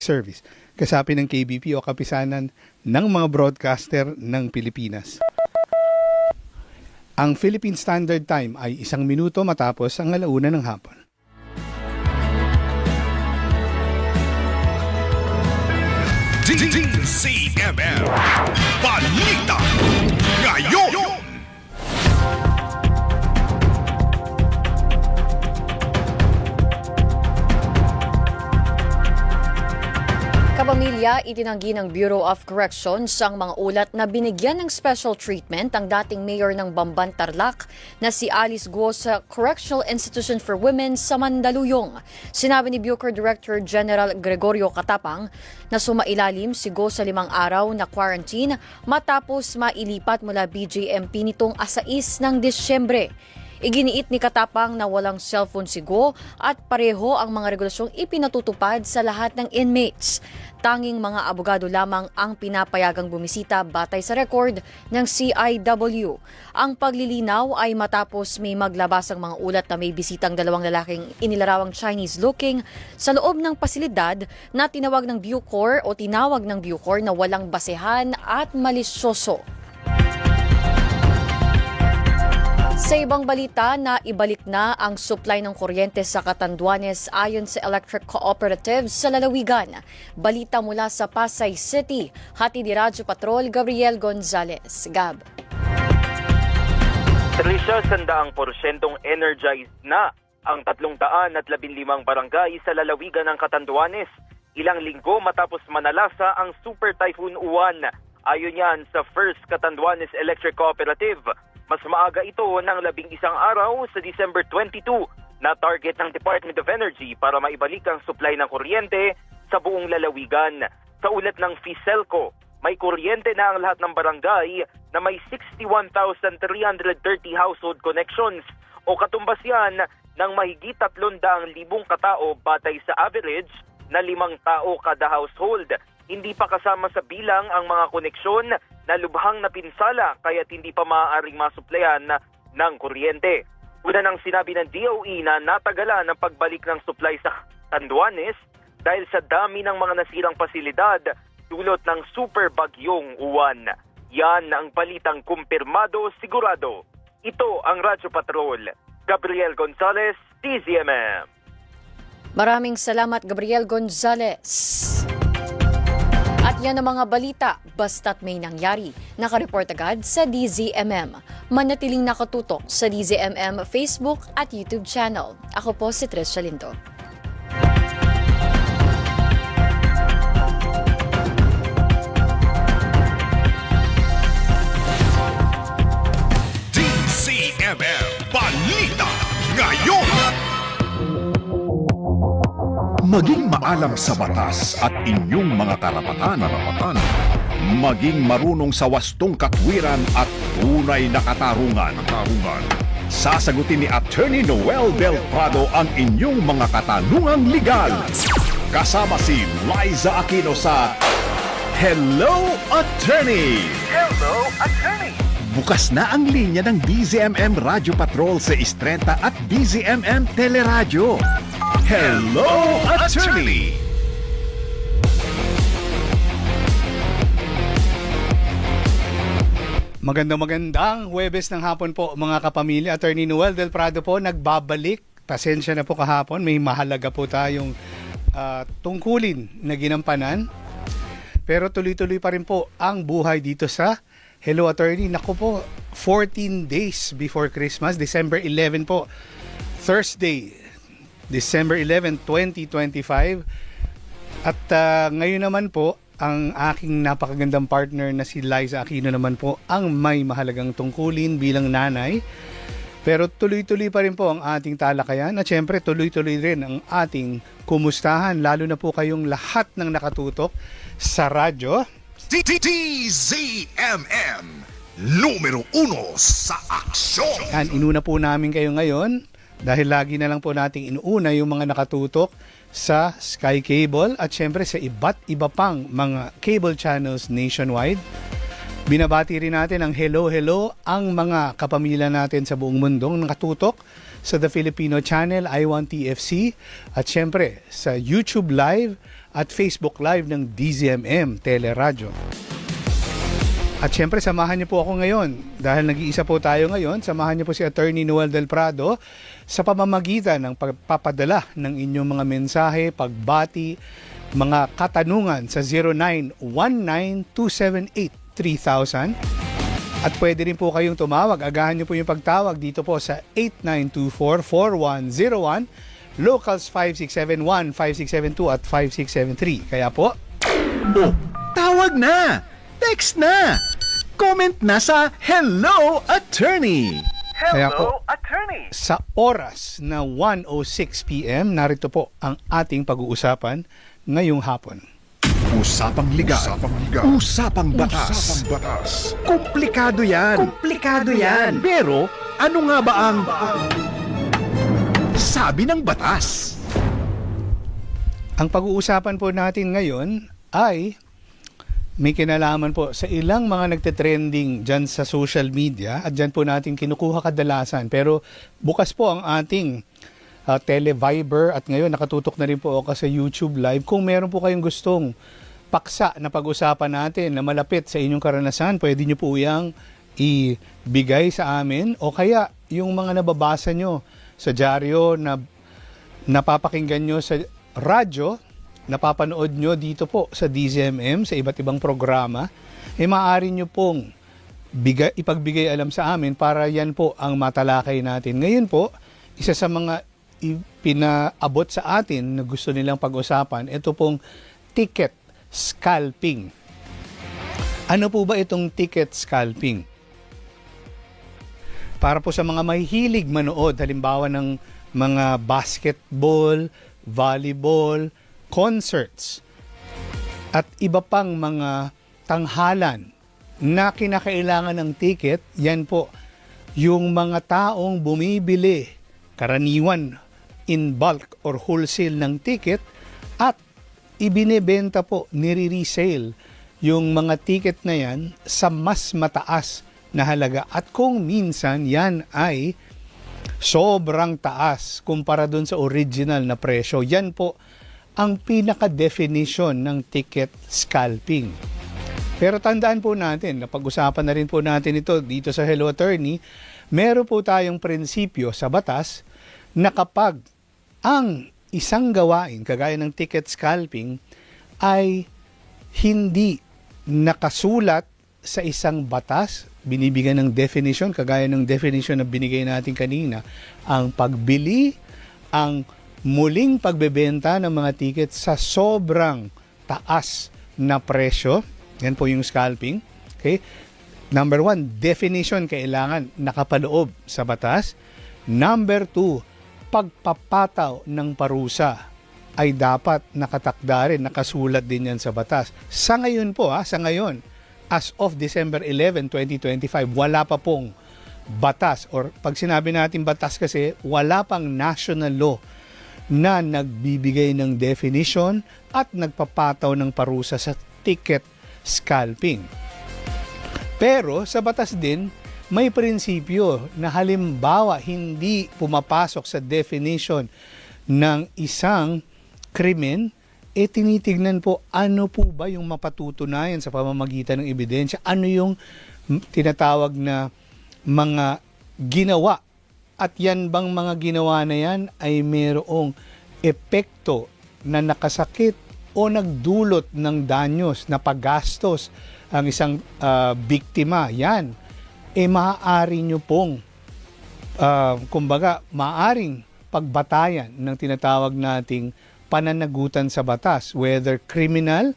Service, kasapi ng KBP o kapisanan ng mga broadcaster ng Pilipinas. Ang Philippine Standard Time ay 1 minuto matapos ang 1:00 ng hapon. DZMM Balita Ngayon. Kapamilya, itinanggi ng Bureau of Corrections ang mga ulat na binigyan ng special treatment ang dating mayor ng Bamban, Tarlac na si Alice Guo sa Correctional Institution for Women sa Mandaluyong. Sinabi ni Bucor Director General Gregorio Catapang na sumailalim si Guo sa 5 araw na quarantine matapos mailipat mula BJMP nitong 6 ng Disyembre. Iginiit ni Katapang na walang cellphone si Guo at pareho ang mga regulasyong ipinatutupad sa lahat ng inmates. Tanging mga abogado lamang ang pinapayagang bumisita batay sa record ng CIW. Ang paglilinaw ay matapos may maglabas ang mga ulat na may bisitang 2 lalaking inilarawang Chinese-looking sa loob ng pasilidad na tinawag ng Bucor na walang basehan at malisyoso. Sa ibang balita na ibalik na ang supply ng kuryente sa Catanduanes ayon sa Electric Cooperative sa lalawigan. Balita mula sa Pasay City, hatid ni Radyo Patrol Gabriel Gonzalez. Gab. Trisha, 100% energized na ang 315 barangay sa lalawigan ng Catanduanes. Ilang linggo matapos manalasa ang Super Typhoon Uwan. Ayon yan sa First Catanduanes Electric Cooperative. Mas maaga ito ng 11 araw sa December 22 na target ng Department of Energy para maibalik ang supply ng kuryente sa buong lalawigan. Sa ulat ng Fiselco, may kuryente na ang lahat ng barangay na may 61,330 household connections o katumbas yan ng mahigit 300,000 katao batay sa average na 5 tao kada household. Hindi pa kasama sa bilang ang mga koneksyon na lubhang napinsala kaya't hindi pa maaaring masuplayan ng kuryente. Una nang sinabi ng DOE na natagalan ang pagbalik ng supply sa Catanduanes dahil sa dami ng mga nasirang pasilidad dulot ng super bagyong Uwan. Yan ang balitang kumpirmado sigurado. Ito ang Radyo Patrol. Gabriel Gonzalez, DZMM. Maraming salamat, Gabriel Gonzalez. At yan ang mga balita, basta't may nangyari. Nakareport agad sa DZMM. Manatiling nakatutok sa DZMM Facebook at YouTube channel. Ako po si Trisha Lindo. DZMM Balita Ngayon. Maging maalam sa batas at inyong mga karapatan. Maging marunong sa wastong katwiran at tunay na katarungan. Sasagutin ni Attorney Noel Del Prado ang inyong mga katanungang legal. Kasama si Liza Aquino sa Hello, Attorney! Hello, Attorney! Bukas na ang linya ng DZMM Radio Patrol sa Istrenta at DZMM Teleradyo. Hello, Attorney! Magandang Huwebes ng hapon po mga kapamilya. Attorney Noel Del Prado po nagbabalik. Pasensya na po kahapon. May mahalaga po tayong tungkulin na ginampanan. Pero tuloy-tuloy pa rin po ang buhay dito sa Hello Attorney. Naku po, 14 days before Christmas, December 11 po. Thursday, December 11, 2025. At ngayon naman po, ang aking napakagandang partner na si Liza Aquino naman po ang may mahalagang tungkulin bilang nanay. Pero tuloy-tuloy pa rin po ang ating talakayan at syempre tuloy-tuloy rin ang ating kumustahan. Lalo na po kayong lahat ng nakatutok sa radyo. DZMM Numero 1 sa aksyon. Inuna po namin kayo ngayon dahil lagi na lang po nating inuuna yung mga nakatutok sa Sky Cable at syempre sa iba't iba pang mga cable channels nationwide. Binabati rin natin ang hello ang mga kapamilya natin sa buong mundong nakatutok sa The Filipino Channel, I1 TFC at syempre sa YouTube Live at Facebook Live ng DZMM Teleradyo. At syempre, samahan niyo po ako ngayon. Dahil nag-iisa po tayo ngayon, samahan niyo po si Attorney Noel Del Prado sa pamamagitan ng pagpapadala ng inyong mga mensahe, pagbati, mga katanungan sa 0919-278-3000. At pwede rin po kayong tumawag. Agahan niyo po yung pagtawag dito po sa 8924-4101, locals 5671, 5672 at 5673. Kaya po, Tawag na! Text na! Comment na sa Hello Attorney! Kaya po, sa oras na 1:06 p.m., narito po ang ating pag-uusapan ngayong hapon. Usapang liga. Usapang batas. Komplikado yan. Pero ano nga ba ang sabi ng batas? Ang pag-uusapan po natin ngayon ay may kinalaman po sa ilang mga nagte-trending dyan sa social media at dyan po natin kinukuha kadalasan. Pero bukas po ang ating Televiber at ngayon nakatutok na rin po ako sa YouTube Live. Kung meron po kayong gustong paksa na pag-usapan natin na malapit sa inyong karanasan, pwede nyo po yang ibigay sa amin o kaya yung mga nababasa nyo sa dyaryo na napapakinggan nyo sa radyo, napapanood nyo dito po sa DZMM, sa iba't ibang programa, maaari nyo pong ipagbigay alam sa amin para yan po ang matalakay natin. Ngayon po, isa sa mga pinaabot sa atin na gusto nilang pag-usapan, ito pong ticket scalping. Ano po ba itong ticket scalping? Para po sa mga mahihilig manood, halimbawa ng mga basketball, volleyball, concerts, at iba pang mga tanghalan na kinakailangan ng ticket, yan po yung mga taong bumibili karaniwan in bulk or wholesale ng ticket at ibinebenta po, nire-resale yung mga ticket na yan sa mas mataas na halaga. At kung minsan yan ay sobrang taas kumpara dun sa original na presyo, yan po ang pinaka-definition ng ticket scalping. Pero tandaan po natin, napag-usapan na rin po natin ito dito sa Hello Attorney, meron po tayong prinsipyo sa batas na kapag ang isang gawain, kagaya ng ticket scalping, ay hindi nakasulat sa isang batas, binibigyan ng definition, kagaya ng definition na binigay natin kanina, ang pagbili, ang muling pagbebenta ng mga ticket sa sobrang taas na presyo. Yan po yung scalping. Okay? Number 1, definition kailangan nakapaloob sa batas. Number 2, pagpapataw ng parusa ay dapat nakatakda rin, nakasulat din yan sa batas. Sa ngayon po, sa ngayon, as of December 11, 2025, wala pa pong batas, or pag sinabi natin batas kasi, wala pang national law na nagbibigay ng definition at nagpapataw ng parusa sa ticket scalping. Pero sa batas din, may prinsipyo na halimbawa hindi pumapasok sa definition ng isang krimen, tinitignan po ano po ba yung mapatutunayan sa pamamagitan ng ebidensya, ano yung tinatawag na mga ginawa. At yan bang mga ginawa na yan ay mayroong epekto na nakasakit o nagdulot ng danyos na paggastos ang isang biktima. Yan, maaari nyo pong, maaaring pagbatayan ng tinatawag nating pananagutan sa batas, whether criminal,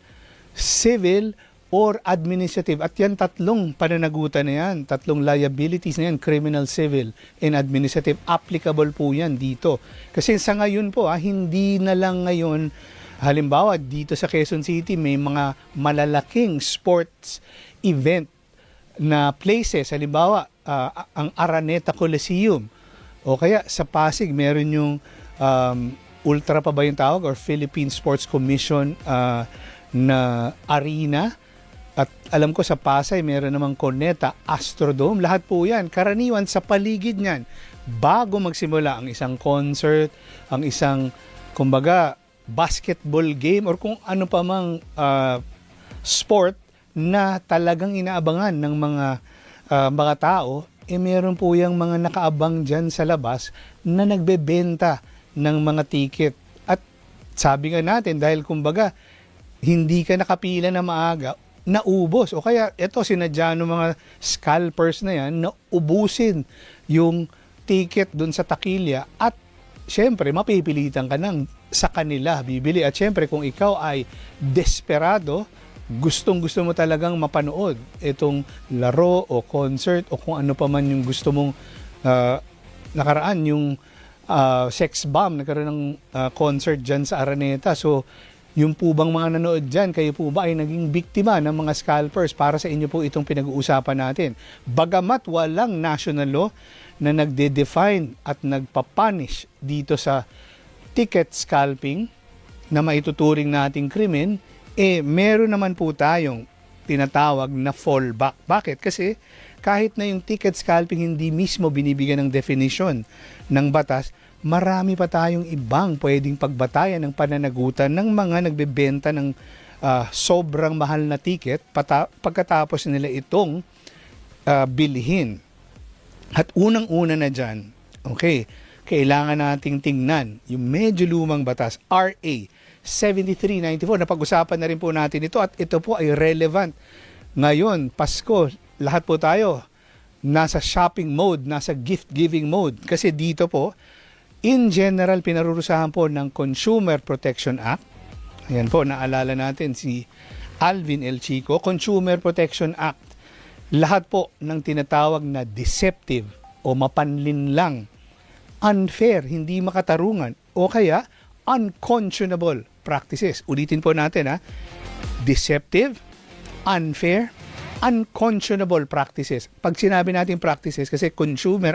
civil, or administrative. At yan, tatlong pananagutan na yan, tatlong liabilities na yan, criminal, civil, and administrative. Applicable po yan dito. Kasi sa ngayon po, hindi na lang ngayon, halimbawa dito sa Quezon City, may mga malalaking sports event na places. Halimbawa, ang Araneta Coliseum. O kaya sa Pasig, meron yung Ultra pa ba yung tawag? Or Philippine Sports Commission na arena. At alam ko sa Pasay, meron namang Cuneta, Astrodome. Lahat po yan, karaniwan sa paligid niyan. Bago magsimula ang isang concert, ang isang, basketball game or kung ano pa mang sport na talagang inaabangan ng mga tao, meron po yung mga nakaabang dyan sa labas na nagbebenta ng mga ticket. At sabi nga natin, dahil kumbaga, hindi ka nakapila na maaga, naubos. O kaya, ito, sinadya ng mga scalpers na yan, na ubusin yung ticket dun sa takilya at syempre, mapipilitan ka nang sa kanila bibili. At syempre, kung ikaw ay desperado, gustong-gusto mo talagang mapanood itong laro o concert o kung ano pa man yung gusto mong nakaraan, yung sex bomb, nagkaroon ng concert dyan sa Araneta. So, yung po bang mga nanood dyan, kayo po ba ay naging biktima ng mga scalpers? Para sa inyo po itong pinag-uusapan natin. Bagamat walang national law na nagde-define at nagpapunish dito sa ticket scalping na maituturing nating krimen, meron naman po tayong tinatawag na fallback. Bakit? Kasi kahit na yung ticket scalping hindi mismo binibigyan ng definition ng batas, marami pa tayong ibang pwedeng pagbatayan ng pananagutan ng mga nagbebenta ng sobrang mahal na ticket pagkatapos nila itong bilhin. At unang-una na dyan, okay, kailangan nating tingnan yung medyo lumang batas, RA 7394. Napag-usapan na rin po natin ito at ito po ay relevant. Ngayon, Pasko, lahat po tayo nasa shopping mode, nasa gift-giving mode. Kasi dito po, in general, pinarurusahan po ng Consumer Protection Act. Ayan po, naalala natin si Alvin L. Chico. Consumer Protection Act. Lahat po ng tinatawag na deceptive o mapanlinlang, unfair, hindi makatarungan, o kaya unconscionable practices. Ulitin po natin, deceptive, unfair, unconscionable practices. Pag sinabi natin practices, kasi Consumer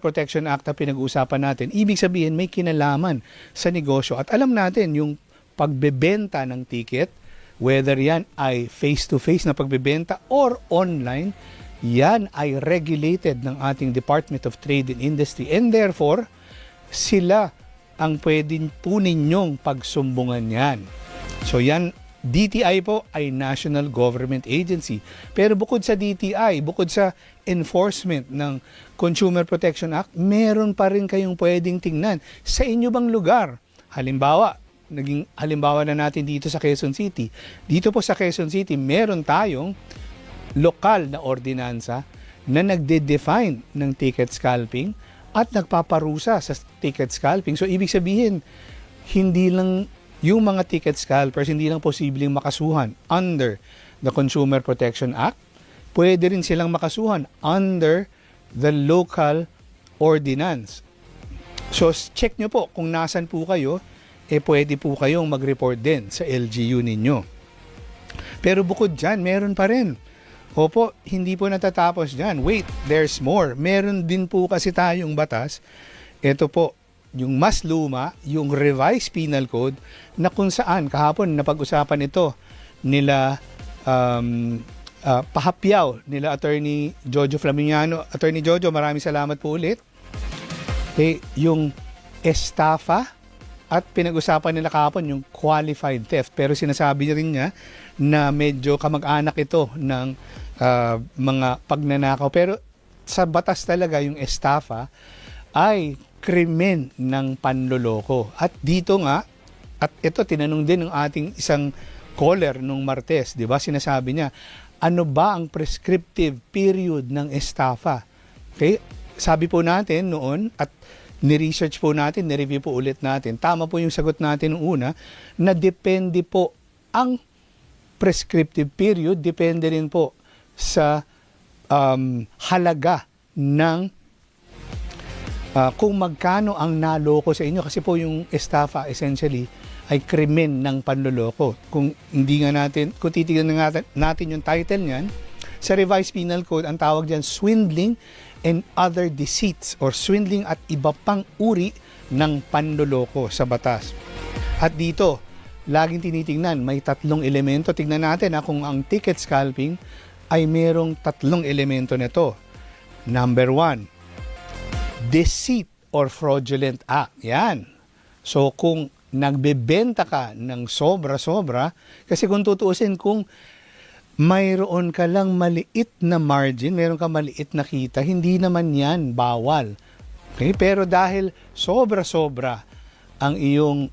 Protection Act na pinag-uusapan natin, ibig sabihin may kinalaman sa negosyo. At alam natin yung pagbebenta ng ticket, whether yan ay face-to-face na pagbebenta or online, yan ay regulated ng ating Department of Trade and Industry. And therefore, sila ang pwedeng po ninyong pagsumbungan yan. So yan, DTI po ay National Government Agency. Pero bukod sa DTI, bukod sa enforcement ng Consumer Protection Act, meron pa rin kayong pwedeng tingnan sa inyo bang lugar. Halimbawa, naging halimbawa na natin dito sa Quezon City. Dito po sa Quezon City, meron tayong lokal na ordinansa na nagde-define ng ticket scalping at nagpaparusa sa ticket scalping. So, ibig sabihin, hindi lang yung mga ticket scalpers, hindi lang posibleng makasuhan under the Consumer Protection Act, pwede rin silang makasuhan under the local ordinance. So, check nyo po kung nasan po kayo, pwede po kayong mag-report din sa LGU ninyo. Pero bukod dyan, meron pa rin. Opo, hindi po natatapos dyan. Wait, there's more. Meron din po kasi tayong batas. Ito po, yung mas luma, yung Revised Penal Code, na kung saan, kahapon napag-usapan ito nila pahapyaw, nila Attorney Jojo Flamignano. Attorney Jojo, maraming salamat po ulit. Yung estafa, at pinag-usapan nila kahapon yung qualified theft. Pero sinasabi rin niya na medyo kamag-anak ito ng mga pagnanakaw. Pero sa batas talaga yung estafa ay krimen ng panloloko. At dito nga, at ito tinanong din ng ating isang caller nung Martes, di ba? Sinasabi niya, ano ba ang prescriptive period ng estafa? Okay? Sabi po natin noon at ni-research po natin, ni-review po ulit natin. Tama po yung sagot natin nung una na depende po ang prescriptive period, depende rin po sa halaga ng kung magkano ang naloko sa inyo. Kasi po yung estafa essentially ay krimen ng panloloko. Kung hindi nga natin, kung titignan natin yung title niyan, sa Revised Penal Code, ang tawag diyan swindling and other deceits or swindling at iba pang uri ng panloloko sa batas. At dito, laging tinitingnan, may tatlong elemento. Tingnan natin kung ang ticket scalping ay merong tatlong elemento nito. Number 1, deceit or fraudulent act. Yan. So kung nagbebenta ka ng sobra-sobra, kasi kung tutuusin, kung mayroon ka lang maliit na margin, mayroon ka maliit na kita, hindi naman yan bawal. Okay? Pero dahil sobra-sobra ang iyong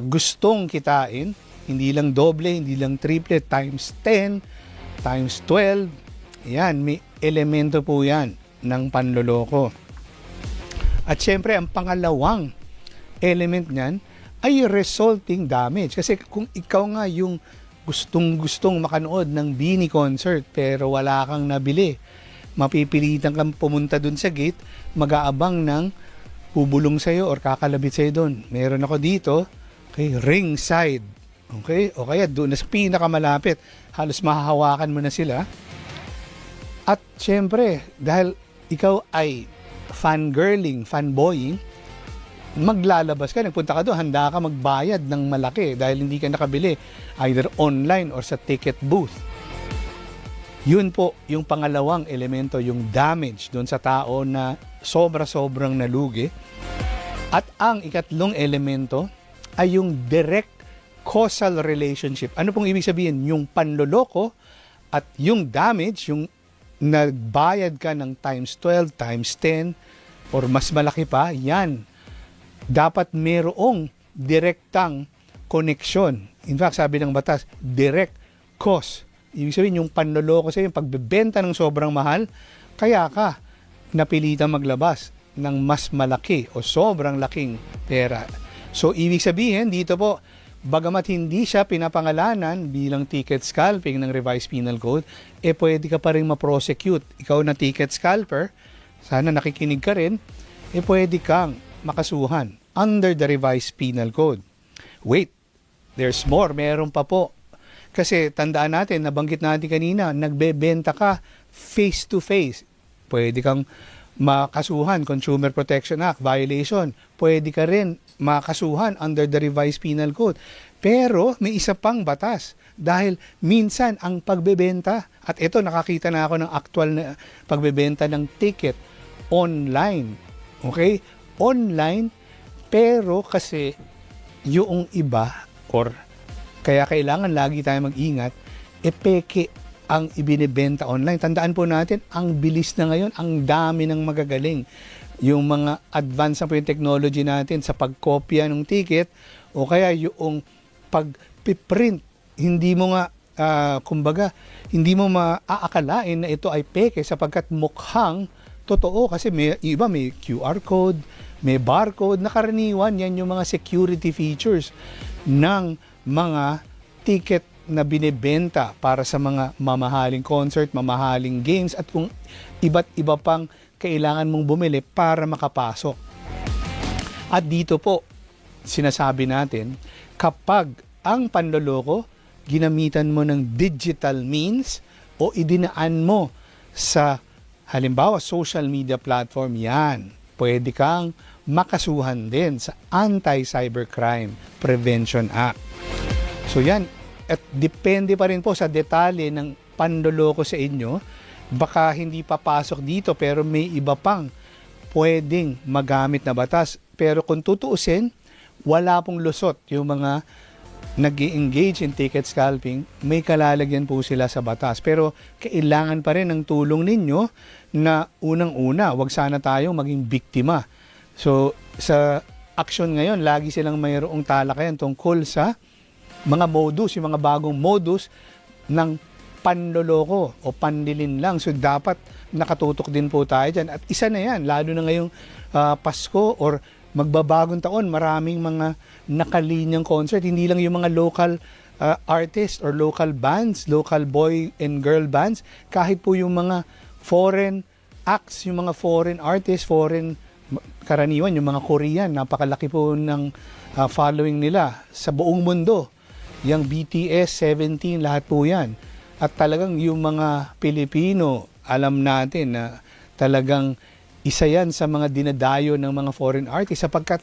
gustong kitain, hindi lang doble, hindi lang triple, times 10, times 12, yan, may elemento po yan ng panloloko. At syempre, ang pangalawang element niyan ay resulting damage. Kasi kung ikaw nga yung gustong makanood ng BINI concert pero wala kang nabili, mapipilitan kang pumunta dun sa gate, mag-aabang ng bubulong sa'yo or kakalabit sa'yo dun. Meron ako dito, okay, ringside. Okay? O kaya doon na sa pinakamalapit, halos mahahawakan mo na sila. At syempre, dahil ikaw ay fangirling, fanboying, maglalabas ka, nagpunta ka doon, handa ka magbayad ng malaki dahil hindi ka nakabili either online or sa ticket booth. Yun po yung pangalawang elemento, yung damage doon sa tao na sobra-sobrang nalugi. At ang ikatlong elemento ay yung direct causal relationship. Ano pong ibig sabihin? Yung panloloko at yung damage, yung nagbayad ka ng times 12, times 10, or mas malaki pa, yan. Dapat merong direktang connection. In fact, sabi ng batas, direct cause. Ibig sabihin, yung panloloko sa yung pagbebenta ng sobrang mahal, kaya ka napilitang maglabas ng mas malaki o sobrang laking pera. So, ibig sabihin, dito po, bagamat hindi siya pinapangalanan bilang ticket scalping ng Revised Penal Code, pwede ka pa rin ma-prosecute. Ikaw na ticket scalper, sana nakikinig ka rin, pwede kang makasuhan under the Revised Penal Code. Wait, there's more. Meron pa po. Kasi tandaan natin, nabanggit natin kanina, nagbebenta ka face-to-face. Pwede kang makasuhan, Consumer Protection Act, violation. Pwede ka rin makasuhan under the Revised Penal Code. Pero may isa pang batas. Dahil minsan ang pagbebenta, at ito nakakita na ako ng actual na pagbebenta ng ticket online. Okay? Online, pero kasi yung iba, or kaya kailangan lagi tayo mag-ingat, peke ang ibinibenta online. Tandaan po natin, ang bilis na ngayon, ang dami ng magagaling. Yung mga advance na po yung technology natin sa pagkopya ng ticket, o kaya yung pag-print, hindi mo nga, kumbaga, hindi mo maaakalain na ito ay peke sapagkat mukhang totoo kasi may iba, may QR code, may barcode, nakaraniwan yan yung mga security features ng mga ticket na binibenta para sa mga mamahaling concert, mamahaling games at kung iba't iba pang kailangan mong bumili para makapasok. At dito po, sinasabi natin, kapag ang panloloko, ginamitan mo ng digital means o idinaan mo sa halimbawa social media platform, yan, pwede kang makasuhan din sa Anti-Cybercrime Prevention Act. So yan, at depende pa rin po sa detalye ng panloloko sa inyo, baka hindi papasok dito pero may iba pang pwedeng magamit na batas. Pero kung tutuusin, wala pong lusot yung mga nag-i-engage in ticket scalping, may kalalagyan po sila sa batas. Pero kailangan pa rin ng tulong ninyo na unang-una, wag sana tayong maging biktima. So, sa action ngayon, lagi silang mayroong talakayan tungkol sa mga modus, yung mga bagong modus ng panloloko o pandilin lang. So, dapat nakatutok din po tayo dyan. At isa na yan, lalo na ngayong Pasko or magbabagong taon, maraming mga nakalinyang concert. Hindi lang yung mga local artists or local bands, local boy and girl bands, kahit po yung mga foreign acts, yung mga foreign artists, foreign karaniwan, yung mga Korean, napakalaki po ng following nila sa buong mundo. Yung BTS, 17, lahat po yan. At talagang yung mga Pilipino, alam natin na talagang isa yan sa mga dinadayo ng mga foreign artists sapagkat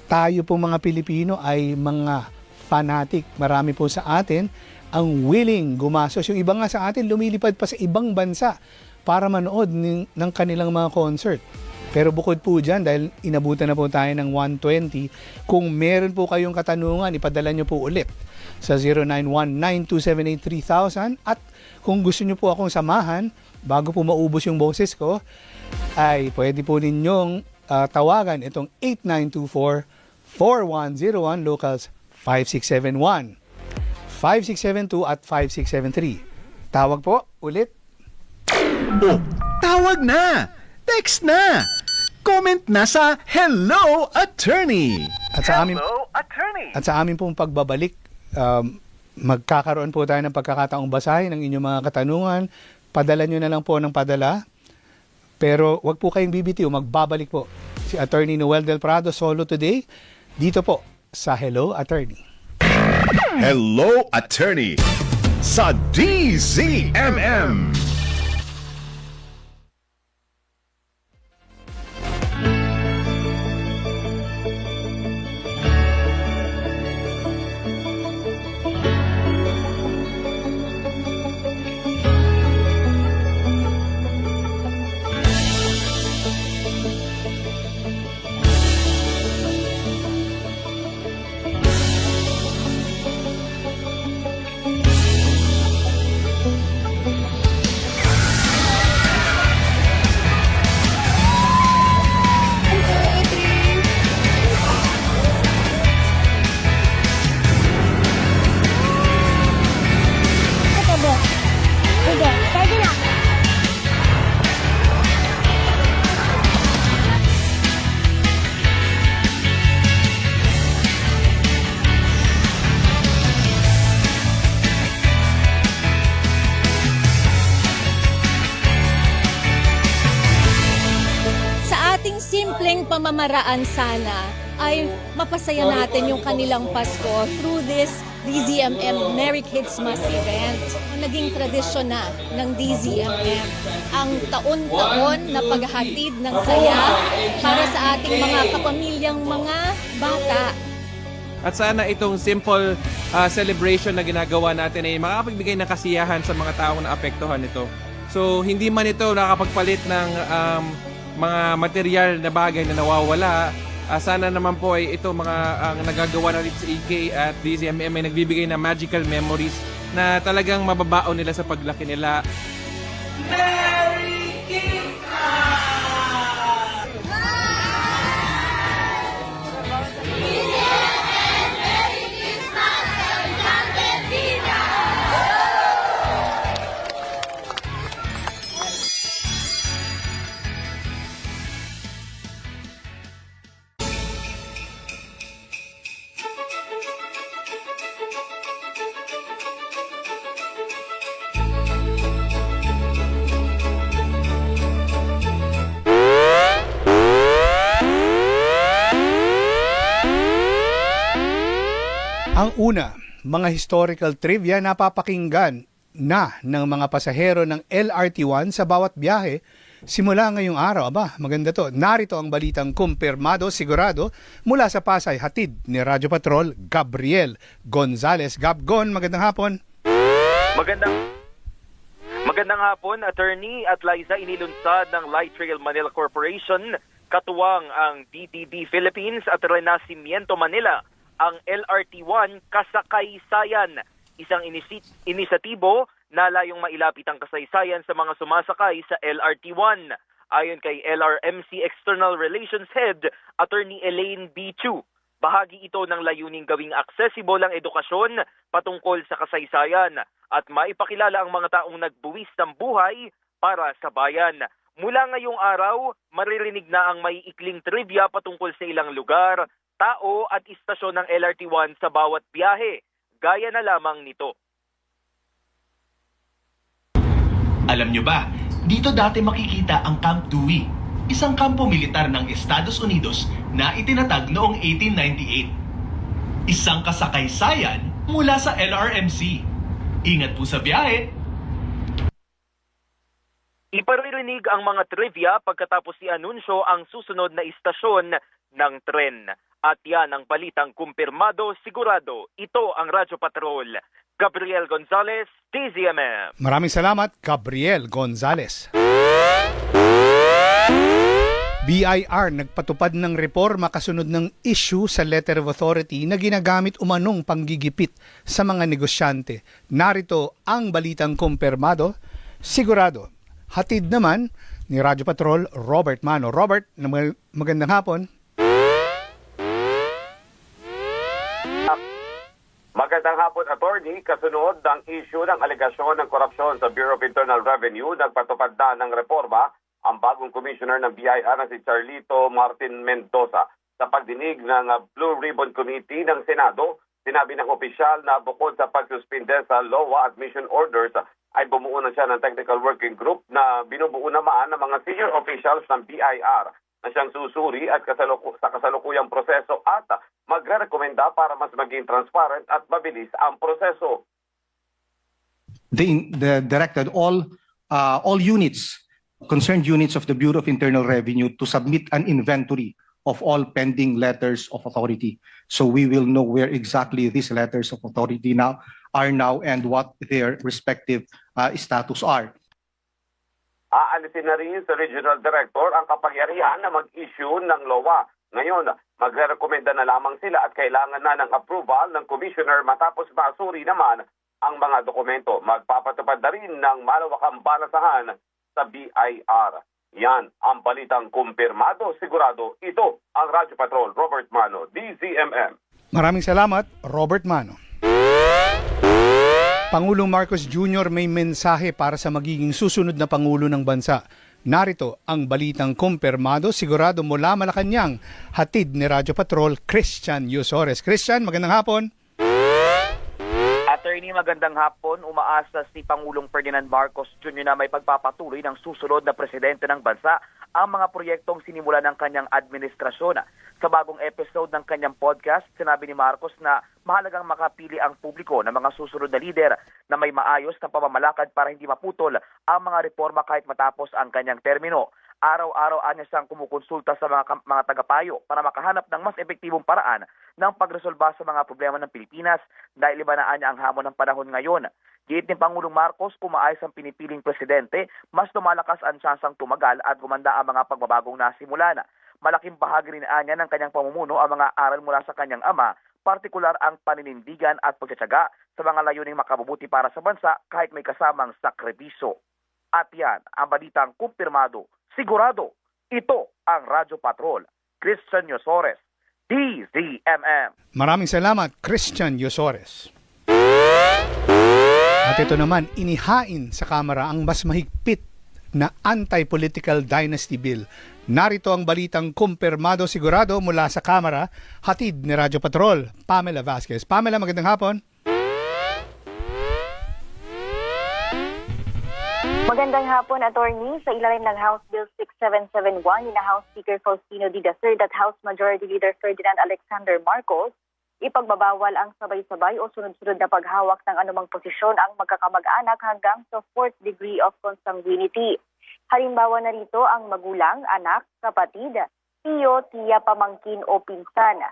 tayo po mga Pilipino ay mga fanatic. Marami po sa atin ang willing gumastos. Yung iba nga sa atin lumilipad pa sa ibang bansa para manood ng kanilang mga concert. Pero bukod po dyan, dahil inabutan na po tayo ng 120, kung meron po kayong katanungan, ipadala nyo po ulit sa 0919-278-3000. At kung gusto nyo po akong samahan, bago po maubos yung boses ko, ay pwede po ninyong tawagan itong 8924-4101, locals 5671, 5672 at 5673. Tawag po ulit. Oh, tawag na! Text na! Comment na sa Hello Attorney! At sa amin, Attorney! at sa amin pong pagbabalik, magkakaroon po tayo ng pagkakataong basahin ng inyong mga katanungan. Padala nyo na lang po ng padala. Pero wag po kayong bibitiw, magbabalik po si Attorney Noel Del Prado solo today, dito po sa Hello Attorney. Hello Attorney sa DZMM. Sige, pwede na. Sa ating simpleng pamamaraan sana ay mapasaya natin yung kanilang Pasko through this DZMM Merry Kidsmas event. Naging tradisyon na ng DZMM ang taon-taon na paghahatid ng saya para sa ating mga kapamilyang mga bata. At sana itong simple celebration na ginagawa natin ay makapagbigay ng kasiyahan sa mga taong naapektuhan nito. So hindi man ito nakapagpalit ng mga material na bagay na nawawala, sana naman po ay ito mga ang nagagawa natin sa EK at DZMM ay nagbibigay ng magical memories na talagang mababaon nila sa paglaki nila. Ang una, mga historical trivia na papakinggan na ng mga pasahero ng LRT1 sa bawat biyahe simula ngayong araw. Aba, maganda to. Narito ang balitang kumpirmado, sigurado, mula sa Pasay, hatid ni Radyo Patrol, Gabriel Gonzales. Gabgon, magandang hapon. Magandang hapon, Attorney at Liza. Inilunsad ng Light Rail Manila Corporation, katuwang ang DTD Philippines at Renacimiento Manila, ang LRT1 Kasakaysayan, isang inisatibo na layong mailapit ang kasaysayan sa mga sumasakay sa LRT1. Ayon kay LRMC External Relations Head, Attorney Elaine B. Chu, bahagi ito ng layuning gawing accessible ang edukasyon patungkol sa kasaysayan at maipakilala ang mga taong nagbuwis ng buhay para sa bayan. Mula ngayong araw, maririnig na ang maiikling trivia patungkol sa ilang lugar, tao at istasyon ng LRT1 sa bawat biyahe. Gaya na lamang nito. Alam nyo ba, dito dati makikita ang Camp Dewey, isang kampo militar ng Estados Unidos na itinatag noong 1898. Isang kasakaysayan mula sa LRMC. Ingat po sa biyahe! Iparirinig ang mga trivia pagkatapos i-anunsyo ang susunod na istasyon ng tren. At yan ang balitang kumpirmado, sigurado. Ito ang Radyo Patrol. Gabriel Gonzales, DZMM. Maraming salamat, Gabriel Gonzales. BIR nagpatupad ng reforma kasunod ng issue sa Letter of Authority na ginagamit umanong panggigipit sa mga negosyante. Narito ang balitang kumpirmado, sigurado. Hatid naman ni Radyo Patrol Robert Mano. Robert, magandang hapon. Magandang hapon, attorney. Kasunod ng issue ng alegasyon ng korupsyon sa Bureau of Internal Revenue, nagpatupad na ng reforma ang bagong commissioner ng BIR na si Charlito Martin Mendoza. Sa pagdinig ng Blue Ribbon Committee ng Senado, sinabi ng opisyal na bukod sa pagsuspinde sa LOA admission orders, ay bumuo na siya ng technical working group na binubuo naman ng mga senior officials ng BIR na siyang susuri at sa kasalukuyang proseso at magre-rekomenda para mas maging transparent at mabilis ang proseso. They directed all concerned units of the Bureau of Internal Revenue to submit an inventory of all pending letters of authority. So we will know where exactly these letters of authority are now and what their respective status are. Aalisin na rin sa regional director ang kapangyarihan na mag-issue ng LOA. Ngayon, magre-rekomenda na lamang sila at kailangan na ng approval ng commissioner matapos masuri naman ang mga dokumento. Magpapatupad na rin ng malawakang balasahan sa BIR. Yan ang balitang kumpirmado, sigurado. Ito ang Radyo Patrol, Robert Mano, DZMM. Maraming salamat, Robert Mano. Pangulong Marcos Jr. may mensahe para sa magiging susunod na Pangulo ng Bansa. Narito ang balitang kumpirmado, sigurado mula Malacanang, hatid ni Radyo Patrol, Christian Yusores. Christian, magandang hapon. Attorney, magandang hapon. Umaasa si Pangulong Ferdinand Marcos Jr. na may pagpapatuloy ng susunod na presidente ng bansa ang mga proyektong sinimula ng kanyang administrasyon. Sa bagong episode ng kanyang podcast, sinabi ni Marcos na mahalagang makapili ang publiko ng mga susunod na lider na may maayos na pamamalakad para hindi maputol ang mga reforma kahit matapos ang kanyang termino. Araw-araw anya siyang kumukonsulta sa mga tagapayo para makahanap ng mas epektibong paraan ng pagresolba sa mga problema ng Pilipinas dahil iba na anya ang hamon ng panahon ngayon. Giit ni Pangulong Marcos, kung maayos ang pinipiling presidente, mas lumalakas ang tsansang tumagal at gumanda ang mga pagbabagong nasimulan. Malaking bahagi rin anya ng kanyang pamumuno ang mga aral mula sa kanyang ama, partikular ang paninindigan at pagtsatsaga sa mga layuning makabubuti para sa bansa kahit may kasamang sakripisyo. At yan ang balitang kumpirmado, sigurado. Ito ang Radyo Patrol, Christian Yusores, DZMM. Maraming salamat, Christian Yusores. At ito naman, inihain sa Kamara ang mas mahigpit na anti-political dynasty bill. Narito ang balitang kumpirmado, sigurado mula sa Kamara, hatid ni Radyo Patrol, Pamela Vasquez. Pamela, magandang hapon. Magandang hapon, attorney. Sa ilalim ng House Bill 6771 ni House Speaker Faustino D. III at House Majority Leader Ferdinand Alexander Marcos, ipagbabawal ang sabay-sabay o sunod-sunod na paghawak ng anumang posisyon ang magkakamag-anak hanggang sa 4th degree of consanguinity. Halimbawa na rito ang magulang, anak, kapatid, tiyo, tiya, pamangkin o pinsan.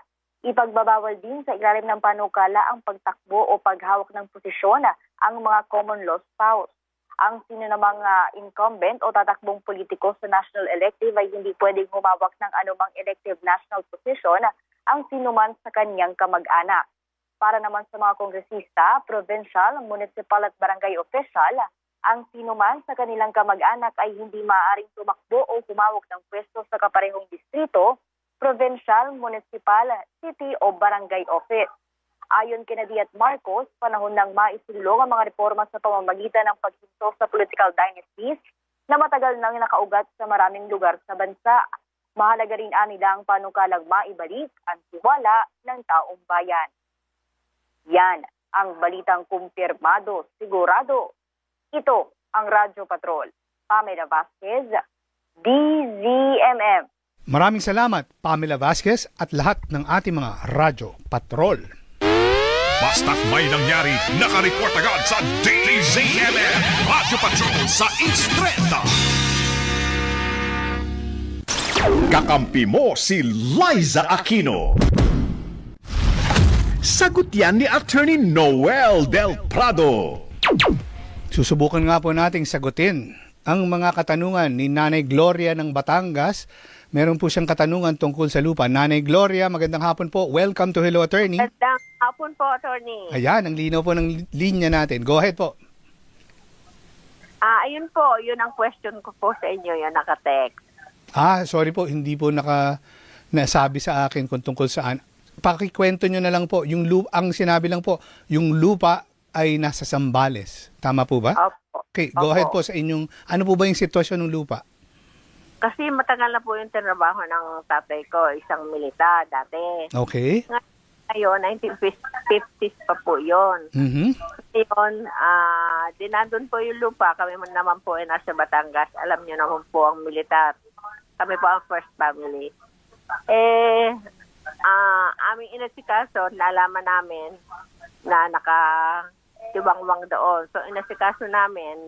Ipagbabawal din sa ilalim ng panukala ang pagtakbo o paghawak ng posisyon ang mga common law spouse. Ang sino namang incumbent o tatakbong politiko sa national elective ay hindi pwedeng humawak ng anumang elective national position ang sinuman sa kanyang kamag-anak. Para naman sa mga kongresista, provincial, municipal at barangay official, ang sinuman sa kanilang kamag-anak ay hindi maaaring tumakbo o humawak ng pwesto sa kaparehong distrito, provincial, municipal, city o barangay office. Ayon kina D. at Marcos, panahon nang maisulong ang mga reforma sa pamamagitan ng paghinto sa political dynasties na matagal nang nakaugat sa maraming lugar sa bansa. Mahalaga rin nila ang panukalang maibalik ang tiwala ng taong bayan. Yan ang balitang kumpirmado, sigurado. Ito ang Radyo Patrol. Pamela Vasquez, DZMM. Maraming salamat, Pamela Vasquez at lahat ng ating mga Radyo Patrol. Basta't may nangyari, nakareport agad sa DZMM Radyo Patrol sa Instreta. Kakampi mo si Liza Aquino. Sagot yan ni Attorney Noel Del Prado. Susubukan nga po nating sagutin ang mga katanungan ni Nanay Gloria ng Batangas meron po siyang katanungan tungkol sa lupa. Nanay Gloria, magandang hapon po. Welcome to Hello Attorney. Magandang hapon po, attorney. Ayan, ang linaw po ng linya natin. Go ahead po. Ayun po, yun ang question ko po sa inyo, yung nakatext. Sorry po, hindi po nasabi sa akin kung tungkol saan. Pakikwento nyo na lang po, yung ang sinabi lang po, yung lupa ay nasa Zambales. Tama po ba? Opo. Okay, go Opo. ahead po sa inyong, ano po ba yung sitwasyon ng lupa? Kasi matagal na po yung tinrabaho ng tatay ko, isang militar dati. Okay. Ngayon, 1950s pa po yun. Mhm. Ngayon, dinandun po yung lupa. Kami naman po ay nasa Batangas. Alam niyo naman po ang militar. Kami po ang first family. Aming inasikaso, nalaman namin na nakatibangwang doon. So, inasikaso namin,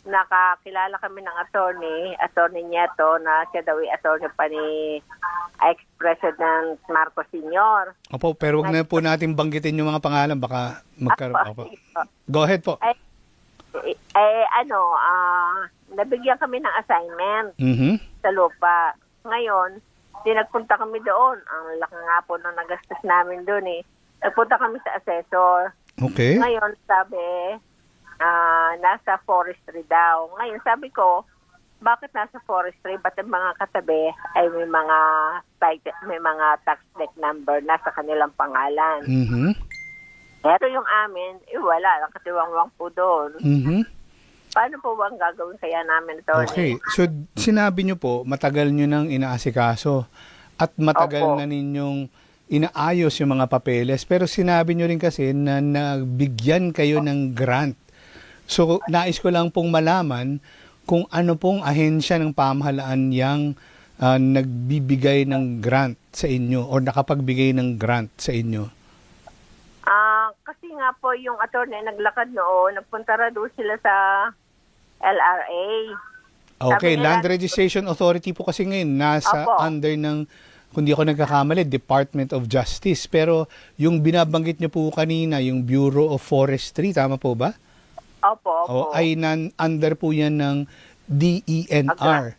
nakakilala kami ng attorney Nieto, na siya daw ay attorney pa ni ex-president Marcos Sr. Opo, pero wag na po natin banggitin yung mga pangalan, baka magkaroon. Opo. Go ahead po. Nabigyan kami ng assignment Mhm. sa lupa. Ngayon, nagpunta kami doon. Ang laki nga po nung nagastos namin doon eh. Nagpunta kami sa assessor. Okay. Ngayon, sabi, nasa forestry daw. Ngayon, sabi ko, bakit nasa forestry? Ba't ang mga katabi ay may mga tax deck number nasa kanilang pangalan? Mhm. Pero yung amin, wala. Nakatiwangwang po doon. Mhm. Paano po ba ang gagawin kaya namin ito? Okay. So, sinabi nyo po, matagal nyo nang inaasikaso at matagal Opo. na ninyong inaayos yung mga papeles. Pero sinabi nyo rin kasi na nagbigyan kayo ng grant. So, nais ko lang pong malaman kung ano pong ahensya ng pamahalaan yang nagbibigay ng grant sa inyo o nakapagbigay ng grant sa inyo. Kasi nga po yung attorney naglakad noon, nagpunta ra doon sila sa LRA. Okay, Sabi nila- Land Registration Authority po kasi ngayon nasa Opo. under ng, kung di ako nagkakamali, Department of Justice. Pero yung binabanggit nyo po kanina, yung Bureau of Forestry, tama po ba? Opo. O ay under po yan ng DENR.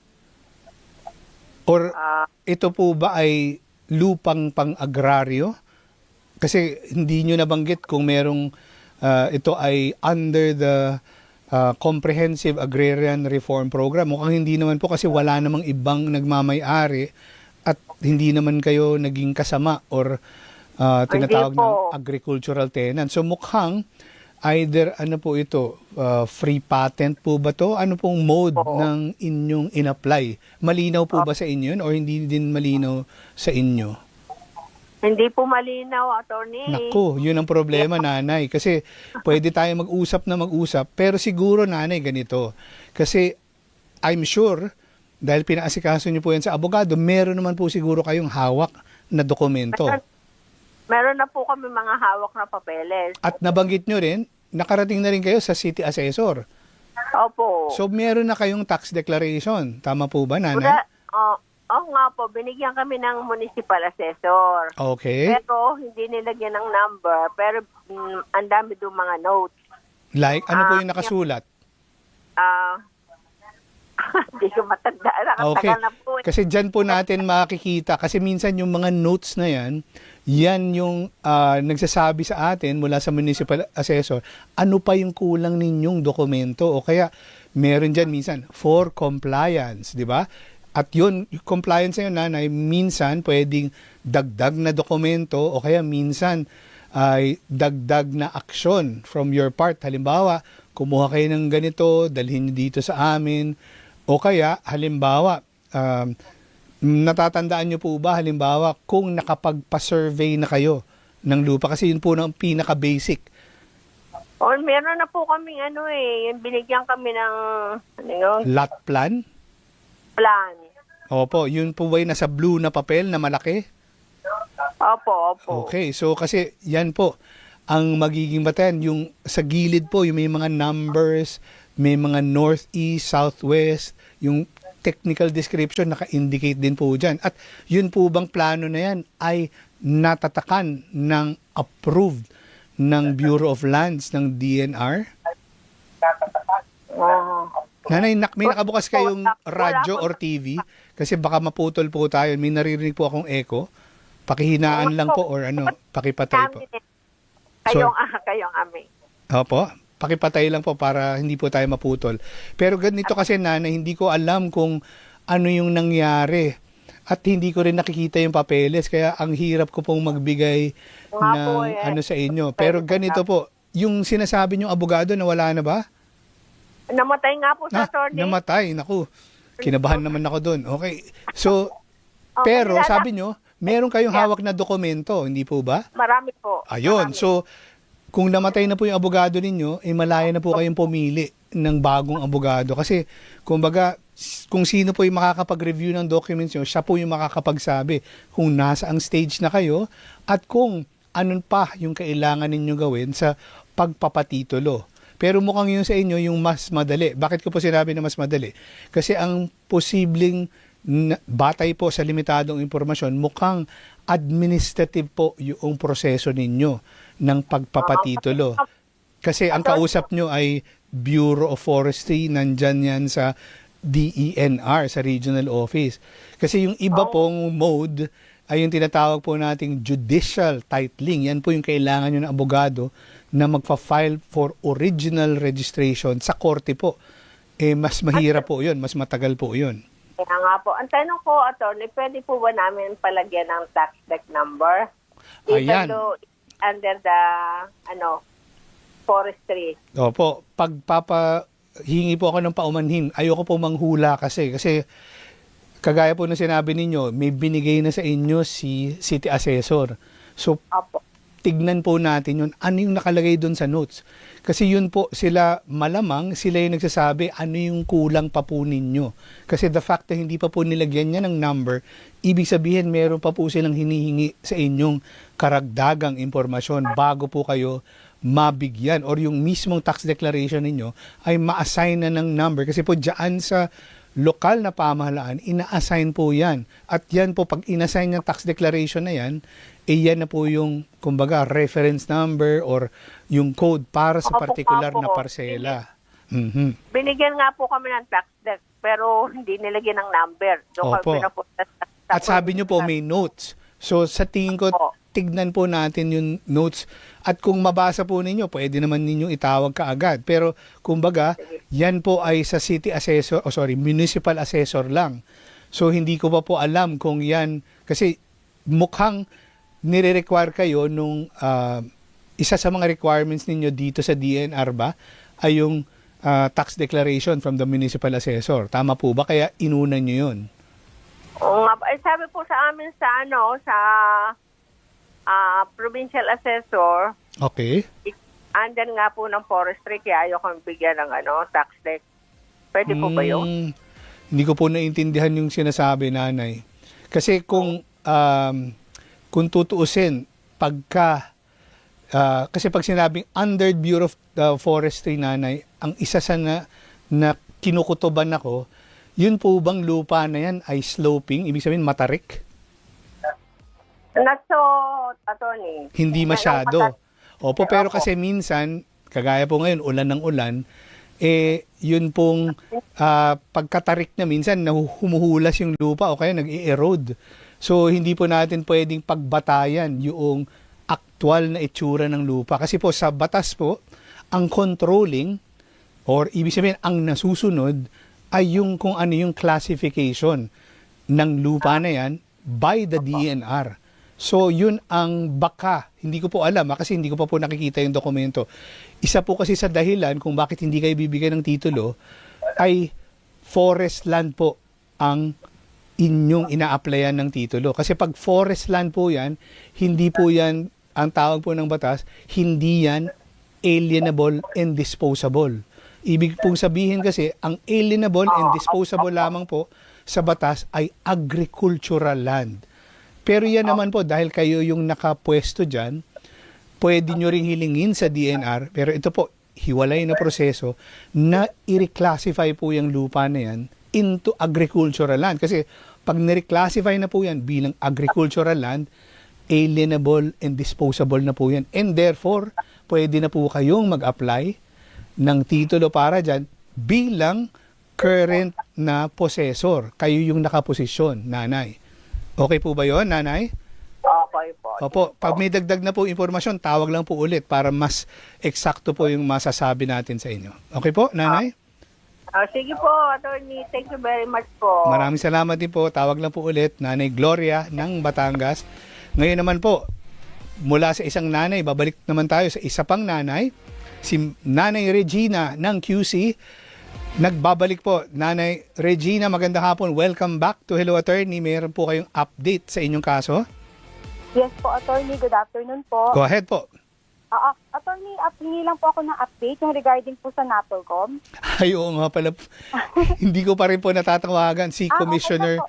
Or ito po ba ay lupang pang-agraryo? Kasi hindi nyo nabanggit kung merong ito ay under the Comprehensive Agrarian Reform Program. Mukhang hindi naman po kasi wala namang ibang nagmamay-ari at hindi naman kayo naging kasama or tinatawag Hindi ng po. agricultural tenant. So mukhang either ano po ito, free patent po ba to? Ano pong mode ng inyong in-apply? Malinaw po ba sa inyo yun o hindi din malinaw sa inyo? Hindi po malinaw, attorney. Naku, yun ang problema, nanay. Kasi pwede tayo mag-usap, pero siguro, nanay, ganito. Kasi I'm sure, dahil pinaasikaso niyo po yan sa abogado, meron naman po siguro kayong hawak na dokumento. Meron na po kami mga hawak na papeles. At nabanggit nyo rin, nakarating na rin kayo sa city assessor. Opo. So, meron na kayong tax declaration. Tama po ba, nanay? Oo nga po, binigyan kami ng municipal assessor. Okay. Pero hindi nilagyan ng number, pero ang dami doon mga notes. Like, ano po yung nakasulat? Hindi ko matandaan. Okay. Nakatagal na po. Kasi dyan po natin makikita. Kasi minsan yung mga notes na yan yung nagsasabi sa atin mula sa municipal assessor, ano pa yung kulang ninyong dokumento. O kaya, meron dyan minsan, for compliance, di ba? At yun, yung compliance na yun, nanay, minsan pwedeng dagdag na dokumento o kaya minsan ay dagdag na aksyon from your part. Halimbawa, kumuha kayo ng ganito, dalhin nyo dito sa amin. O kaya, halimbawa, natatandaan nyo po ba, halimbawa, kung nakapagpa-survey na kayo ng lupa, kasi yun po ang pinaka-basic. Meron na po kaming yung binigyan kami ng Lot plan? plan. Opo, yun po ba yung nasa blue na papel na malaki? Opo. Okay, so kasi yan po, ang magiging batayan, yung sa gilid po, yung may mga numbers, may mga northeast, southwest, yung technical description naka-indicate din po dyan. At yun po bang plano na yan ay natatakan ng approved ng Bureau of Lands ng DNR? Nanay, may nakabukas kayong Wala radyo po. or TV? Kasi baka maputol po tayo. May naririnig po akong echo. Pakihinaan lang po or ano, pakipatay po. Kayong amin. Opo, pakipatay lang po para hindi po tayo maputol. Pero ganito kasi nanay, hindi ko alam kung ano yung nangyari. At hindi ko rin nakikita yung papeles. Kaya ang hirap ko pong magbigay ng ano sa inyo. Pero ganito po, yung sinasabi niyong abogado na wala na ba? Namatay nga po sa attorney. Namatay. Naku, kinabahan naman ako doon. Okay. So, pero sabi nyo, meron kayong hawak na dokumento, hindi po ba? Marami po. Ayun. Marami. So, kung namatay na po yung abogado ninyo, malaya na po kayong pumili ng bagong abogado. Kasi, kumbaga, kung sino po yung makakapag-review ng documents nyo, siya po yung makakapagsabi kung nasa ang stage na kayo at kung anong pa yung kailangan ninyo gawin sa pagpapatitulo. Pero mukhang yun sa inyo yung mas madali. Bakit ko po sinabi na mas madali? Kasi ang posibleng batay po sa limitadong impormasyon, mukhang administrative po yung proseso ninyo ng pagpapatitulo. Kasi ang kausap nyo ay Bureau of Forestry, nandyan yan sa DENR, sa regional office. Kasi yung iba pong mode ay yung tinatawag po nating judicial titling. Yan po yung kailangan nyo ng abogado na magpa-file for original registration sa korte po. Mas mahirap po yun, mas matagal po yun. Kaya nga po. Ang tanong ko, attorney, pwede po ba namin palagyan ng tax deck number? Ayan. Even though under the, forestry. Opo, pagpapahingi po ako ng paumanhin, ayoko po manghula kasi kagaya po na sinabi ninyo, may binigay na sa inyo si City Assessor. So, Opo. tignan po natin yun, ano yung nakalagay doon sa notes. Kasi yun po, malamang sila yung nagsasabi ano yung kulang pa po ninyo. Kasi the fact na hindi pa po nilagyan niya ng number, ibig sabihin meron pa po silang hinihingi sa inyong karagdagang impormasyon bago po kayo mabigyan or yung mismong tax declaration ninyo ay ma-assign na ng number. Kasi po dyan sa lokal na pamahalaan, ina-assign po yan. At yan po, pag in-assign yung tax declaration na yan, yan na po yung, kumbaga, reference number or yung code para sa particular na parsela. Mm-hmm. Binigyan nga po kami ng tax deck, pero hindi nilagyan ng number. Opo. At sabi nyo po, may notes. So, sa tingin ko, tignan po natin yung notes. At kung mabasa po ninyo, pwede naman ninyong itawag kaagad. Pero, kumbaga, yan po ay sa city assessor, municipal assessor lang. So, hindi ko pa po alam kung yan, kasi mukhang nire-require kayo nung isa sa mga requirements ninyo dito sa DNR ba ay yung tax declaration from the municipal assessor. Tama po ba? Kaya inunan nyo yun? Sabi po sa amin sa provincial assessor, okay, andyan nga po ng forestry kaya ayoko bigyan ng tax deck. Pwede po ba yun? Hindi ko po naintindihan yung sinasabi, nanay. Kasi kung tutuusin, kasi pag sinabing under Bureau of Forestry, nanay, ang isa sa na kinukutuban ako, yun po bang lupa na yan ay sloping? Ibig sabihin matarik? Not so, attorney. Hindi masyado. Opo, pero kasi minsan, kagaya po ngayon, ulan ng ulan, yun pong pagkatarik na minsan, humuhulas yung lupa o kaya nag-i-erode. So, hindi po natin pwedeng pagbatayan yung aktual na itsura ng lupa. Kasi po, sa batas po, ang controlling, or ibig sabihin, ang nasusunod, ay yung kung ano yung classification ng lupa na yan by the DNR. So, yun ang baka. Hindi ko po alam, kasi hindi ko pa po nakikita yung dokumento. Isa po kasi sa dahilan kung bakit hindi kayo bibigyan ng titulo, ay forest land po ang inyong ina-applyan ng titulo. Kasi pag forest land po yan, hindi po yan, ang tawag po ng batas, hindi yan alienable and disposable. Ibig pong sabihin kasi, ang alienable and disposable lamang po sa batas ay agricultural land. Pero yan naman po, dahil kayo yung nakapwesto dyan, pwede nyo ring hilingin sa DNR, pero ito po, hiwalay na proseso na i-reclassify po yung lupa na yan into agricultural land. Kasi pag ni-reclassify na po yan bilang agricultural land, alienable and disposable na po yan. And therefore, pwede na po kayong mag-apply ng titulo para dyan bilang current na possessor. Kayo yung nakaposisyon, nanay. Okay po ba yon, nanay? Okay po. Opo, pag may dagdag na po informasyon, tawag lang po ulit para mas eksakto po yung masasabi natin sa inyo. Okay po, nanay? Sige po, attorney. Thank you very much po. Maraming salamat din po. Tawag lang po ulit, Nanay Gloria ng Batangas. Ngayon naman po, mula sa isang nanay, babalik naman tayo sa isa pang nanay, si Nanay Regina ng QC. Nagbabalik po, Nanay Regina, magandang hapon. Welcome back to Hello Attorney. Mayroon po kayong update sa inyong kaso? Yes po, attorney. Good afternoon po. Go ahead po. Attorney, hingi lang po ako ng update yung regarding po sa NAPOLCOM. Ay, oo nga pala. Hindi ko pa rin po natatawagan si Commissioner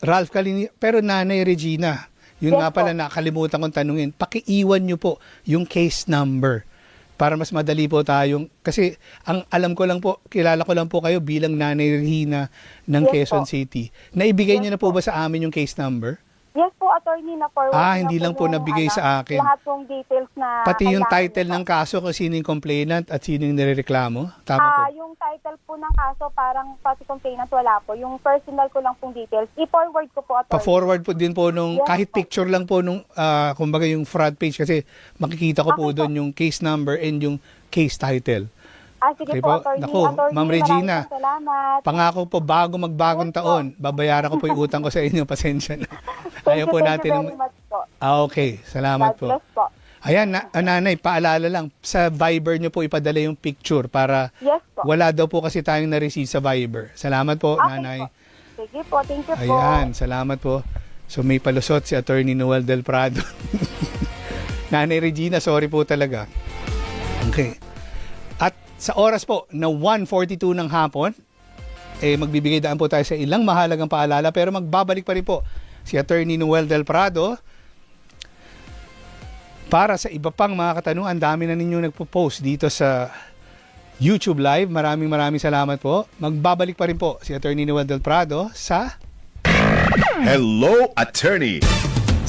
Ralph Calini. Pero Nanay Regina, yun Yes nga pala nakalimutan kong tanungin. Pakiiwan nyo po yung case number para mas madali po tayong, kasi ang alam ko lang po, kilala ko lang po kayo bilang Nanay Regina ng Yes Quezon po. City. Naibigay Yes nyo na po ba sa amin yung case number? Yes po, attorney, na-forward Hindi lang po yung, nabigay sa akin. lahat pong details na Pati yung kailangan title niyo po. ng kaso kung sino yung complainant at sino yung nirereklamo? Tama po. Yung title po ng kaso, parang pati complainant wala po. Yung personal ko lang pong details, i-forward ko po, attorney. Pa-forward po din po nung, Yes kahit po. picture lang po nung, kumbaga yung front page kasi makikita ko po Okay po. doon yung case number and yung case title. Sige Okay po, po. attorney. Naku, Attorney, Ma'am Regina. maraming salamat. Pangako po, bago magbagong Yes po. taon, babayaran ko po yung utang ko sa inyo. Pasensya na. Thank Ayaw po you natin. very much po. Okay, salamat God po. bless po. Ayan, nanay, paalala lang, sa Viber nyo po ipadala yung picture para Yes po. wala daw po kasi tayong na-receive sa Viber. Salamat po, Okay nanay. po. Sige po, thank you po. Ayan, salamat po. So may palusot si Attorney Noel Del Prado. Nanay Regina, sorry po talaga. Okay. At sa oras po na 1:42 ng hapon, magbibigay daan po tayo sa ilang mahalagang paalala pero magbabalik pa rin po si Attorney Noel Del Prado para sa iba pang mga katanungan. Dami na ninyo nagpo-post dito sa YouTube Live. Maraming salamat po. Magbabalik pa rin po si Attorney Noel Del Prado sa Hello Attorney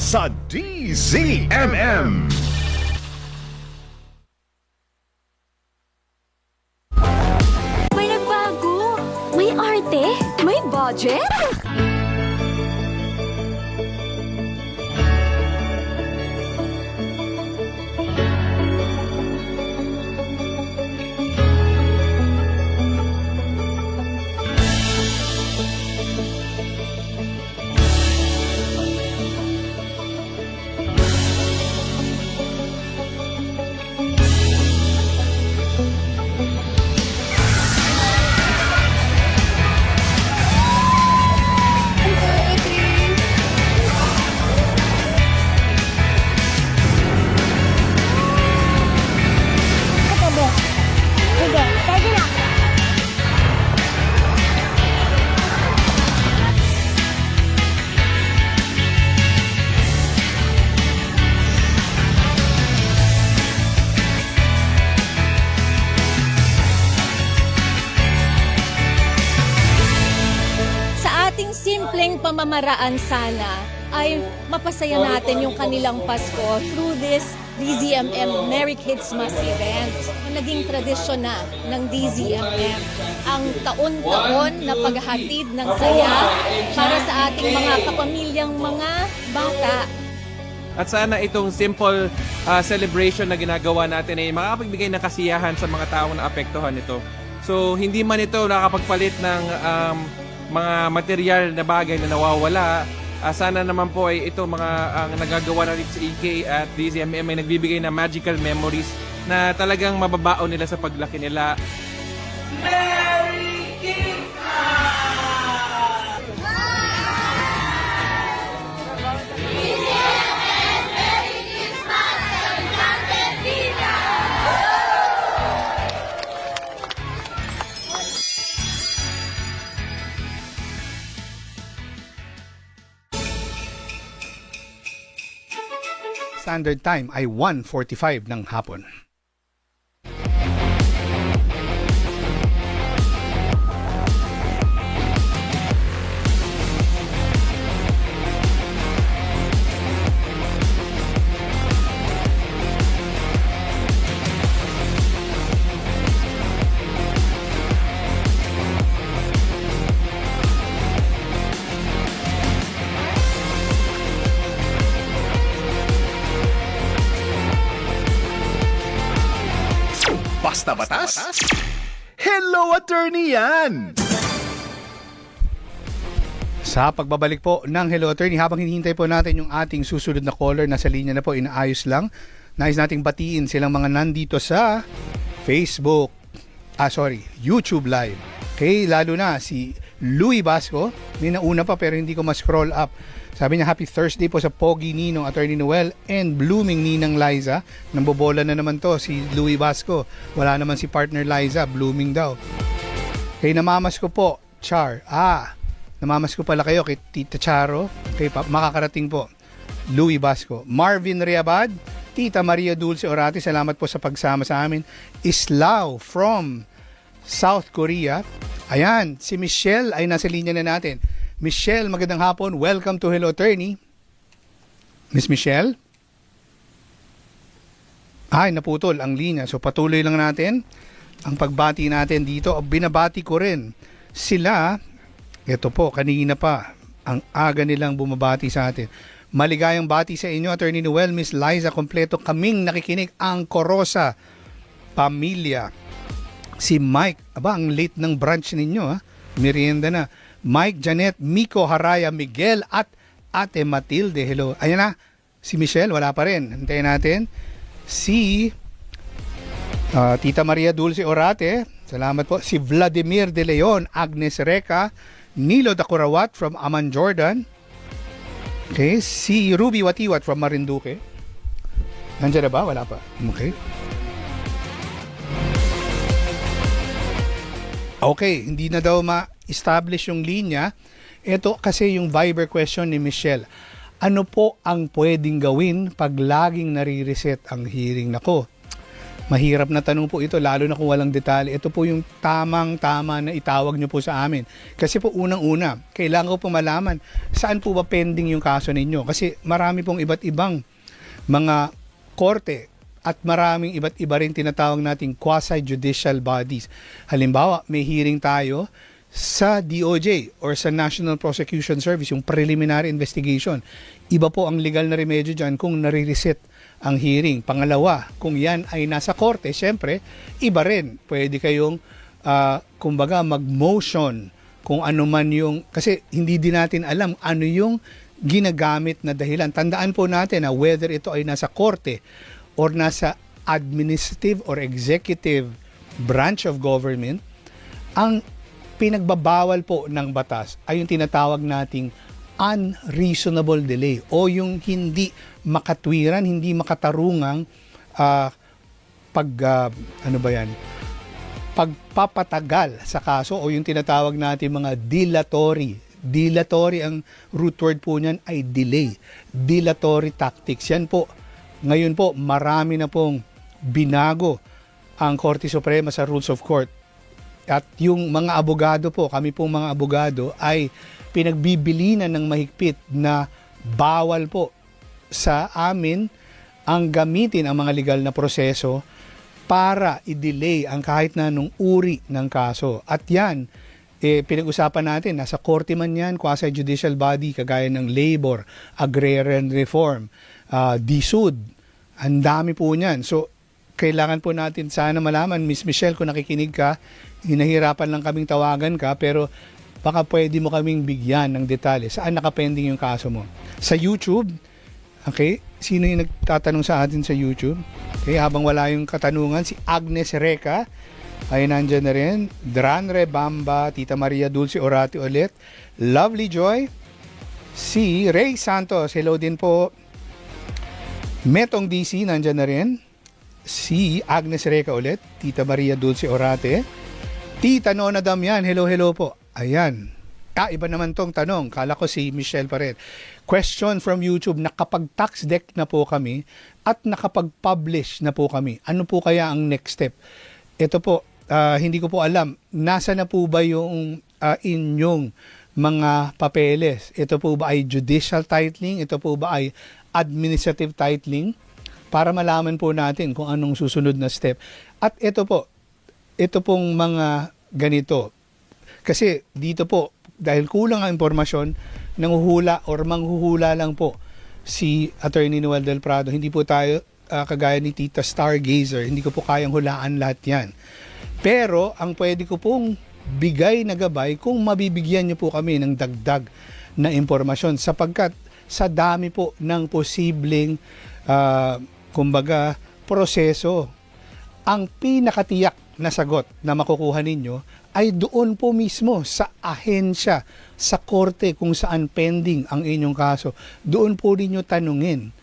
sa DZMM. May nagbago, may arte, may budget. Sa ating simpleng pamamaraan sana ay mapasaya natin yung kanilang Pasko through this DZMM Merry Kids Mas event. Naging tradisyon na ng DZMM ang taon-taon na paghahatid ng saya para sa ating mga kapamilyang mga bata. At sana itong simple celebration na ginagawa natin ay makapagbigay ng kasiyahan sa mga taong naapektuhan nito. So hindi man ito nakapagpalit ng mga material na bagay na nawawala, sana naman po ay ito mga nagagawa na rin sa EK at DZMM ay nagbibigay ng magical memories na talagang mababaon nila sa paglaki nila. Merry standard time ay 1:45 ng hapon. Basta Batas? Hello, attorney yan! Sa pagbabalik po ng Hello Attorney, habang hinihintay po natin yung ating susunod na caller, nasa linya na po, inaayos lang. Nais nating batiin silang mga nandito sa Facebook, YouTube Live. Okay, lalo na si Louie Basco. May nauna pa pero hindi ko ma-scroll up. Sabi niya, happy Thursday po sa Pogi Ninong, Attorney Noel, and Blooming Ninang Liza. Nambobola na naman to si Louie Basco. Wala naman si partner Liza, blooming daw. Okay, namamas ko po, Char. Namamas ko pala kayo kay Tita Charo. Okay, makakarating po. Louie Basco. Marvin Riabad, Tita Maria Dulce Orati, salamat po sa pagsama sa amin. Islao from South Korea. Ayan, si Michelle ay nasa linya na natin. Michelle, magandang hapon. Welcome to Hello Attorney. Miss Michelle? Ay, naputol ang linya. So patuloy lang natin ang pagbati natin dito. Binabati ko rin sila. Ito po, kanina pa, ang aga nilang bumabati sa atin. Maligayang bati sa inyo, Attorney Noel, Miss Liza, kompleto kaming nakikinig, ang Corosa pamilya. Si Mike, ang late ng brunch ninyo, merienda na. Mike, Janet, Miko, Haraya, Miguel, at Ate Matilde, hello. Ayan na, si Michelle, wala pa rin. Hintayin natin. Si Tita Maria Dulce Orate, salamat po. Si Vladimir De Leon, Agnes Reca, Nilo Dakurawat from Aman, Jordan. Okay, si Ruby Watiwat from Marinduque. Nandiyan na ba? Wala pa. Okay. Okay, hindi na daw ma-establish yung linya. Ito kasi yung Viber question ni Michelle. Ano po ang pwedeng gawin pag laging nare-reset ang hearing? Nako, mahirap na tanong po ito, lalo na kung walang detalye. Ito po yung tamang-tama na itawag nyo po sa amin. Kasi po unang-una, kailangan ko po malaman saan po ba pending yung kaso ninyo. Kasi marami pong iba't ibang mga korte at maraming iba't iba rin tinatawag nating quasi-judicial bodies. Halimbawa, may hearing tayo sa DOJ or sa National Prosecution Service, yung preliminary investigation. Iba po ang legal na remedyo dyan kung nare-reset ang hearing. Pangalawa, kung yan ay nasa korte, syempre, iba rin. Pwede kayong, kumbaga, mag-motion kung ano man yung, kasi hindi din natin alam ano yung ginagamit na dahilan. Tandaan po natin na whether ito ay nasa korte or nasa administrative or executive branch of government, ang pinagbabawal po ng batas ay yung tinatawag nating unreasonable delay o yung hindi makatwiran, hindi makatarungang pagpapatagal sa kaso o yung tinatawag natin mga dilatory. Dilatory, ang root word po niyan ay delay. Dilatory tactics. Yan po. Ngayon po, marami na pong binago ang Korte Suprema sa Rules of Court. At yung mga abogado po, kami pong mga abogado ay pinagbibilinan ng mahigpit na bawal po sa amin ang gamitin ang mga legal na proseso para i-delay ang kahit na nung uri ng kaso. At yan, pinag-usapan natin, nasa korte man yan, quasi-judicial body, kagaya ng labor, agrarian reform, DSUD, ang dami po niyan. So, kailangan po natin sana malaman, Miss Michelle, kung nakikinig ka, hinahirapan lang kaming tawagan ka, pero baka pwede mo kaming bigyan ng detalye. Saan nakapending yung kaso mo? Sa YouTube, okay? Sino yung nagtatanong sa atin sa YouTube? Okay, habang wala yung katanungan, si Agnes Reca, ay nandyan na rin. Dranre Bamba, Tita Maria Dulce Orati ulit. Lovely Joy. Si Ray Santos, hello din po. Metong DC, nandyan na rin. Si Agnes Reca ulit. Tita Maria Dulce Orate. Tita Nona Damian, hello po. Ayan. Iba naman tong tanong. Kala ko si Michelle pa rin. Question from YouTube, nakapag-tax deck na po kami at nakapag-publish na po kami. Ano po kaya ang next step? Ito po, hindi ko po alam. Nasa na po ba yung inyong mga papeles? Ito po ba ay judicial titling? Ito po ba ay administrative titling? Para malaman po natin kung anong susunod na step. At ito pong mga ganito. Kasi dito po, dahil kulang ang impormasyon, manghuhula lang po si Attorney Noel Del Prado. Hindi po tayo kagaya ni Tita Stargazer, hindi ko po kayang hulaan lahat yan. Pero ang pwede ko pong bigay na gabay kung mabibigyan niyo po kami ng dagdag na impormasyon sapagkat sa dami po ng posibleng kumbaga proseso, ang pinakatiyak na sagot na makukuha ninyo ay doon po mismo sa ahensya, sa korte kung saan pending ang inyong kaso. Doon po ninyo tanungin,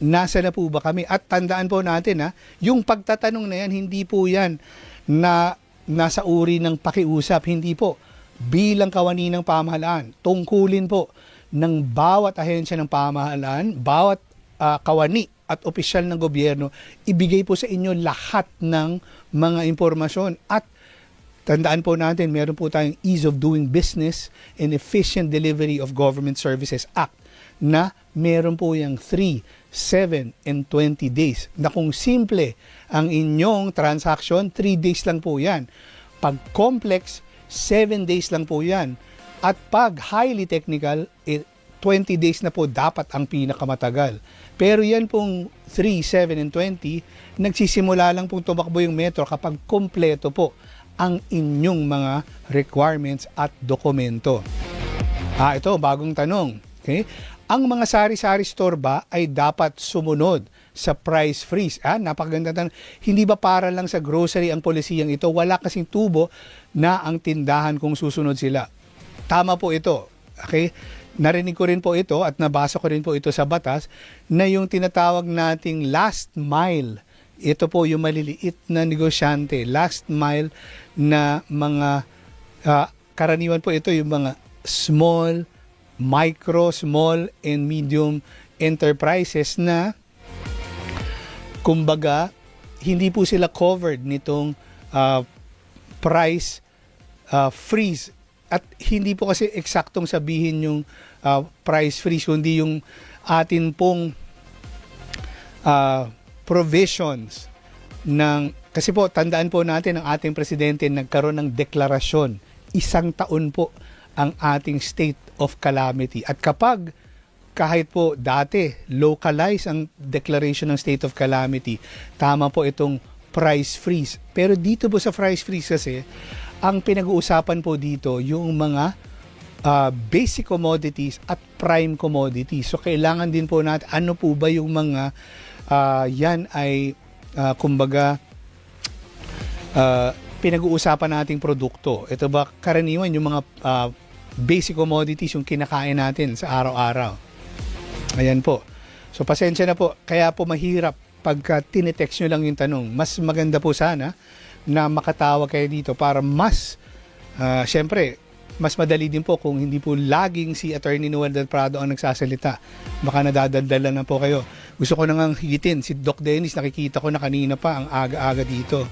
nasa na po ba kami? At tandaan po natin yung pagtatanong na yan, hindi po yan na nasa uri ng pakiusap, hindi po. Bilang kawani ng pamahalaan, tungkulin po ng bawat ahensya ng pamahalaan, bawat kawani at opisyal ng gobyerno, ibigay po sa inyo lahat ng mga impormasyon. At tandaan po natin, meron po tayong Ease of Doing Business and Efficient Delivery of Government Services Act na meron po yung 3, 7, and 20 days na kung simple ang inyong transaction, 3 days lang po yan. Pag complex, 7 days lang po yan. At pag highly technical, 20 days na po dapat ang pinakamatagal. Pero yan pong 3, 7, and 20, nagsisimula lang pong tumakbo yung metro kapag kompleto po ang inyong mga requirements at dokumento. Ito, bagong tanong. Okay? Ang mga sari-sari store ba ay dapat sumunod sa price freeze? Napakaganda tanong. Hindi ba para lang sa grocery ang polisiyang ito? Wala kasing tubo na ang tindahan kung susunod sila. Tama po ito. Okay? Narinig ko rin po ito at nabasa ko rin po ito sa batas na yung tinatawag nating last mile. Ito po yung maliliit na negosyante. Last mile na mga karaniwan po ito yung mga small, micro, small, and medium enterprises na kumbaga hindi po sila covered nitong price freeze. At hindi po kasi eksaktong sabihin yung price freeze, kundi yung atin pong provisions ng, kasi po tandaan po natin ang ating presidente nagkaroon ng deklarasyon. 1 taon po ang ating state of calamity. At kapag kahit po dati localize ang declaration ng state of calamity, tama po itong price freeze. Pero dito po sa price freeze kasi, ang pinag-uusapan po dito yung mga basic commodities at prime commodities. So kailangan din po natin ano po ba yung mga yan ay kumbaga pinag-uusapan nating produkto. Ito ba karaniwan yung mga basic commodities yung kinakain natin sa araw-araw. Ayan po. So pasensya na po, kaya po mahirap pagka tinetext nyo lang yung tanong. Mas maganda po sana na makatawag kayo dito para mas, syempre, mas madali din po kung hindi po laging si Attorney Noel Del Prado ang nagsasalita. Baka nadadaldalan na po kayo. Gusto ko nang higitin, si Doc Dennis, nakikita ko na kanina pa ang aga-aga dito.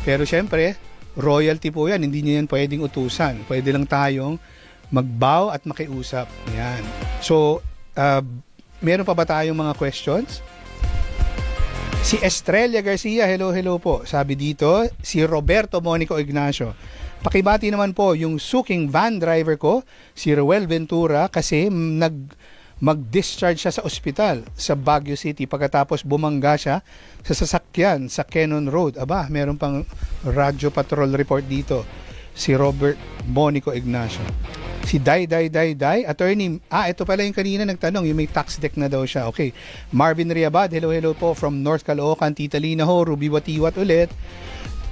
Pero syempre, royalty po yan, hindi nyo yan pwedeng utusan. Pwede lang tayong magbow at makiusap. Yan. So, meron pa ba tayong mga questions? Si Estrella Garcia, hello po. Sabi dito, si Roberto Monico Ignacio. Pakibati naman po yung suking van driver ko, si Ruel Ventura, kasi mag-discharge siya sa ospital sa Baguio City pagkatapos bumangga siya sa sasakyan sa Cannon Road. Aba, meron pang radyo patrol report dito. Si Robert Monico Ignacio. Si Day, attorney, ito pala yung kanina nagtanong, yung may tax deck na daw siya. Okay. Marvin Riabad, hello po from North Caloocan. Tita Lina ho, Ruby Watiwat ulit.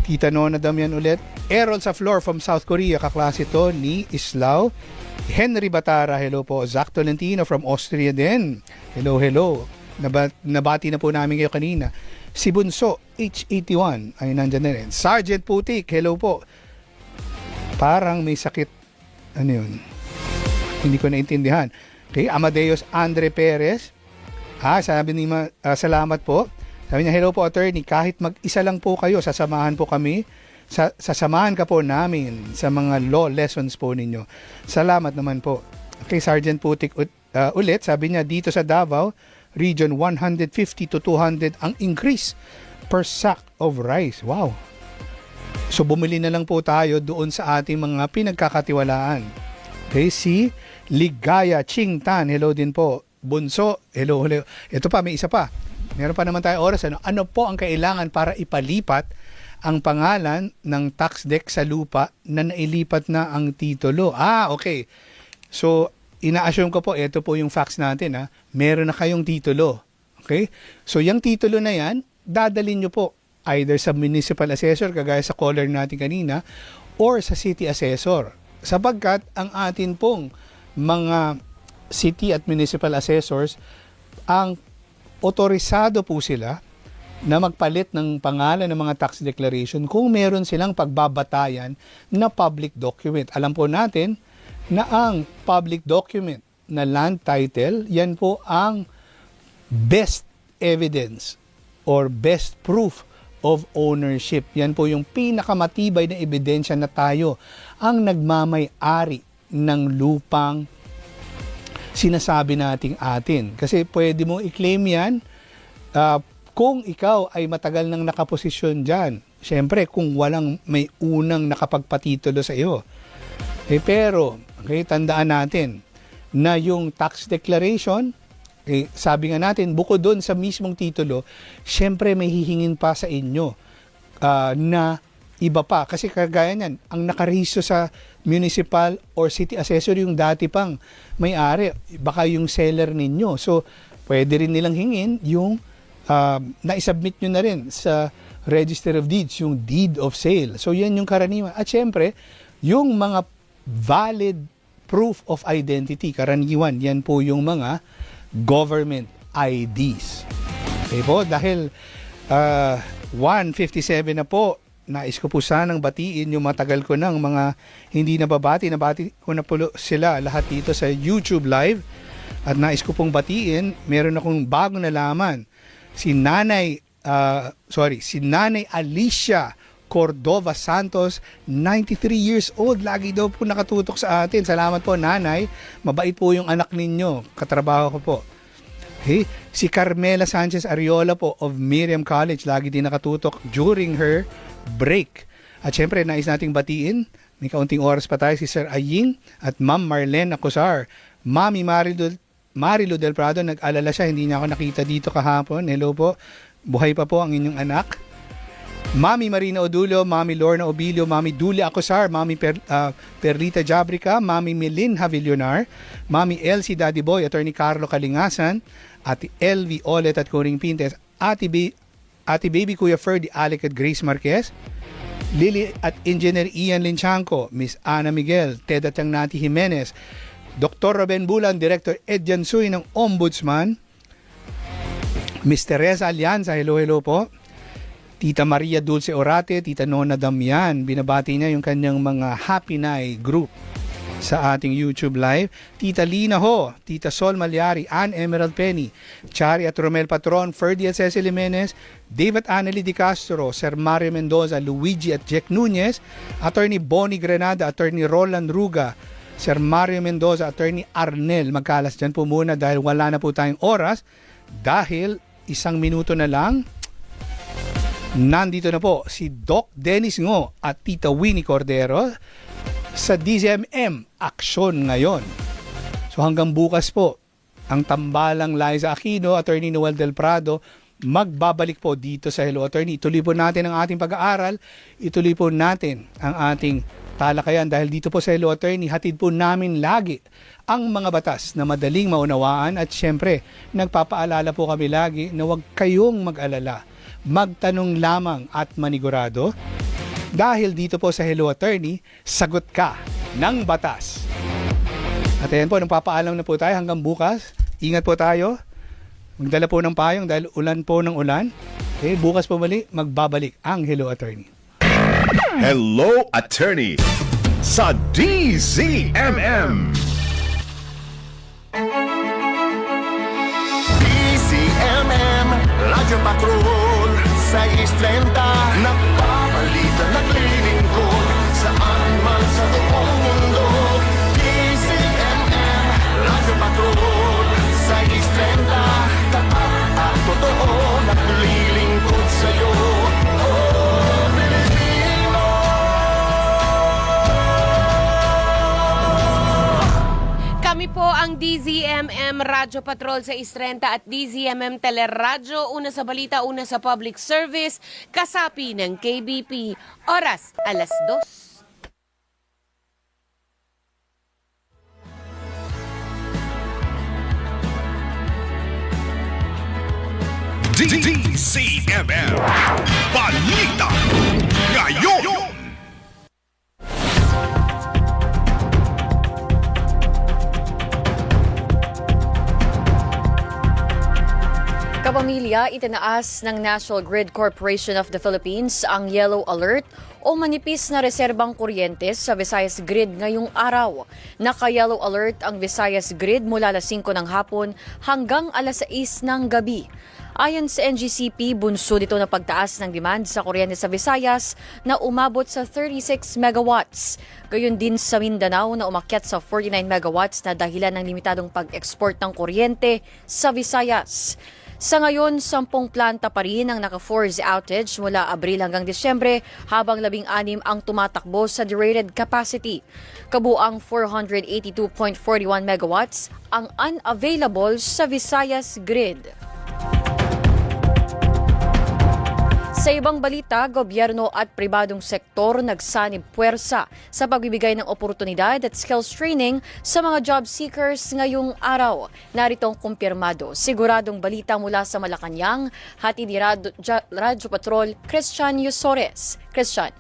Tita Nona Damian ulit. Errol sa floor from South Korea, kaklase to ni Islao. Henry Batara, hello po. Zach Tolentino from Austria din. Hello. Nabati na po namin kayo kanina. Si Bunso, H81, ay nandyan na rin. Sergeant Putik, hello po. Parang may sakit. Ano yun? Hindi ko naintindihan. Okay, Amadeus Andre Perez. Sabi ni salamat po. Sabi niya, hello po attorney, kahit mag-isa lang po kayo, sasamahan po kami. Sasamahan ka po namin sa mga law lessons po ninyo. Salamat naman po. Okay, Sergeant Putik ulit, sabi niya, dito sa Davao, region 150 to 200 ang increase per sack of rice. Wow! So bumili na lang po tayo doon sa ating mga pinagkakatiwalaan. Okay, si Ligaya Ching Tan, hello din po. Bunso, hello. Ito pa, may isa pa. meron pa naman tayo oras. Ano po ang kailangan para ipalipat ang pangalan ng tax deck sa lupa na nailipat na ang titulo? Okay. So, ina-assume ko po, ito po yung facts natin. Meron na kayong titulo. Okay? So, yung titulo na yan, dadalhin nyo po either sa municipal assessor, kagaya sa caller natin kanina, or sa city assessor. Sapagkat ang atin pong mga city at municipal assessors, ang otorisado po sila na magpalit ng pangalan ng mga tax declaration kung meron silang pagbabatayan na public document. Alam po natin na ang public document na land title, yan po ang best evidence or best proof of ownership. Yan po yung pinakamatibay na ebidensya na tayo ang nagmamay-ari ng lupang sinasabi nating atin. Kasi pwede mo i-claim yan kung ikaw ay matagal nang nakaposisyon dyan. Siyempre, kung walang may unang nakapagpatitulo sa iyo. Pero, tandaan natin na yung tax declaration, sabi nga natin, bukod doon sa mismong titulo, siyempre may hihingin pa sa inyo na iba pa. Kasi kagaya niyan, ang nakarehistro sa municipal or city assessor yung dati pang may-ari, baka yung seller ninyo. So, pwede rin nilang hingin yung na-submit nyo na rin sa Register of Deeds, yung deed of sale. So, yan yung karaniwan. At syempre, yung mga valid proof of identity, karaniwan, yan po yung mga government IDs. Okay po, dahil 1:57 na po, nais ko po sanang batiin yung matagal ko ng mga hindi nababati. Nabati ko na po sila lahat dito sa YouTube Live. At nais ko pong batiin, meron akong bagong nalaman. Si Nanay Alicia Cordova Santos, 93 years old. Lagi daw po nakatutok sa atin. Salamat po, Nanay. Mabait po yung anak ninyo. Katrabaho ko po. Okay. Si Carmela Sanchez Ariola po of Miriam College. Lagi din nakatutok during her break. At syempre, nais nating batiin. May kaunting oras pa tayo. Si Sir Aying at Ma'am Marlene Acosar. Mami Marilo Del Prado, nag-alala siya, hindi niya ako nakita dito kahapon. Hello po, buhay pa po ang inyong anak. Mami Marina Odulo, Mami Lorna Obilio, Mami Duli Acosar, Mami Perlita Jabrica, Mami Melin Havillonar, Mami Elsie Daddy Boy, Attorney Carlo Kalingasan, Ate Elvi Olet at Coring Pintes, Ate Baby Kuya Ferdy Alec at Grace Marquez, Lily at Engineer Ian Linchanco, Miss Ana Miguel, Ted at Nati Jimenez, Dr. Ruben Bulan, Director Ed Jansuy ng Ombudsman, Miss Teresa Alianza, hello po. Tita Maria Dulce Orate, Tita Nona Damian, binabati niya yung kanyang mga Happy Night group sa ating YouTube Live. Tita Lina Ho, Tita Sol Malyari, Ann Emerald Penny, Chari at Romel Patron, Ferdy at Cecil Jimenez, David Anneli Di Castro, Sir Mario Mendoza, Luigi at Jack Nunez, Attorney Bonnie Grenada, Attorney Roland Ruga, Sir Mario Mendoza, Attorney Arnel. Magkalas dyan po muna dahil wala na po tayong oras. Dahil 1 minuto na lang, nandito na po si Doc Dennis Ngo at Tita Winnie Cordero sa DZMM Aksyon ngayon. So hanggang bukas po, ang tambalang Liza Aquino, Attorney Noel Del Prado, magbabalik po dito sa Hello Attorney. Ituloy po natin ang ating pag-aaral, ituloy po natin ang ating talakayan dahil dito po sa Hello Attorney, hatid po namin lagi ang mga batas na madaling maunawaan at syempre, nagpapaalala po kami lagi na huwag kayong mag-alala. Magtanong lamang at manigurado dahil dito po sa Hello Attorney, sagot ka ng batas. At ayan po, nagpapaalam na po tayo hanggang bukas. Ingat po tayo. Magdala po ng payong dahil ulan po ng ulan. Okay, bukas po muli, magbabalik ang Hello Attorney. Hello Attorney sa DZMM. DZMM Radyo Patrol 630 nagbabalita, naglilingkod saan man sa buong mundo. DZMM Radyo Patrol 630 tapat at totoo, naglilingkod sa'yo. Kami po ang DZMM DZMM Radyo Patrol sa Istrenta at DZMM Teleradyo, una sa balita, una sa public service, kasapi ng KBP. Oras, 2:00. DZMM Balita Ngayon. Kapamilya, itinaas ng National Grid Corporation of the Philippines ang yellow alert o manipis na reserbang kuryente sa Visayas Grid ngayong araw. Naka-yellow alert ang Visayas Grid mula alas 5 ng hapon hanggang alas 6 ng gabi. Ayon sa NGCP, bunso nito na pagtaas ng demand sa kuryente sa Visayas na umabot sa 36 megawatts. Gayon din sa Mindanao na umakyat sa 49 megawatts na dahilan ng limitadong pag-export ng kuryente sa Visayas. Sa ngayon, 10 planta pa rin ang naka-force outage mula Abril hanggang Disyembre habang 16 ang tumatakbo sa derated capacity. Kabuang 482.41 megawatts ang unavailable sa Visayas Grid. Sa ibang balita, gobyerno at pribadong sektor nagsanib puwersa sa pagbibigay ng oportunidad at skills training sa mga job seekers ngayong araw. Narito ang kumpirmado. Siguradong balita mula sa Malacanang, hatid ni Radyo Patrol, Christian Yusores. Christian.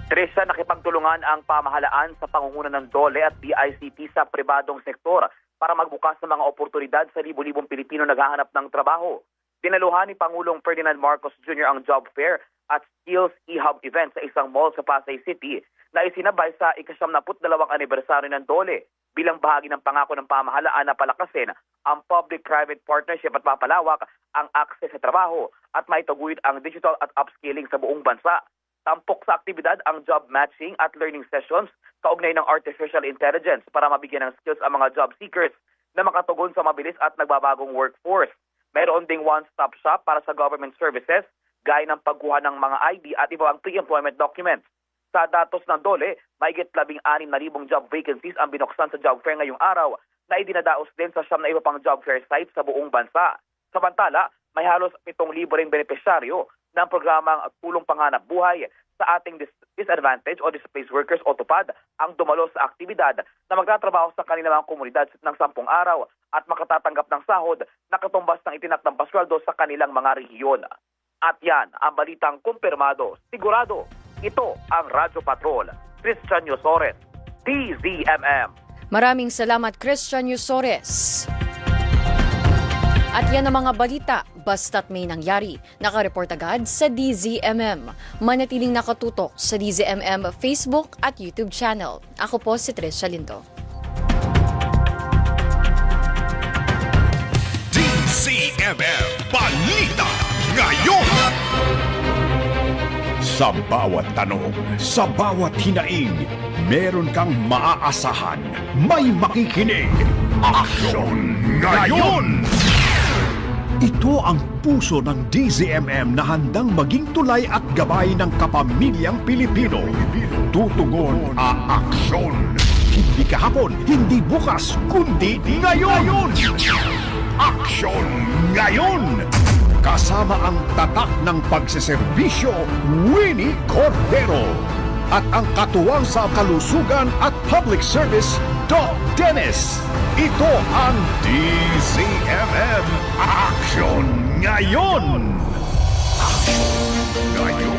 Teresa, nakipagtulungan ang pamahalaan sa pangunguna ng DOLE at DICT sa pribadong sektor para magbukas ng mga oportunidad sa libu-libong Pilipino naghahanap ng trabaho. Dinaluhan ni Pangulong Ferdinand Marcos Jr. ang job fair at skills e-hub event sa isang mall sa Pasay City na isinabay sa ika-72 anibersaryo ng DOLE bilang bahagi ng pangako ng pamahalaan na palakasin ang public-private partnership at papalawak ang access sa trabaho at maitaguyod ang digital at upskilling sa buong bansa. Tampok sa aktibidad ang job matching at learning sessions kaugnay ng artificial intelligence para mabigyan ng skills ang mga job seekers na makatugon sa mabilis at nagbabagong workforce. Mayroon ding one-stop shop para sa government services, gaya ng pagkuha ng mga ID at iba pang pre-employment documents. Sa datos ng DOLE, mahigit 16,000 job vacancies ang binuksan sa job fair ngayong araw na idinadaos din sa 9 na iba pang job fair sites sa buong bansa. Samantala, may halos 7,000 ring benepisyaryo ng programang Tulong Panghanap Buhay sa ating disadvantaged o displaced workers o TUPAD ang dumalo sa aktibidad na magtatrabaho sa kanilang mga komunidad ng 10 araw at makatatanggap ng sahod na katumbas ng itinakdang pasweldo sa kanilang mga rehiyon. At yan ang balitang kumpirmado. Sigurado, ito ang Radyo Patrol. Christian Yusores, DZMM. Maraming salamat, Christian Yusores. At yan ang mga balita, basta't may nangyari. Nakareport agad sa DZMM. Manatiling nakatutok sa DZMM Facebook at YouTube channel. Ako po si Tricia Lindo. DZMM Balita Ngayon. Sa bawat tanong, sa bawat hinaing, meron kang maaasahan. May makikinig. Aksyon ngayon! Ito ang puso ng DZMM na handang maging tulay at gabay ng kapamilyang Pilipino. Tutugon, aaksyon. Hindi kahapon, hindi bukas, kundi ngayon! Aksyon ngayon! Kasama ang tatak ng pagseserbisyo, Winnie Cordero. At ang katuwang sa kalusugan at public service, Doc Dennis. Ito ang DZMM Action Ngayon! Action Ngayon!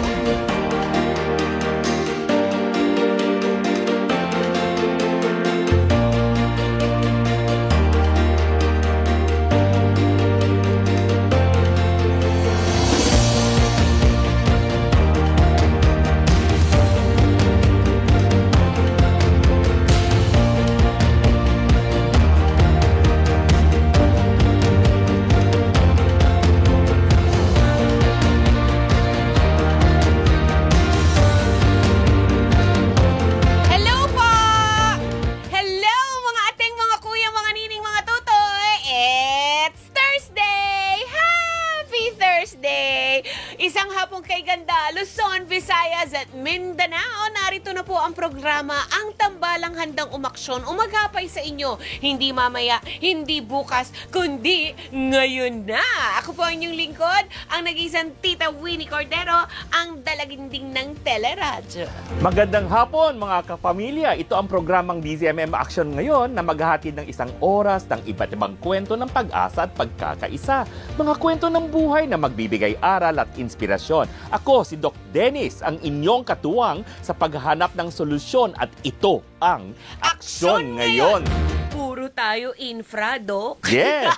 Luzon, Visayas at Mindanao. Narito na po ang programa Ang Tambalang Handang Umaksyon. Umagapay sa inyo. Hindi mamaya, hindi bukas, kundi ngayon na. Ako po ang inyong lingkod, ang nag-iisang Tita Winnie Cordero, ang dalaginding ng teleradyo. Magandang hapon mga kapamilya. Ito ang programang DZMM Action ngayon na maghahatid ng isang oras ng iba't ibang kwento ng pag-asa at pagkakaisa. Mga kwento ng buhay na magbibigay aral at inspirasyon. Ako si Doc Dennis, ang inyong katuwang sa paghahanap ng solusyon at ito ang Aksyon Ngayon. Puro tayo infra, Doc. Yes!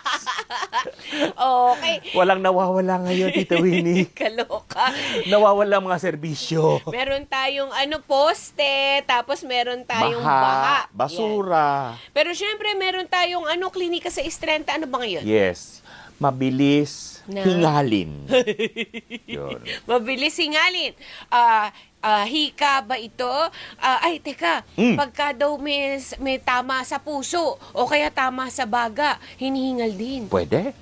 Okay. Walang nawawala ngayon, Tita Winnie. Kaloka. Nawawala mga serbisyo. Meron tayong poste, tapos meron tayong baha. Basura. Yan. Pero syempre, meron tayong klinika sa Istrenta. Ano ba ngayon? Yes. Mabilis hingalin. Yun. Mabilis hingalin. Hika ba ito? Ay, teka. Pagka daw may tama sa puso o kaya tama sa baga, hinihingal din. Pwede.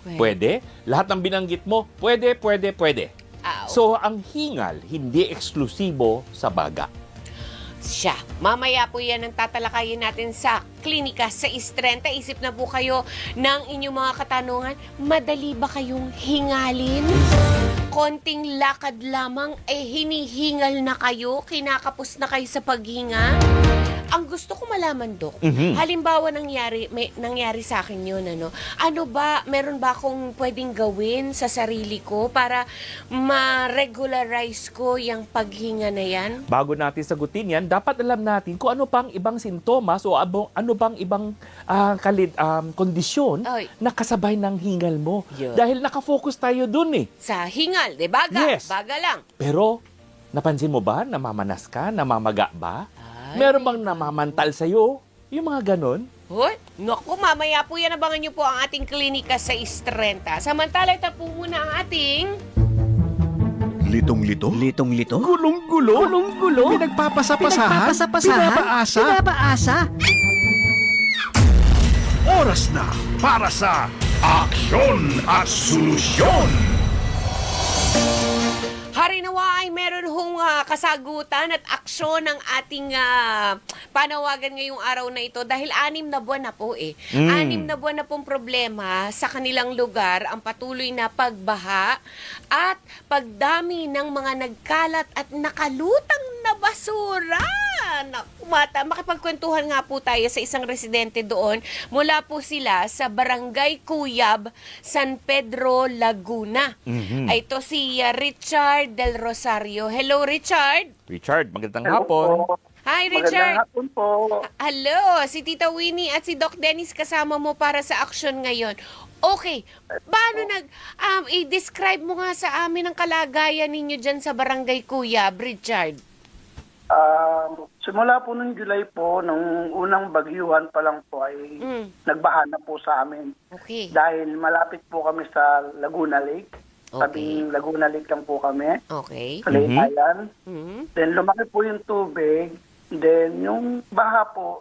Lahat ng binanggit mo, pwede. So, ang hingal, hindi eksklusibo sa baga. Siya. Mamaya po yan ang tatalakayin natin sa klinika sa Istrenta. Isip na po kayo ng inyong mga katanungan. Madali ba kayong hingalin? Konting lakad lamang, hinihingal na kayo? Kinakapos na kayo sa paghinga? Ang gusto ko malaman, Dok, halimbawa nangyari sa akin yun, ano ba, meron ba akong pwedeng gawin sa sarili ko para ma-regularize ko yung paghinga na yan? Bago natin sagutin yan, dapat alam natin kung ano pang ibang sintomas o ano bang ibang kondisyon na kasabay ng hingal mo. Yun. Dahil nakafocus tayo dun Sa hingal, di baga? Yes. Baga lang. Pero, napansin mo ba, namamanas ka, namamaga ba? Meron bang namamantal sa'yo? Yung mga ganon? Hoy, naku, mamaya po yan abangan niyo po ang ating klinika sa Istrenta. Samantala, ito po muna ang ating... Litong-lito? Litong-lito? Gulong-gulo? Gulong-gulo? Pinagpapasapasahan? Pinapaasa? Pinapaasa? Oras na para sa Aksyon at Solusyon! Harinawa ay meron hong kasagutan at aksyon ng ating panawagan ngayong araw na ito dahil 6 na buwan na po 6 na buwan na pong problema sa kanilang lugar ang patuloy na pagbaha at pagdami ng mga nagkalat at nakalutang na basura. Makipagkwentuhan nga po tayo sa isang residente doon. Mula po sila sa Barangay Cuyab, San Pedro, Laguna. Ito si Richard Del Rosario. Hello, Richard. Richard, magandang hapon. Hi, Richard. Magandang hapon po. Hello, si Tita Winnie at si Doc Dennis kasama mo para sa aksyon ngayon. Okay, paano i-describe mo nga sa amin ang kalagayan ninyo dyan sa Barangay Cuyab, Richard? Simula po nung July po, nung unang bagyuhan pa lang po ay nagbaha na po sa amin. Okay. Dahil malapit po kami sa Laguna Lake. Tabing Laguna Lake lang po kami. Okay. Sa Lake Island. Then lumaki po yung tubig. Then yung baha po,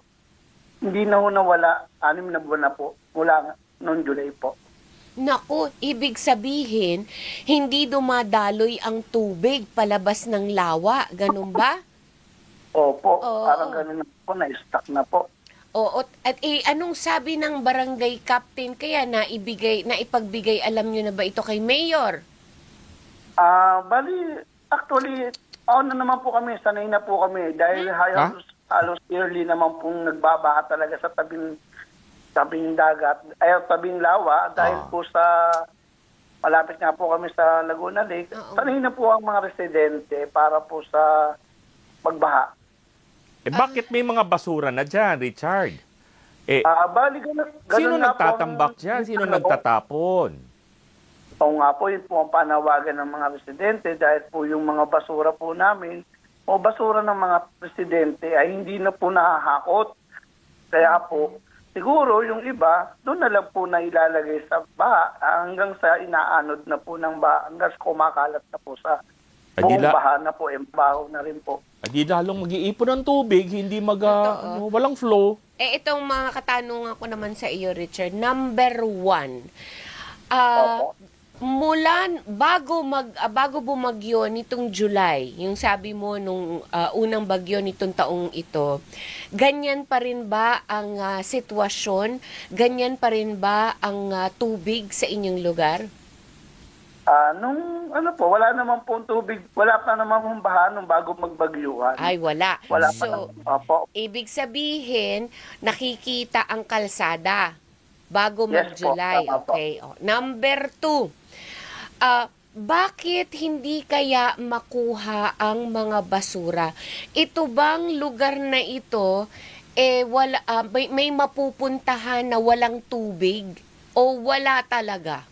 hindi na ho nawala. 6 na buwan na po mula noong July po. Naku, ibig sabihin, hindi dumadaloy ang tubig palabas ng lawa. Ganun ba? Opo, parang ganun na po, na-stuck na po. Oo, at anong sabi ng barangay captain kaya naipagbigay, alam nyo na ba ito kay Mayor? Bali, actually, na naman po kami, sanay na po kami dahil halos yearly naman pong nagbabaha talaga sa tabing dagat, tabing lawa dahil po sa malapit nga po kami sa Laguna Lake. Sanay na po ang mga residente para po sa pagbaha. Bakit may mga basura na dyan, Richard? Bali, ganun sino nga nagtatambak po, dyan? Sino nagtatapon? Oo nga po, yun po ang panawagan ng mga residente dahil po yung mga basura po namin o basura ng mga residente ay hindi na po nahahakot. Kaya po, siguro yung iba, doon na lang po na ilalagay sa baha hanggang sa inaanod na po ng baha, hanggang sa kumakalat na po sa buong baha na po, baho na rin po. Di lalong mag-iipon ng tubig, hindi walang flow. Itong mga katanungan ko naman sa iyo, Richard. Number 1, bago bumagyo nitong July, yung sabi mo nung unang bagyo nitong taong ito, ganyan pa rin ba ang sitwasyon? Ganyan pa rin ba ang tubig sa inyong lugar? Wala naman po tubig, wala pa naman pong baha nung bago magbagyuhan. Ay, wala. Wala pa So, naman. Opo. ibig sabihin, nakikita ang kalsada bago Yes po, mag-July. tama po. Okay. Number 2, bakit hindi kaya makuha ang mga basura? Ito bang lugar na ito, may mapupuntahan na walang tubig o wala talaga?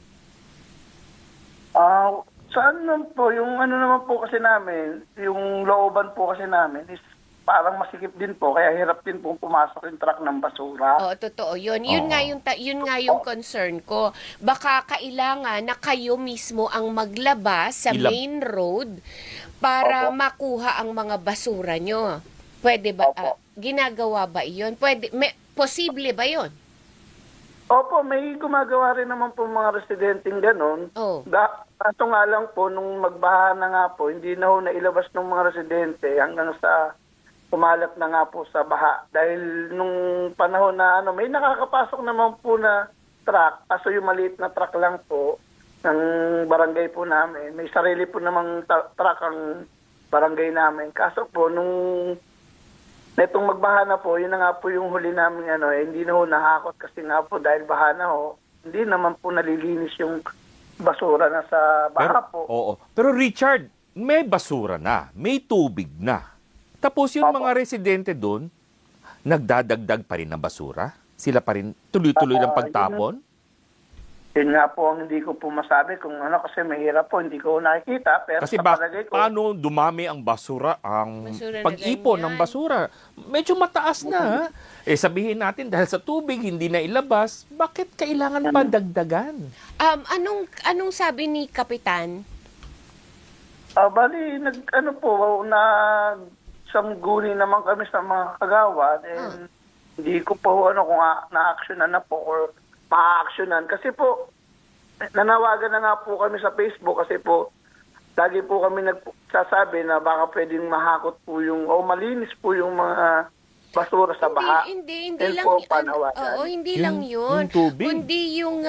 Saan naman po, yung naman po kasi namin, yung looban po kasi namin is parang masikip din po, kaya hirap din po pumasok yung truck ng basura. Oo, totoo. Yun nga yung concern ko. Baka kailangan na kayo mismo ang maglabas sa main road para makuha ang mga basura nyo. Pwede ba? Ginagawa ba iyon? Posible ba yun? Opo, may gumagawa rin naman po mga residenteng ganon. Kaso nga lang po, nung magbaha na nga po, hindi na ho nailabas ng mga residente hanggang sa kumalat na nga po sa baha. Dahil nung panahon na may nakakapasok naman po na truck, kaso yung maliit na truck lang po ng barangay po namin. May sarili po namang truck ang barangay namin. Kaso po, nung netong magbaha na po, yun na nga po yung huli namin hindi na ho nahakot kasi nga po dahil baha na ho, hindi naman po nalilinis yung basura na sa baha po. Oo. Pero Richard, may basura na, may tubig na. Tapos yung mga residente doon, nagdadagdag pa rin ng basura? Sila pa rin tuloy-tuloy ng pagtapon? Yun nga po ang hindi ko po masabi kung kasi mahirap po, hindi ko nakikita. Pero Kasi sa palagay ko, paano dumami ang basura, ang Basura na pag-ipon ng basura? Medyo mataas na. Sabihin natin dahil sa tubig hindi na ilabas, bakit kailangan pa dagdagan? Anong sabi ni Kapitan? bali, sangguni naman kami sa mga kagawad. And hindi ko po kung na-actionan na po or ma-actionan. Kasi po, nanawagan na nga po kami sa Facebook kasi po, lagi po kami nagsasabi na baka pwedeng mahakot po malinis po yung mga basura sa baha. Hindi Yan lang po yun. panawagan. Oo, hindi lang yun. Yung tubig. Kundi yung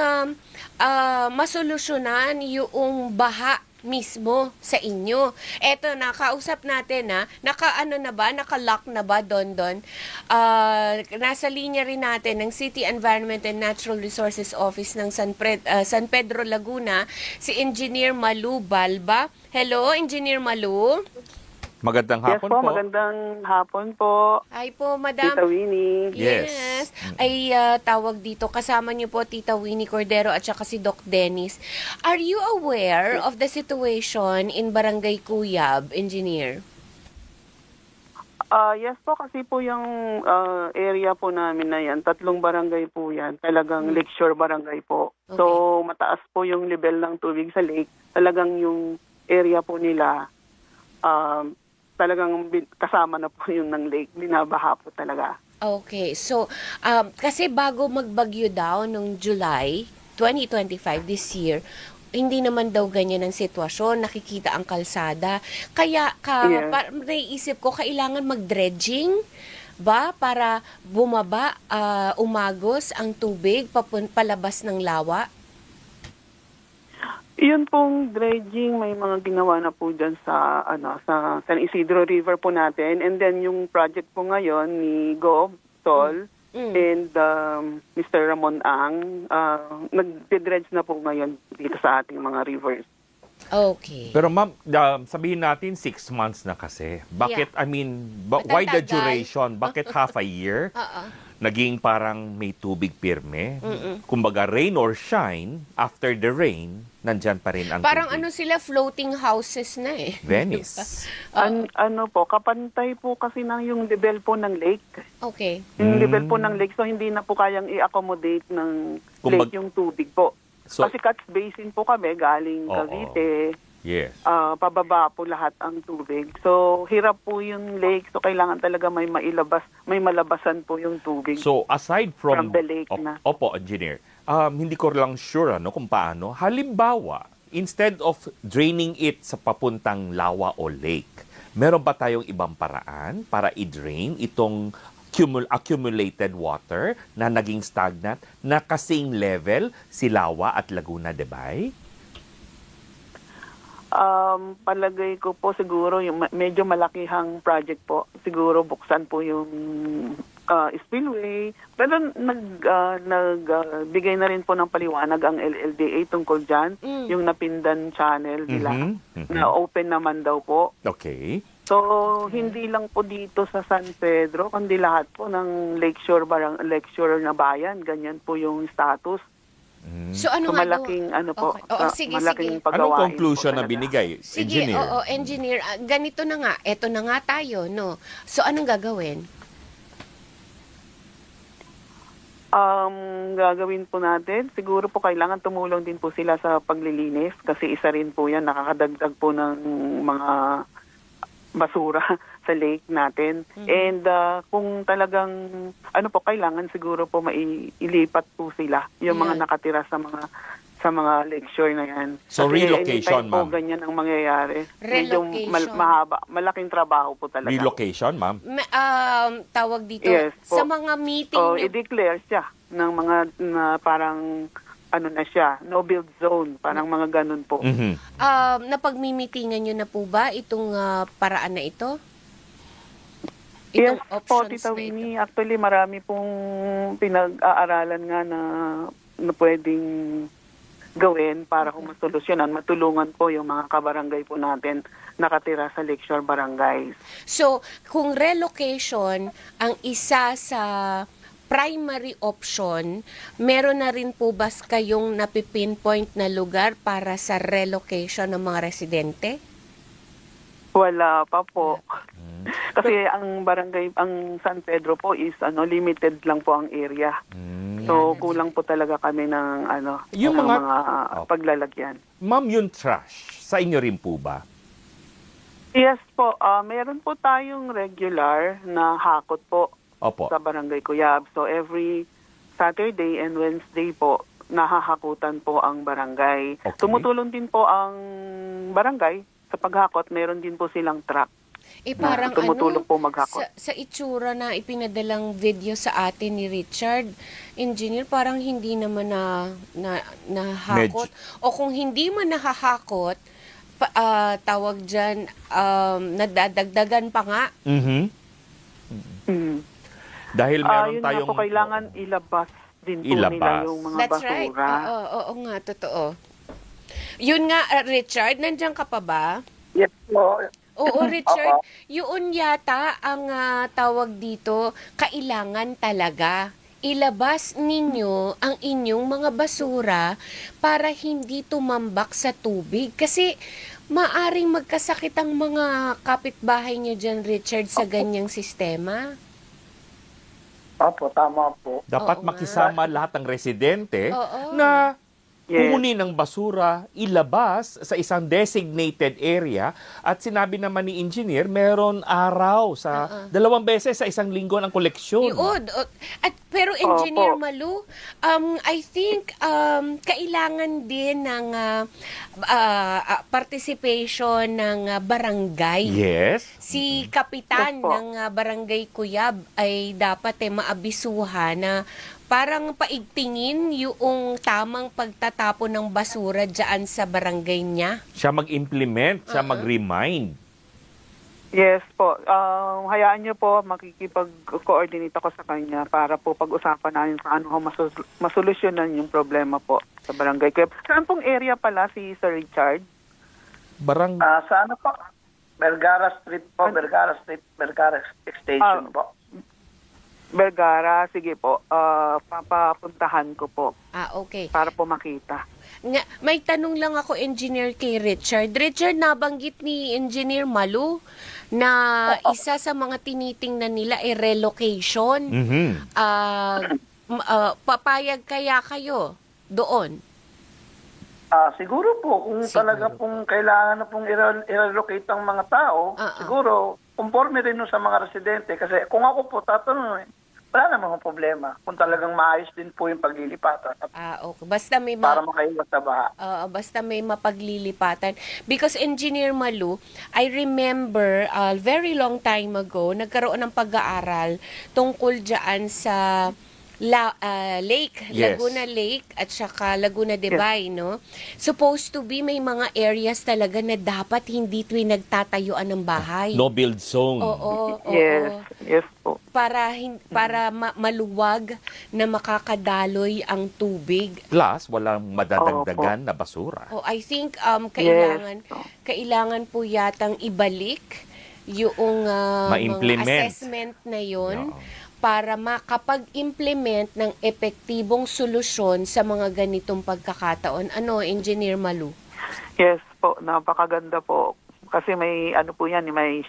masolusyonan yung baha mismo sa inyo. Eto, nakausap natin naka-lock na ba, Don? Nasa linya rin natin ng City Environment and Natural Resources Office ng San Pedro, Laguna, si Engineer Malu Balba. Hello, Engineer Malu. Magandang hapon po. Magandang hapon po. Hi po, Madam. Tita Winnie. Yes. Ay tawag dito. Kasama niyo po Tita Winnie Cordero at saka si Doc Dennis. Are you aware of the situation in Barangay Cuyab, Engineer? Yes po, kasi po yung area po namin na yan, 3 barangay po yan. Talagang Lakeshore Barangay po. Okay. So mataas po yung level ng tubig sa lake. Talagang yung area po nila, talagang kasama na po yung ng lake. Binabaha po talaga. Okay. So, kasi bago magbagyo daw nung July 2025 this year, hindi naman daw ganyan ang sitwasyon, nakikita ang kalsada. Kaya naiisip ko, kailangan mag-dredging ba para bumaba, umagos ang tubig palabas ng lawa? Yun pong dredging, may mga ginawa na po dyan sa San Isidro River po natin. And then yung project po ngayon ni Gov. Tol and Mr. Ramon Ang, nag-dredge na po ngayon dito sa ating mga rivers. Okay. Pero ma'am, sabihin natin 6 months na kasi. Bakit, why the duration? Bakit half a year? Naging parang may tubig pirme. Kumbaga, rain or shine, after the rain, nandyan pa rin ang parang tubig. sila, floating houses na eh. Venice. Kapantay po kasi yung level po ng lake. Okay. Yung level po ng lake, so hindi na po kayang i-accommodate ng lake yung tubig po. So, kasi catch basin po kami, galing Cavite, Yes. Pababa po lahat ang tubig. So hirap po yung lake. So kailangan talaga may malabasan po yung tubig. So aside from the lake na. Opo, engineer. Hindi ko lang sure kung paano. Halimbawa, instead of draining it sa papuntang lawa o lake, meron ba tayong ibang paraan para i-drain itong accumulated water na naging stagnant na kasing level si Lawa at Laguna de Bay? Palagay ko po siguro yung medyo malakihang project po. Siguro buksan po yung spillway. Pero nagbigay na rin po ng paliwanag ang LLDA tungkol dyan. Yung Napindan Channel nila na open naman daw po. Okay. So, hindi lang po dito sa San Pedro, kundi lahat po ng Lakeshore na bayan. Ganyan po yung status. So ano malaking po, sige, malaking sige. paggawain. Anong conclusion po na binigay, Sige, engineer? engineer. Ganito na nga. Eto na nga tayo, no? So anong gagawin? Gagawin po natin, siguro po kailangan tumulong din po sila sa paglilinis kasi isa rin po yan, nakakadagdag po ng mga basura sa lake natin. And kung talagang kailangan siguro po mailipat po sila yung mga nakatira sa mga lakeshore na yan. So kasi relocation, anytime po ma'am. ganyan ang mangyayari. Relocation. Medyo malaking trabaho po talaga. Relocation, ma'am? Tawag dito, Yes po. sa mga meeting nyo, i-declare siya ng mga parang na siya, no build zone, parang mga ganun po. napagmimitingan nyo na po ba itong paraan na ito? Yes Itong po, options Tita na ito? Winnie. Actually, marami pong pinag-aaralan nga na pwedeng gawin para kung masolusyonan, matulungan po yung mga kabarangay po natin nakatira sa Lakeshore Barangays. So, kung relocation ang isa sa primary option, meron na rin po ba kayong napipinpoint na lugar para sa relocation ng mga residente? Wala pa po. Kasi ang San Pedro po is limited lang po ang area. So kulang po talaga kami ng Yung ng mga- paglalagyan. Ma'am, yung trash, sa inyo rin po ba? Yes po, meron po tayong regular na hakot po Opo. sa Barangay Cuyab. So every Saturday and Wednesday po, nahahakutan po ang barangay. Okay. Tumutulong din po ang barangay sa paghakot. Meron din po silang truck. Parang tumutulong po maghakot. sa itsura na ipinadalang video sa atin ni Richard, engineer, parang hindi naman nahakot. O kung hindi man nahahakot, tawag dyan, nadadagdagan pa nga. Dahil meron yun nga tayong... po, kailangan ilabas din po nila yung mga That's basura. right. Oo nga, totoo. Yun nga, Richard, nandiyan ka pa ba? Yes po. Oo, Richard, yun yata ang tawag dito, kailangan talaga ilabas ninyo ang inyong mga basura para hindi tumambak sa tubig. Kasi maaring magkasakit ang mga kapitbahay nyo dyan, Richard, sa ganyang sistema. Opo, tama po. Dapat makisama lahat ng residente Oo. na Yes. kunin ang basura, ilabas sa isang designated area at sinabi naman ni engineer, meron araw sa 2 beses sa isang linggo ng koleksyon. Yun. Pero Engineer Opo. Malu, I think kailangan din ng participation ng barangay. Yes. Si kapitan Yes po. ng barangay Cuyab ay dapat maabisuhan na parang paigtingin yung tamang pagtatapon ng basura dyan sa barangay niya. Siya mag-implement, siya mag-remind. Yes po. Hayaan niyo po, makikipag-coordinate ako sa kanya para po pag-usapan namin paano masolusyonan yung problema po sa barangay. Saan pong area pala si Sir Richard? Sa po? Vergara Street po, Vergara Extension po. Vergara, sige po. Papapuntahan ko po. Okay. Para po makita. May tanong lang ako, Engineer, kay Richard. Richard, nabanggit ni Engineer Malu na isa sa mga tinitingnan nila ay relocation. Mhm. Papayag kaya kayo doon? Siguro po, kung talaga pong kailangan na pong i-relocate ang mga tao, siguro, conforme rin nun sa mga residente. Kasi kung ako po tatanungin, wala namang problema. Kung talagang maayos din po yung paglilipatan. Okay. Basta may Para makaiwas sa baha. basta may mapaglilipatan. Because Engineer Malu, I remember very long time ago, nagkaroon ng pag-aaral tungkol dyan sa lake, Yes. Laguna Lake at saka Laguna de Bay, no? Supposed to be may mga areas talaga na dapat hindi nagtatayuan ng bahay. No build zone. Oo. Yes po. Para maluwag na makakadaloy ang tubig. Plus, walang madadagdagan na basura. I think kailangan po yatang ibalik yung mga Ma-implement. assessment na yun para makapag-implement ng epektibong solusyon sa mga ganitong pagkakataon. Ano, Engineer Malu? Yes po, napakaganda po. Kasi may ano po yan, may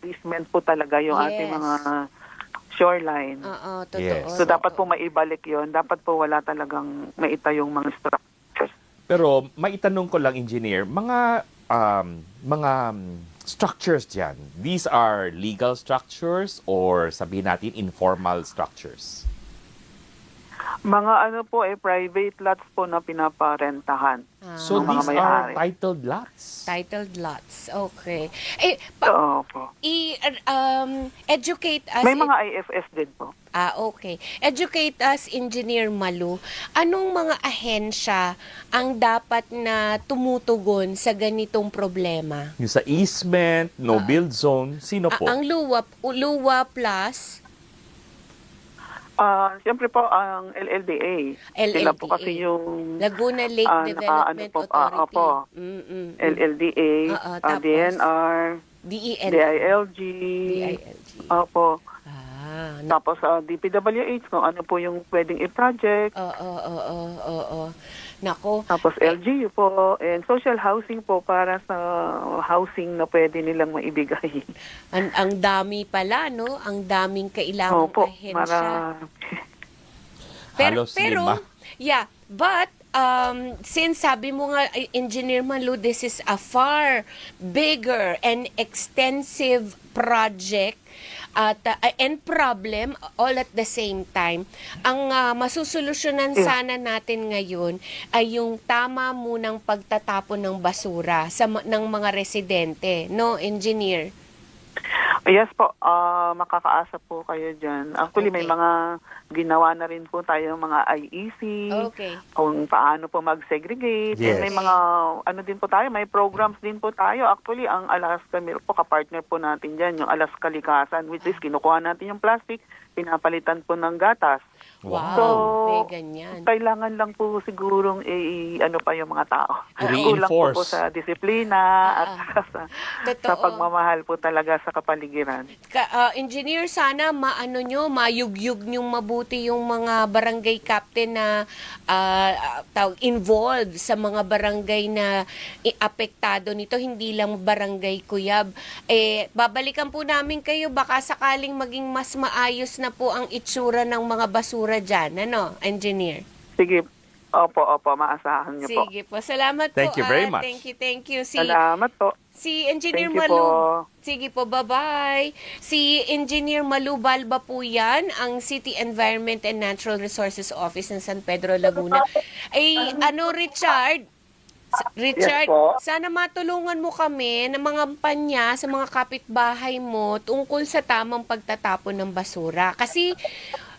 easement po talaga yung ating mga shoreline. Totoo. So dapat po maibalik yon. Dapat po wala talagang maitayong mga structures. Pero maitanong ko lang, engineer, mga structures dyan, these are legal structures or sabihin natin informal structures? Mga ano po private lots po na pinaparentahan. So ng mga these are may-ari. titled lots? Titled lots. Okay. Opo. Educate us. May mga IFS din po. Okay. Educate us, Engineer Malu. Anong mga ahensya ang dapat na tumutugon sa ganitong problema? Yung sa easement, no build zone, sino po? Ang Luwa Plus, Siyempre po ang LLDA. Sila po kasi yung Laguna Lake Development Authority. LLDA, tapos, DNR, DILG. Opo. Tapos DPWH, kung ano po yung pwedeng i-project. Nako. Tapos LGU po, and social housing po para sa housing na pwede nilang maibigay. Ang dami pala, no? Ang daming kailangang ahensya. Halos lima. Yeah, but since sabi mo nga, Engineer Malu, this is a far bigger and extensive project and problem all at the same time. Ang masusolusyonan sana natin ngayon ay yung tama munang pagtatapon ng basura ng mga residente, no, Engineer? Yes po, makakaasa po kayo dyan. Actually, may mga ginawa na rin po tayo mga IEC, kung paano po mag-segregate. Yes. And may mga, ano din po tayo, may programs din po tayo. Actually, ang Alaska Milk po, kapartner po natin dyan, yung Alaska Likasan, which is kinukuha natin yung plastic, pinapalitan po ng gatas. Wow, So, may ganyan. kailangan lang po sigurong ano pa yung mga tao. Kulang I-reinforce. po sa disiplina at sa pagmamahal po talaga sa kapaligiran. Engineer, sana mayugyug niyong mabuti yung mga barangay captain na involved sa mga barangay na apektado nito, hindi lang barangay Cuyab. Babalikan po namin kayo, baka sakaling maging mas maayos na po ang itsura ng mga basura dyan. Ano, Engineer? Sige. Opo, maasahan niyo po. Sige po. Salamat Thank po. you very much. Thank you. Salamat po. Si Engineer Thank you Malu. po. Sige po, bye-bye. Si Engineer Malu Balba po yan, ang City Environment and Natural Resources Office ng San Pedro, Laguna. Richard, Yes po. sana matulungan mo kami ng mga panya sa mga kapitbahay mo tungkol sa tamang pagtatapon ng basura. Kasi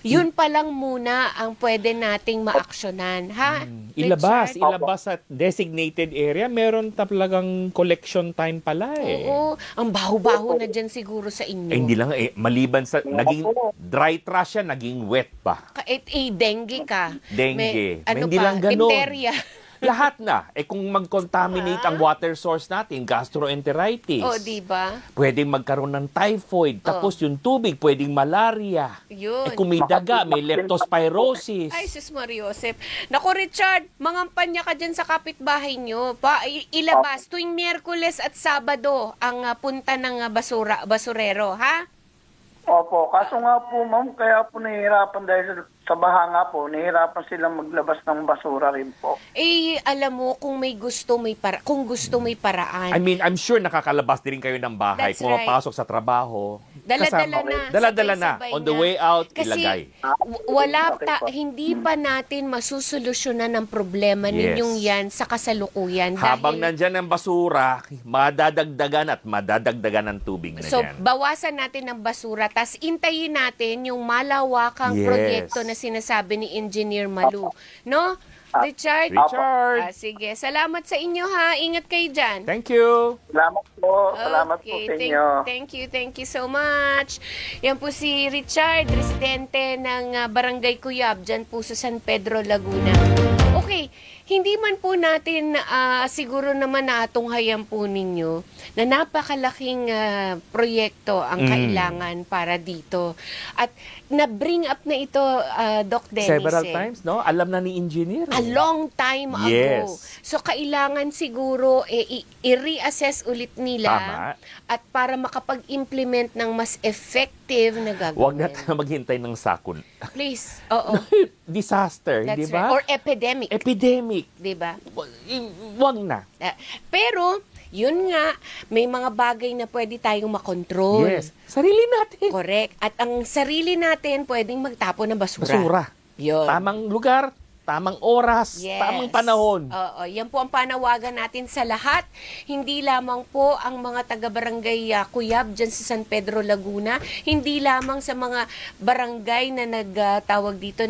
yun pa lang muna ang pwede nating maaksyonan, ha? Ilabas Richard? sa designated area. Meron talagang collection time pala Oo, ang baho-baho na dyan siguro sa inyo. hindi lang maliban sa naging dry trash yan, naging wet pa. Dengue ka. Dengue. Ano Hindi pa? lang ganun. Dipteria. Lahat na. Kung mag-contaminate ang water source natin, gastroenteritis. Di ba? Pwedeng magkaroon ng typhoid. Tapos yung tubig, pwedeng malaria. Yun. Kung may daga, may leptospirosis. Ay, sus Mariosep. Naku, Richard, mangampanya ka dyan sa kapitbahay nyo. Ilabas tuwing Miyerkules at Sabado ang punta ng basurero, ha? Opo, kaso nga po ma'am, kaya po nahihirapan dahil sa baha nga po, nahihirapan silang maglabas ng basura rin po. Alam mo, kung gusto may paraan. I mean, I'm sure nakakalabas din kayo ng bahay. That's Kung mapasok sa trabaho. Dala-dala na. Dala-dala na. Sabay-sabay On the na. way out, Kasi ilagay. hindi pa natin masusolusyonan ang problema ninyong yan sa kasalukuyan. Habang dahil, nandyan ang basura, madadagdagan at madadagdagan ng tubig na so, yan. bawasan natin ng basura, tas intayin natin yung malawakang Yes. proyekto na sinasabi ni Engineer Malu. No? Richard? Sige. Salamat sa inyo ha. Ingat kayo dyan. Thank you. Salamat po. Salamat po sa inyo. Thank you so much. Yan po si Richard, residente ng Barangay Cuyab, dyan po sa San Pedro, Laguna. Okay, hindi man po natin siguro naman natunghayan po ninyo na napakalaking proyekto ang kailangan para dito. At na-bring up na ito, Doc Dennis. Several times, no? Alam na ni engineer. A long time ago. Yes. So, kailangan siguro i-reassess ulit nila. Tama. At para makapag-implement ng mas effective na gagawin. Huwag na tayo maghintay ng sakon. Please. Oo. Disaster, That's di ba? right. Or epidemic. Epidemic. Di ba? Huwag na. Pero, yun nga, may mga bagay na pwede tayong makontrol. Yes. Sarili natin. Correct. At ang sarili natin pwedeng magtapon ng basura. Basura. Yun. Tamang lugar, tamang oras, Yes. tamang panahon. Oo, yan po ang panawagan natin sa lahat. Hindi lamang po ang mga taga-barangay Cuyab dyan sa San Pedro, Laguna. Hindi lamang sa mga barangay na nagtawag dito,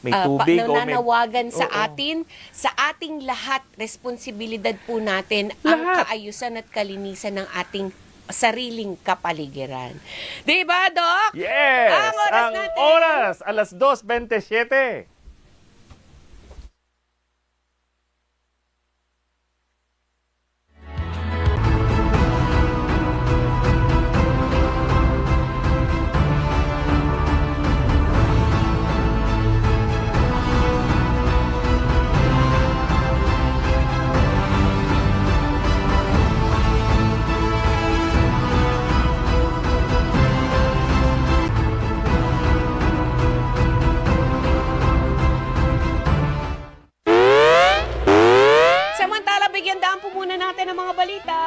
May tubig o may- nananawagan sa Oo. atin. Sa ating lahat, responsibilidad po natin ang kaayusan at kalinisan ng ating sariling kapaligiran. Di ba, Doc? Yes! Ang oras Ang natin. oras, alas 2:27. Samantala, bigyan daan po muna natin ang mga balita.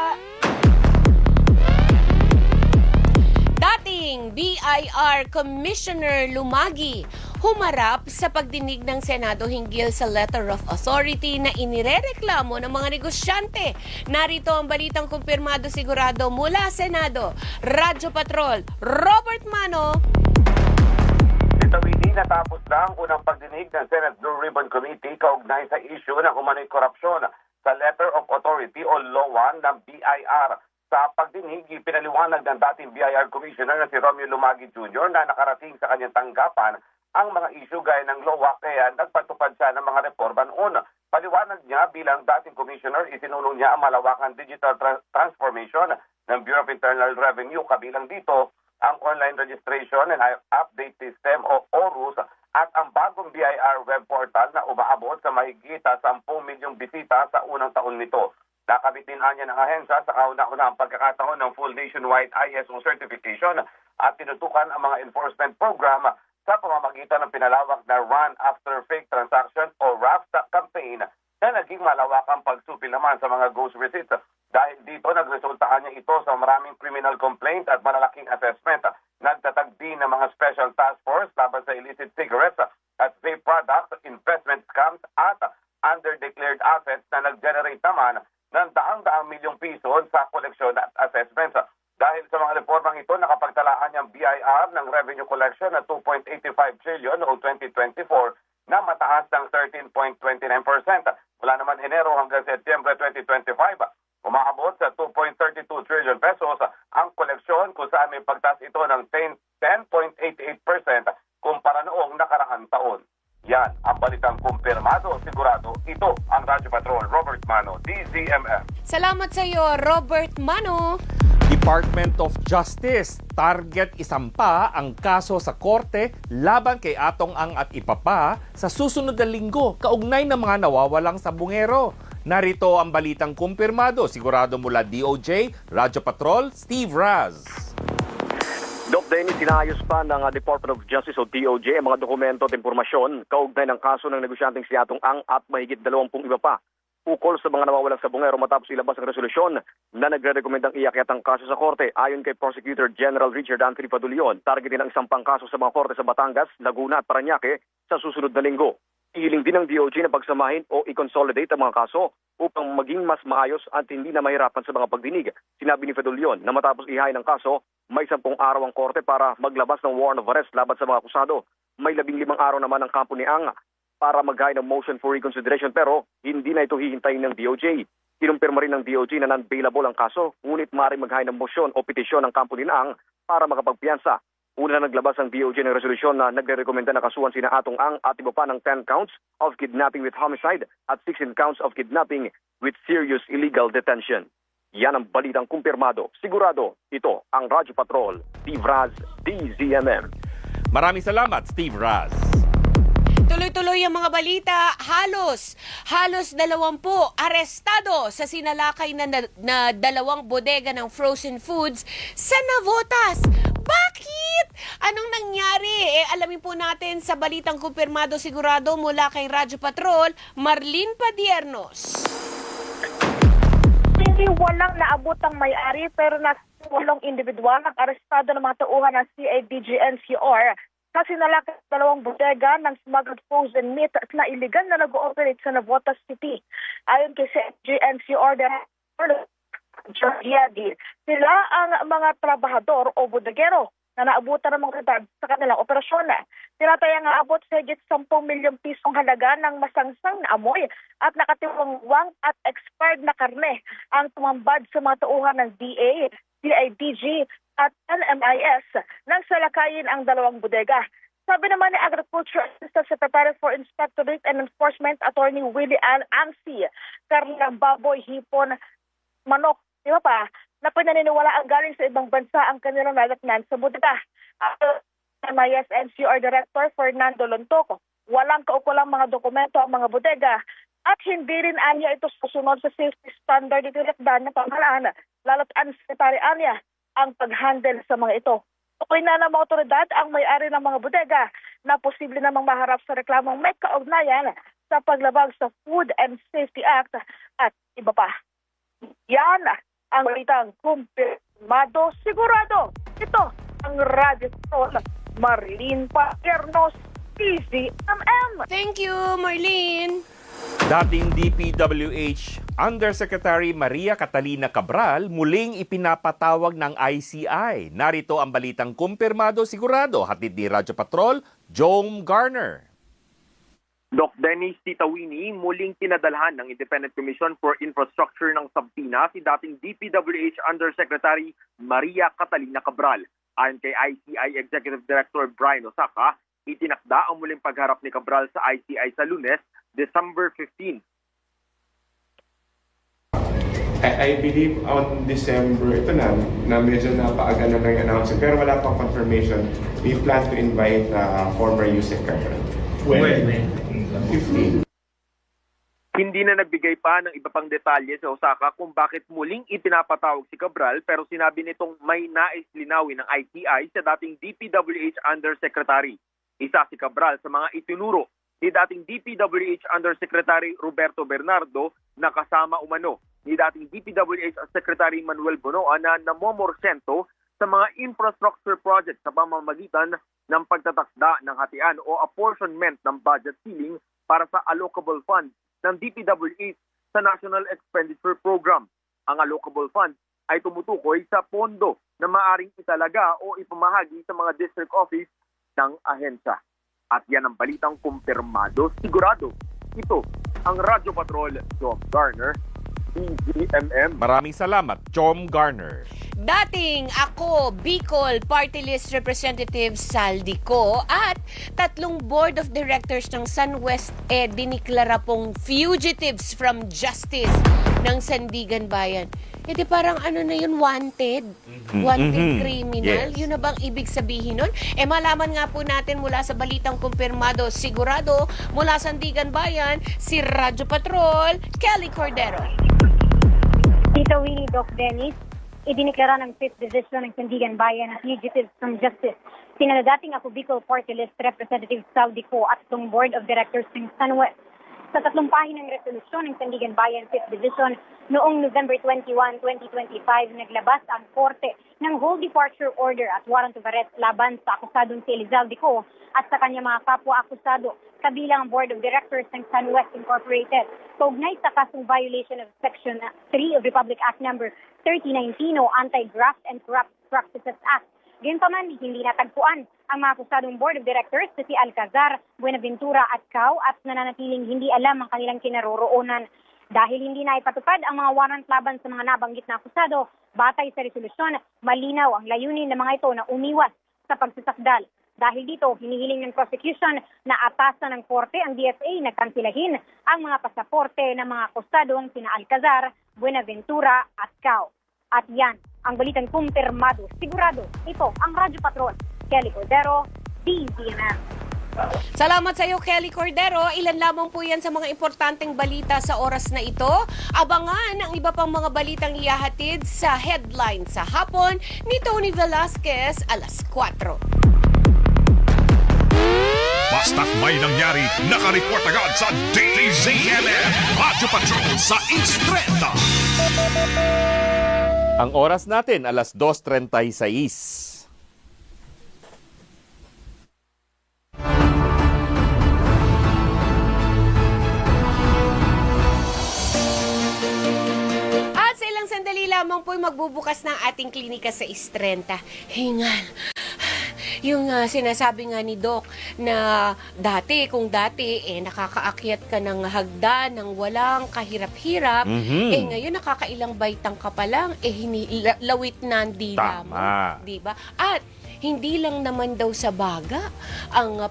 Dating BIR Commissioner Lumagi humarap sa pagdinig ng Senado hinggil sa letter of authority na inirereklamo ng mga negosyante. Narito ang balitang kumpirmado sigurado mula Senado. Radyo Patrol, Robert Mano. Dito, Winnie, natapos na ang unang pagdinig ng Senate Blue Ribbon Committee kaugnay sa issue ng umano'y korupsyon sa letter of authority o Law 1 ng BIR. Sa pagdinig, pinaliwanag ng dating BIR Commissioner na si Romeo Lumagi Jr. na nakarating sa kanyang tanggapan ang mga issue gaya ng LOA kaya nagpatupad siya ng mga reforma noon. Paliwanag niya bilang dating commissioner, isinulong niya ang malawakang digital transformation ng Bureau of Internal Revenue. Kabilang dito ang online registration and update system o ORUS at ang bagong BIR web portal na umaabot sa mahigit 10 milyong bisita sa unang taon nito. Nakabitin niya ng ahensya sa kauna-una ang pagkakataon ng full nationwide ISO certification at tinutukan ang mga enforcement program sa pamamagitan ng pinalawak na Run After Fake Transaction o RAFTA campaign na naging malawakang pagsupil naman sa mga ghost receipts. Dahil dito, nagresultahan niya ito sa maraming criminal complaints at malalaking assessment. Nagtatag din ng mga special task force laban sa illicit cigarettes at vape products, investment scams at underdeclared assets na nag-generate naman ng daang-daang milyong piso sa koleksyon at assessments. Dahil sa mga reformang ito, nakapagtalaan niyang BIR ng revenue collection na 2.85 trillion noong 2024 na mataas ng 13.29%. Mula naman Enero hanggang Setyembre 2025, umaabot sa 2.32 trillion pesos ang koleksyon kung saan may pagtaas ito ng 10.88% kumpara noong nakaraang taon. Yan ang balitang kumpirmado, sigurado. Ito ang Radyo Patrol, Robert Mano, DZMM. Salamat sa iyo, Robert Mano. Department of Justice, target isampa ang kaso sa korte laban kay Atong Ang at iba pa sa susunod na linggo kaugnay ng mga nawawalang sabungero. Narito ang balitang kumpirmado, sigurado mula DOJ, Radyo Patrol, Steve Raz. Doc Dennis, sinayos pa ng Department of Justice o DOJ ang mga dokumento at impormasyon kaugnay ng kaso ng negosyanteng si Atong Ang at mahigit 20 iba pa ukol sa mga nawawalang sabongero matapos ilabas ang resolusyon na nagre-rekomendang iakyat ang kaso sa korte. Ayon kay Prosecutor General Richard Anthony Padulion, targetin ang isang pangkaso sa mga korte sa Batangas, Laguna at Parañaque sa susunod na linggo. Hiling din ng DOJ na pagsamahin o i-consolidate ang mga kaso upang maging mas maayos at hindi na mahirapan sa mga pagdinig. Sinabi ni Padulion na matapos ihain ang kaso, may 10 araw ang korte para maglabas ng warrant of arrest laban sa mga akusado. May 15 araw naman ang kampo ni Ang para mag-hain ng motion for reconsideration pero hindi na ito hihintayin ng DOJ. Kinumpirma rin ng DOJ na non-bailable ang kaso, ngunit maaaring mag-hain ng motion o petisyon ng kampo ni Ang para makapagpiyansa. Una na naglabas ang DOJ ng resolusyon na nagre-rekomenda na kasuhan sina Atong Ang at iba pa ng 10 counts of kidnapping with homicide at 16 counts of kidnapping with serious illegal detention. Yan ang balitang kumpirmado. Sigurado, ito ang Radyo Patrol, Steve Raz, DZMM. Maraming salamat, Steve Raz. Tuloy-tuloy ang mga balita. Halos 20 arestado sa sinalakay na 2 bodega ng frozen foods sa Navotas. Bakit? Anong nangyari? Alamin po natin sa balitang kumpirmado sigurado mula kay Radyo Patrol, Marlene Padiernos. Hindi walang naabot ang may-ari pero nasa 8 individual ang arestado ng mga tauhan ng CIDG-NCR kasi nalakay 2 bodega ng smuggled frozen meat na iligal na nag-ooperate sa Navotas City. Ayon kay CIDG-NCR Director Georgiadi, sila ang mga trabahador o bodegero na naabutan ng mga otoridad sa kanilang operasyon. Tinatayang naabot sa higit 10 milyong pisong halaga ng masangsang na amoy at nakatiwangwang at expired na karne ang tumambad sa mga tauhan ng DA, CIDG at NMIS nang salakayin ang 2 bodega. Sabi naman ni Agriculture Assistant Secretary for Inspectorate and Enforcement Attorney Willie Ansi, karnilang baboy, hipon, manok, di ba pa, na pinaniniwala ang galing sa ibang bansa ang kanilang nalatnan sa bodega. MIS NCR Director Fernando Lontoco, walang kaukulang mga dokumento ang mga bodega at hindi rin anya ito susunod sa safety standard itinakda na pamahalaan, lalo't ang sekretary anya ang pag-handle sa mga ito. Okay na ng mga otoridad ang may-ari ng mga bodega na posible namang maharap sa reklamong may kaugnayan sa paglabag sa Food and Safety Act at iba pa. Yan ang balitang kumpirmado sigurado. Ito ang Radyo Patrol, Marlene Padiernos, DZMM. Thank you, Marlene. Dating DPWH Undersecretary Maria Catalina Cabral muling ipinapatawag ng ICI. Narito ang balitang kumpirmado sigurado, hatid ni Radyo Patrol, Jome Garner. Doc Dennis Titawini, muling pinadalhan ng Independent Commission for Infrastructure ng Sabtina si dating DPWH Undersecretary Maria Catalina Cabral. Ayon kay ICI Executive Director Brian Osaka, itinakda ang muling pagharap ni Cabral sa ICI sa Lunes, December 15. I believe on December, ito na medyo napaaga na ng announcement, pero wala pang confirmation. We plan to invite former USEC Cabral. When? 15. Hindi na nagbigay pa ng iba pang detalye sa Osaka kung bakit muling ipinapatawag si Cabral, pero sinabi nitong may nais linawin ng ICI sa dating DPWH Undersecretary. Isa si Cabral sa mga itinuro ni dating DPWH Undersecretary Roberto Bernardo na kasama umano ni dating DPWH Secretary Manuel Bonoa na namomorsento sa mga infrastructure projects sa pamamagitan ng pagtatakda ng hatian o apportionment ng budget ceiling para sa allocable funds ng DPWH sa National Expenditure Program. Ang allocable funds ay tumutukoy sa pondo na maaring italaga o ipamahagi sa mga district office ng ahensya. At yan ang balitang kumpirmado sigurado. Ito ang Radyo Patrol, Jome Garner, DZMM. Maraming salamat, Jome Garner. Dating ako, Bicol Party List Representative Saldico at 3 Board of Directors ng SunWest diniklara pong fugitives from justice ng Sandigan Bayan. E di parang ano na yun, wanted? Wanted criminal? Yes. Yun na bang ibig sabihin nun? E malaman nga po natin mula sa balitang kumpirmado sigurado mula Sandigan Bayan, si Radyo Patrol, Kelly Cordero. Tita Winnie, Doc Dennis, Idiniklara ng 5th Division ng Sandigan Bayan na fugitives from justice sina dating ako Bicol Party List Representative Saudi Co at itong Board of Directors ng SunWest. Sa 3 pahinang resolusyon ng Sandigan Bayan 5th Division noong November 21, 2025, naglabas ang korte ng whole departure order at warrant of arrest laban sa akusadong si Elizalde Co at sa kanya mga kapwa-akusado, kabilang ang Board of Directors ng SunWest Incorporated, kaugnay sa kasong violation of Section 3 of Republic Act No. 3019 o Anti-Graft and Corrupt Practices Act. Gayunpaman, hindi natagpuan ang mga akusadong Board of Directors na si Alcazar, Buenaventura at Cao at nananatiling hindi alam ang kanilang kinaroroonan. Dahil hindi na ipatupad ang mga warrant laban sa mga nabanggit na akusado, batay sa resolusyon, malinaw ang layunin ng mga ito na umiwas sa pagsasakdal. Dahil dito, hinihiling ng prosecution na atasan ng korte ang DFA na kansilahin ang mga pasaporte ng mga akusadong sina Alcazar, Buenaventura at Cao. At yan, ang balitang kumpirmado, sigurado, ito ang Radyo Patrol. Kelly Cordero, DZMM. Salamat sa iyo, Kelly Cordero. Ilan lamang po yan sa mga importanteng balita sa oras na ito. Abangan ang iba pang mga balitang ihahatid sa headline sa hapon ni Tony Velasquez alas 4. Basta't may nangyari, nakareport agad sa DZMM Radyo Patrol sa East 30. Ang oras natin, alas 2:36. At sa ilang sandali lamang po magbubukas ng ating klinika sa East 30. Hingal. Yung sinasabi nga ni Doc na kung dati nakakaakyat ka ng hagdan ng walang kahirap-hirap, ngayon nakakailang baitang ka pa lang, lawit na ang dila mo. Diba? At hindi lang naman daw sa baga ang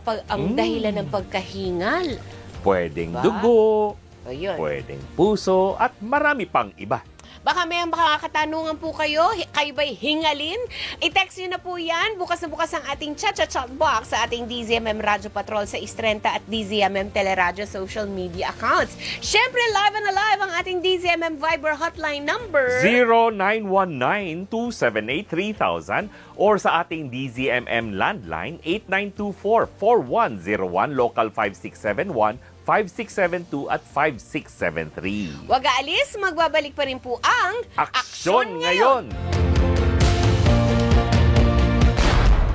dahilan ng pagkahingal. Pwedeng dugo, pwedeng puso, at marami pang iba. Baka may mga katanungan po kayo ba'y hingalin? I-text nyo na po yan. Bukas na bukas ang ating chat box sa ating DZMM Radyo Patrol sa Istrenta at DZMM Teleradyo social media accounts. Syempre, live and alive ang ating DZMM Viber hotline number 0919-278-3000 or sa ating DZMM landline 8924-4101, local 5671, 5672 at 5673. Huwag aalis, magbabalik pa rin po ang Aksyon Ngayon!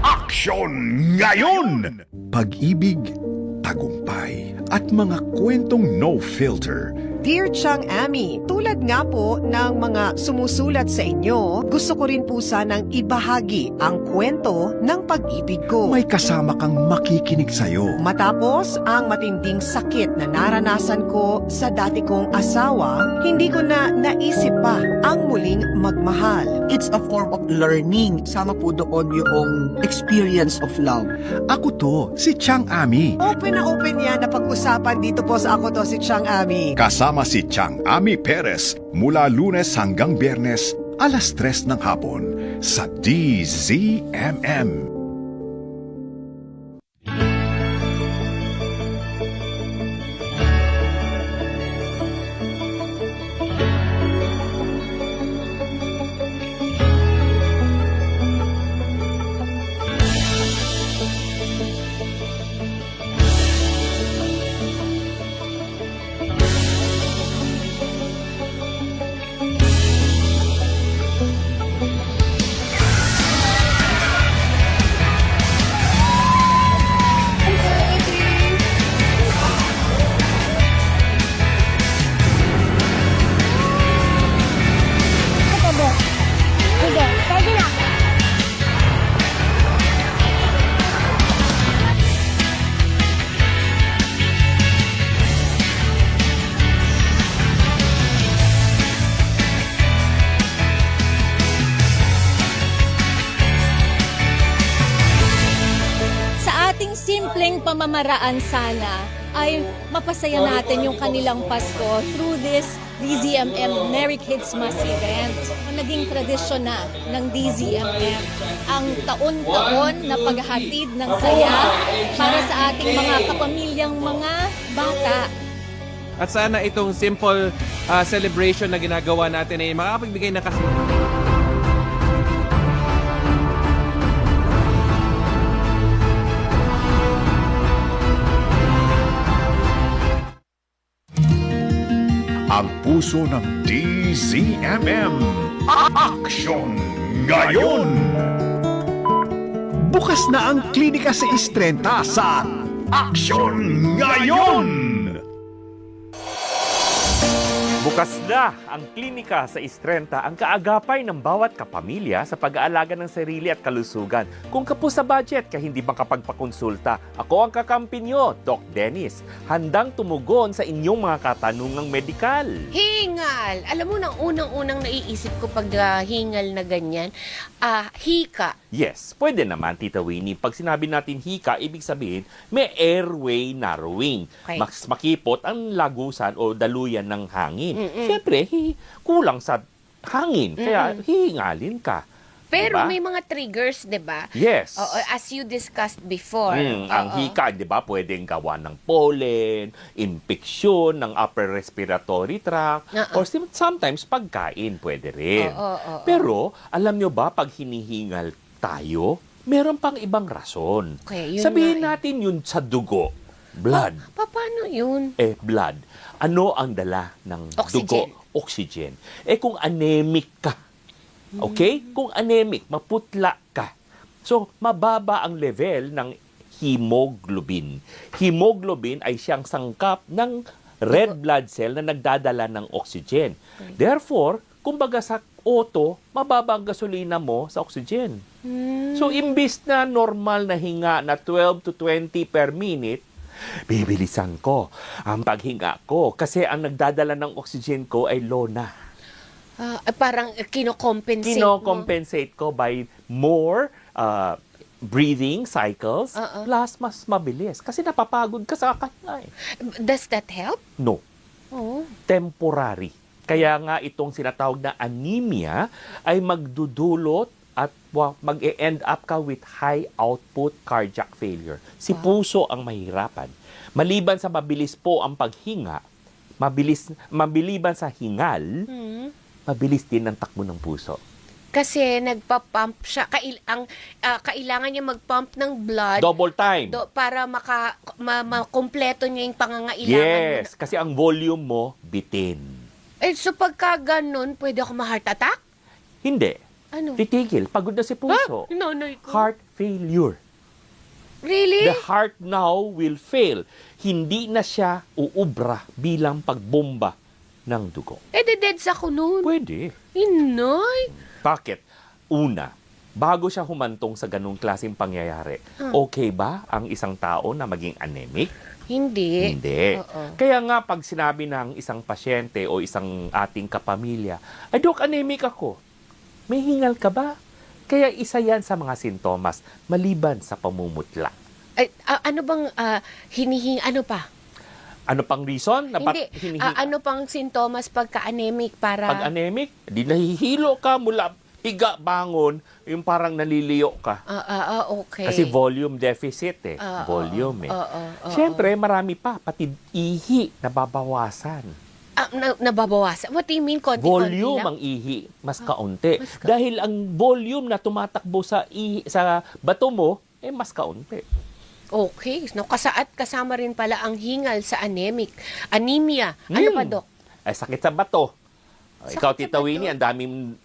Aksyon Ngayon! Pag-ibig, tagumpay, at mga kwentong no filter. Dear Chang Ami, tulad nga po ng mga sumusulat sa inyo, gusto ko rin po sanang ibahagi ang kwento ng pag-ibig ko. May kasama kang makikinig sa'yo. Matapos ang matinding sakit na naranasan ko sa dati kong asawa, hindi ko na naisip pa ang muling magmahal. It's a form of learning. Sama po doon yung experience of love. Ako to, si Chang Ami. Open na open yan na pag-usapan dito po sa Ako To Si Chang Ami. Kasama si Chang Ami Perez mula Lunes hanggang Biyernes, alas 3 ng hapon sa DZMM. simpleng pamamaraan sana ay mapasaya natin yung kanilang Pasko through this DZMM Merry Kids Mas event. Naging tradisyon na ng DZMM ang taon-taon na paghatid ng saya para sa ating mga kapamilyang mga bata. At sana itong simple celebration na ginagawa natin ay makapagbigay ng puso ng DZMM. Action ngayon! Bukas na ang klinika sa Istrenta sa Action ngayon! Bukas na ang klinika sa Istrenta, ang kaagapay ng bawat kapamilya sa pag-aalaga ng sarili at kalusugan. Kung kapos sa budget ka hindi makapagpakonsulta, ako ang kakampi nyo, Doc Dennis. Handang tumugon sa inyong mga katanungang medikal. Hingal! Alam mo, nang unang-unang naiisip ko pag hingal na ganyan, hika. Yes, pwede naman, Tita Winnie. Pag sinabi natin hika, ibig sabihin may airway narrowing. Okay. Mas makipot ang lagusan o daluyan ng hangin. Mm-mm. Siyempre, kulang sa hangin. Kaya hihingalin ka. Pero Diba? may mga triggers, di ba? Yes. Oo, as you discussed before. Ang Oo. hika, di ba, pwedeng gawa ng pollen, infeksyon ng upper respiratory tract, or sometimes pagkain pwede rin. Oo. Pero, alam nyo ba, pag hinihingal tayo, meron pang ibang rason. Okay, yun Sabihin nga natin yun sa dugo, blood. Paano yun? Blood. Ano ang dala ng Oxygen. dugo? Oxygen. Kung anemic ka, okay? Kung anemic, maputla ka. So, mababa ang level ng hemoglobin. Hemoglobin ay siyang sangkap ng red blood cell na nagdadala ng oxygen. Therefore, kumbaga sa auto, mababa ang gasolina mo sa oxygen. So, imbis na normal na hinga na 12 to 20 per minute, bibilisan ko ang paghinga ko kasi ang nagdadala ng oxygen ko ay low na. Parang kinocompensate Kinocompensate ko by more breathing cycles plus mas mabilis kasi napapagod ka sa kanya. Does that help? No. Oo. Temporary. Kaya nga itong sinatawag na anemia ay magdudulot at mag-e-end up ka with high output cardiac failure. Si puso ang mahirapan. Maliban sa mabilis po ang paghinga, mabiliban sa hingal, mabilis din ang takbo ng puso. Kasi nagpa-pump siya. Kailangan niya mag-pump ng blood. Double time. Para makompleto niya yung pangangailangan. Yes, kasi ang volume mo, bitin. So pagka ganun, pwede ako ma-heart attack? Hindi. Ano? Titigil. Pagod na si puso. Nanay ko. Heart failure. Really? The heart now will fail. Hindi na siya uubra bilang pagbomba ng dugo. Dededs ako nun. Pwede. Inay. Bakit? Una, bago siya humantong sa ganung klaseng pangyayari, okay ba ang isang tao na maging anemic? Hindi. Hindi. Kaya nga pag sinabi ng isang pasyente o isang ating kapamilya, ay Dok, anemic ako. May hingal ka ba? Kaya isa yan sa mga sintomas maliban sa pamumutla. Ano bang ano pa? Ano pang reason? Hindi. Ano pang sintomas pagka-anemic para... Pag anemic, di nahihilo ka mula higa bangon, yung parang naliliyo ka. Okay. Kasi volume deficit volume Siyempre, marami pa. Pati ihi, nababawasan. Nababawasan? What do you mean? Volume ang ihi, mas kaunti. Dahil ang volume na tumatakbo sa bato mo, mas kaunti. Okay. No, kasama rin pala ang hingal sa anemic. Anemia. Ano pa, Dok? Sakit sa bato. Ikaw, Tita Winnie, ang daming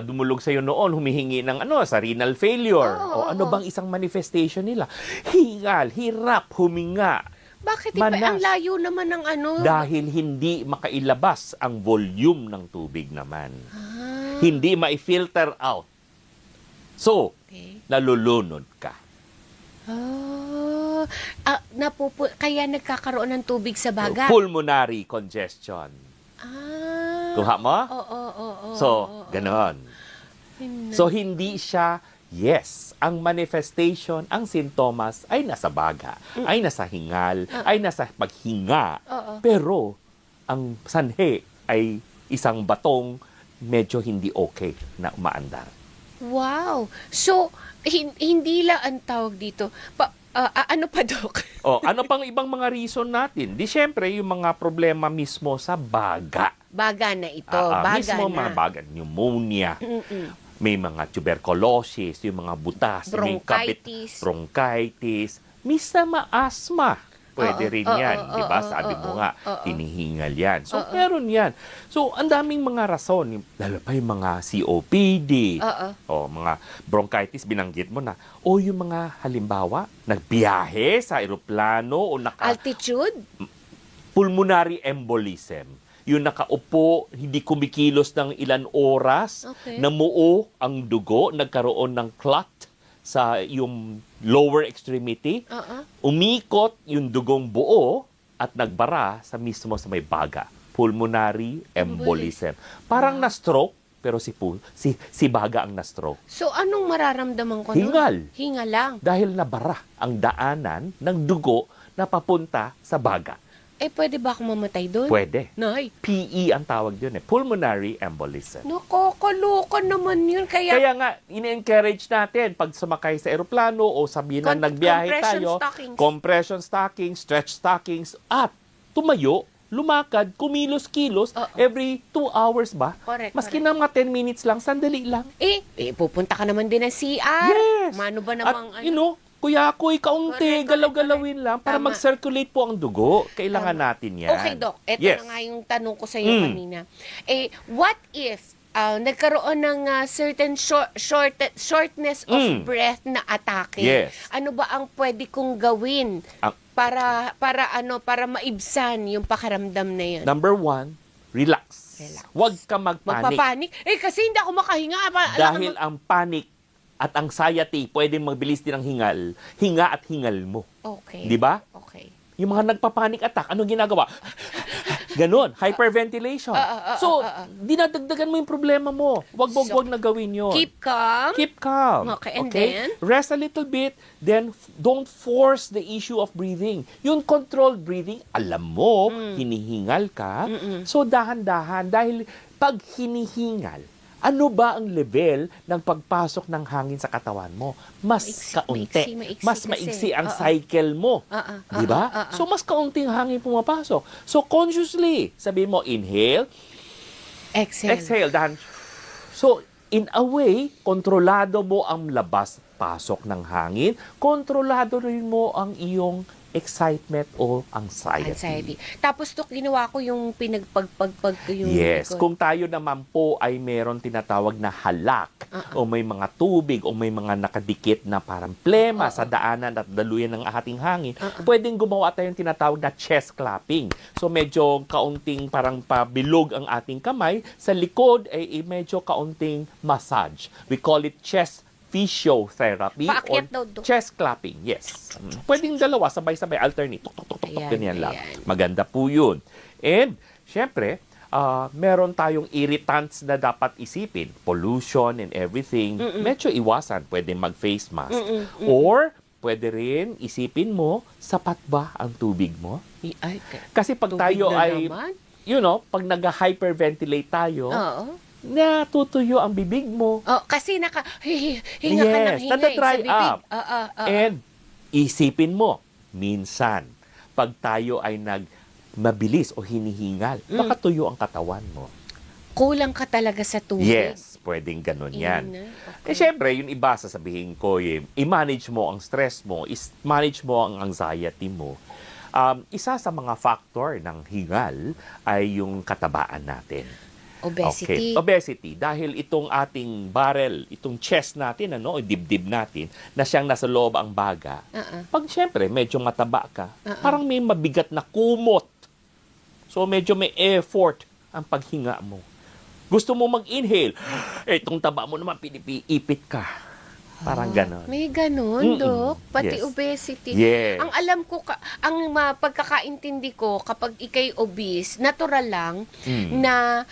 dumulog sa'yo noon, humihingi ng sa renal failure. Ano bang isang manifestation nila? Hingal, hirap, huminga. Bakit ang layo naman ng Dahil hindi makailabas ang volume ng tubig naman. Hindi ma-filter out. So, nalulunod ka. Kaya nagkakaroon ng tubig sa baga. Pulmonary congestion. Kuha mo? So, ganon. So, hindi siya, ang manifestation, ang sintomas ay nasa baga, ay nasa hingal, ay nasa paghinga. Pero, ang sanhi ay isang batong medyo hindi okay na umaandar. Wow! So, hindi lang ang tawag dito. Ano pa, Dok? Ano pang ibang mga reason natin? Di syempre, yung mga problema mismo sa baga. Baga na ito. Baga mismo na. mga baga, pneumonia, may mga tuberculosis, yung mga butas, Bronchitis. bronchitis, misa asthma. Pwede rin yan, di ba? Sabi mo nga, hinihingal yan. So, meron yan. So, ang daming mga rason, lalo pa yung mga COPD, o mga bronchitis, binanggit mo na, o yung mga halimbawa, nagbiyahe sa eroplano o Altitude? pulmonary embolism. Yung nakaupo, hindi kumikilos ng ilan oras, namuo ang dugo, nagkaroon ng clot sa yung lower extremity, umikot yung dugong buo at nagbara sa mismo sa may baga. Pulmonary embolism. Parang na-stroke, pero si baga ang na-stroke. So, anong mararamdaman ko? Hingal. Hingal lang. Dahil nabara ang daanan ng dugo na papunta sa baga. Pwede ba akong mamatay doon? Pwede. Nay. PE ang tawag yun Pulmonary embolism. Nakakaloka naman yun. Kaya nga, in-encourage natin pag sumakay sa eroplano o sabihin na nagbiyahe tayo, compression stockings, stretch stockings, at tumayo, lumakad, kumilos-kilos, every 2 hours ba? Correct. Maski na mga 10 minutes lang, sandali lang. Pupunta ka naman din ng CR. Yes. Mano ba namang... Kuya Koy, kaunti, galaw-galawin lang para mag-circulate po ang dugo. Kailangan natin yan. Okay, Doc. Ito na nga yung tanong ko sa iyo kanina. What if nagkaroon ng certain shortness of breath na atake? Yes. Ano ba ang pwede kong gawin para maibsan yung pakiramdam na yun? Number 1, relax. Huwag ka Magpapanik? Kasi hindi ako makahinga. Dahil ang panic at anxiety, pwedeng magbilis din ang hingal. Hinga at hingal mo. Okay. Di ba? Okay. Yung mga nagpa-panic attack, anong ginagawa? Ganon, hyperventilation. So, dinadagdagan mo yung problema mo. Wag na gawin yun. Keep calm. Keep calm. Okay, and then? Rest a little bit, then don't force the issue of breathing. Yung controlled breathing, alam mo, hinihingal ka. So, dahan-dahan. Dahil pag hinihingal, ano ba ang level ng pagpasok ng hangin sa katawan mo? Mas kaunti. Mas maiksi ang cycle mo. Di ba? So, mas kaunting hangin pumapasok. So, consciously, sabihin mo, inhale. Exhale. So, in a way, kontrolado mo ang labas-pasok ng hangin. Kontrolado rin mo ang iyong excitement o anxiety. Tapos ginawa ko yung pinagpagpagpag yung... Yes, kung tayo naman po ay meron tinatawag na halak o may mga tubig o may mga nakadikit na parang plema sa daanan at daluyan ng ating hangin, pwedeng gumawa tayong tinatawag na chest clapping. So medyo kaunting parang pabilog ang ating kamay, sa likod ay medyo kaunting massage. We call it chest physiotherapy or chest clapping. Yes. Pwedeng dalawa, sabay-sabay, alternate. Tuk, ganyan lang. Maganda po yun. And, syempre, meron tayong irritants na dapat isipin. Pollution and everything. Medyo iwasan. Pwede mag-face mask. Or, pwede rin isipin mo, sapat ba ang tubig mo? Kasi pag tayo ay, pag nag-hyperventilate tayo, natutuyo ang bibig mo. Kasi hinga ka ng hinga nada-dry sa bibig. up. And isipin mo, minsan, pag tayo ay mabilis o hinihingal, baka tuyo ang katawan mo. Kulang ka talaga sa tubig. Yes, pwedeng ganun yan. Syempre, yung iba sasabihin ko, i-manage mo ang stress mo, manage mo ang anxiety mo. Isa sa mga factor ng hingal ay yung katabaan natin. Obesity. Okay. Obesity. Dahil itong ating barrel, itong chest natin, dibdib natin, na siyang nasa loob ang baga. Pag syempre, medyo mataba ka, parang may mabigat na kumot. So, medyo may effort ang paghinga mo. Gusto mo mag-inhale, itong taba mo naman, pinipiipit ka. Parang ganon. May ganon, Dok? Pati obesity. Yes. Ang alam ko, ang pagkakaintindi ko, kapag ikay obese, natural lang na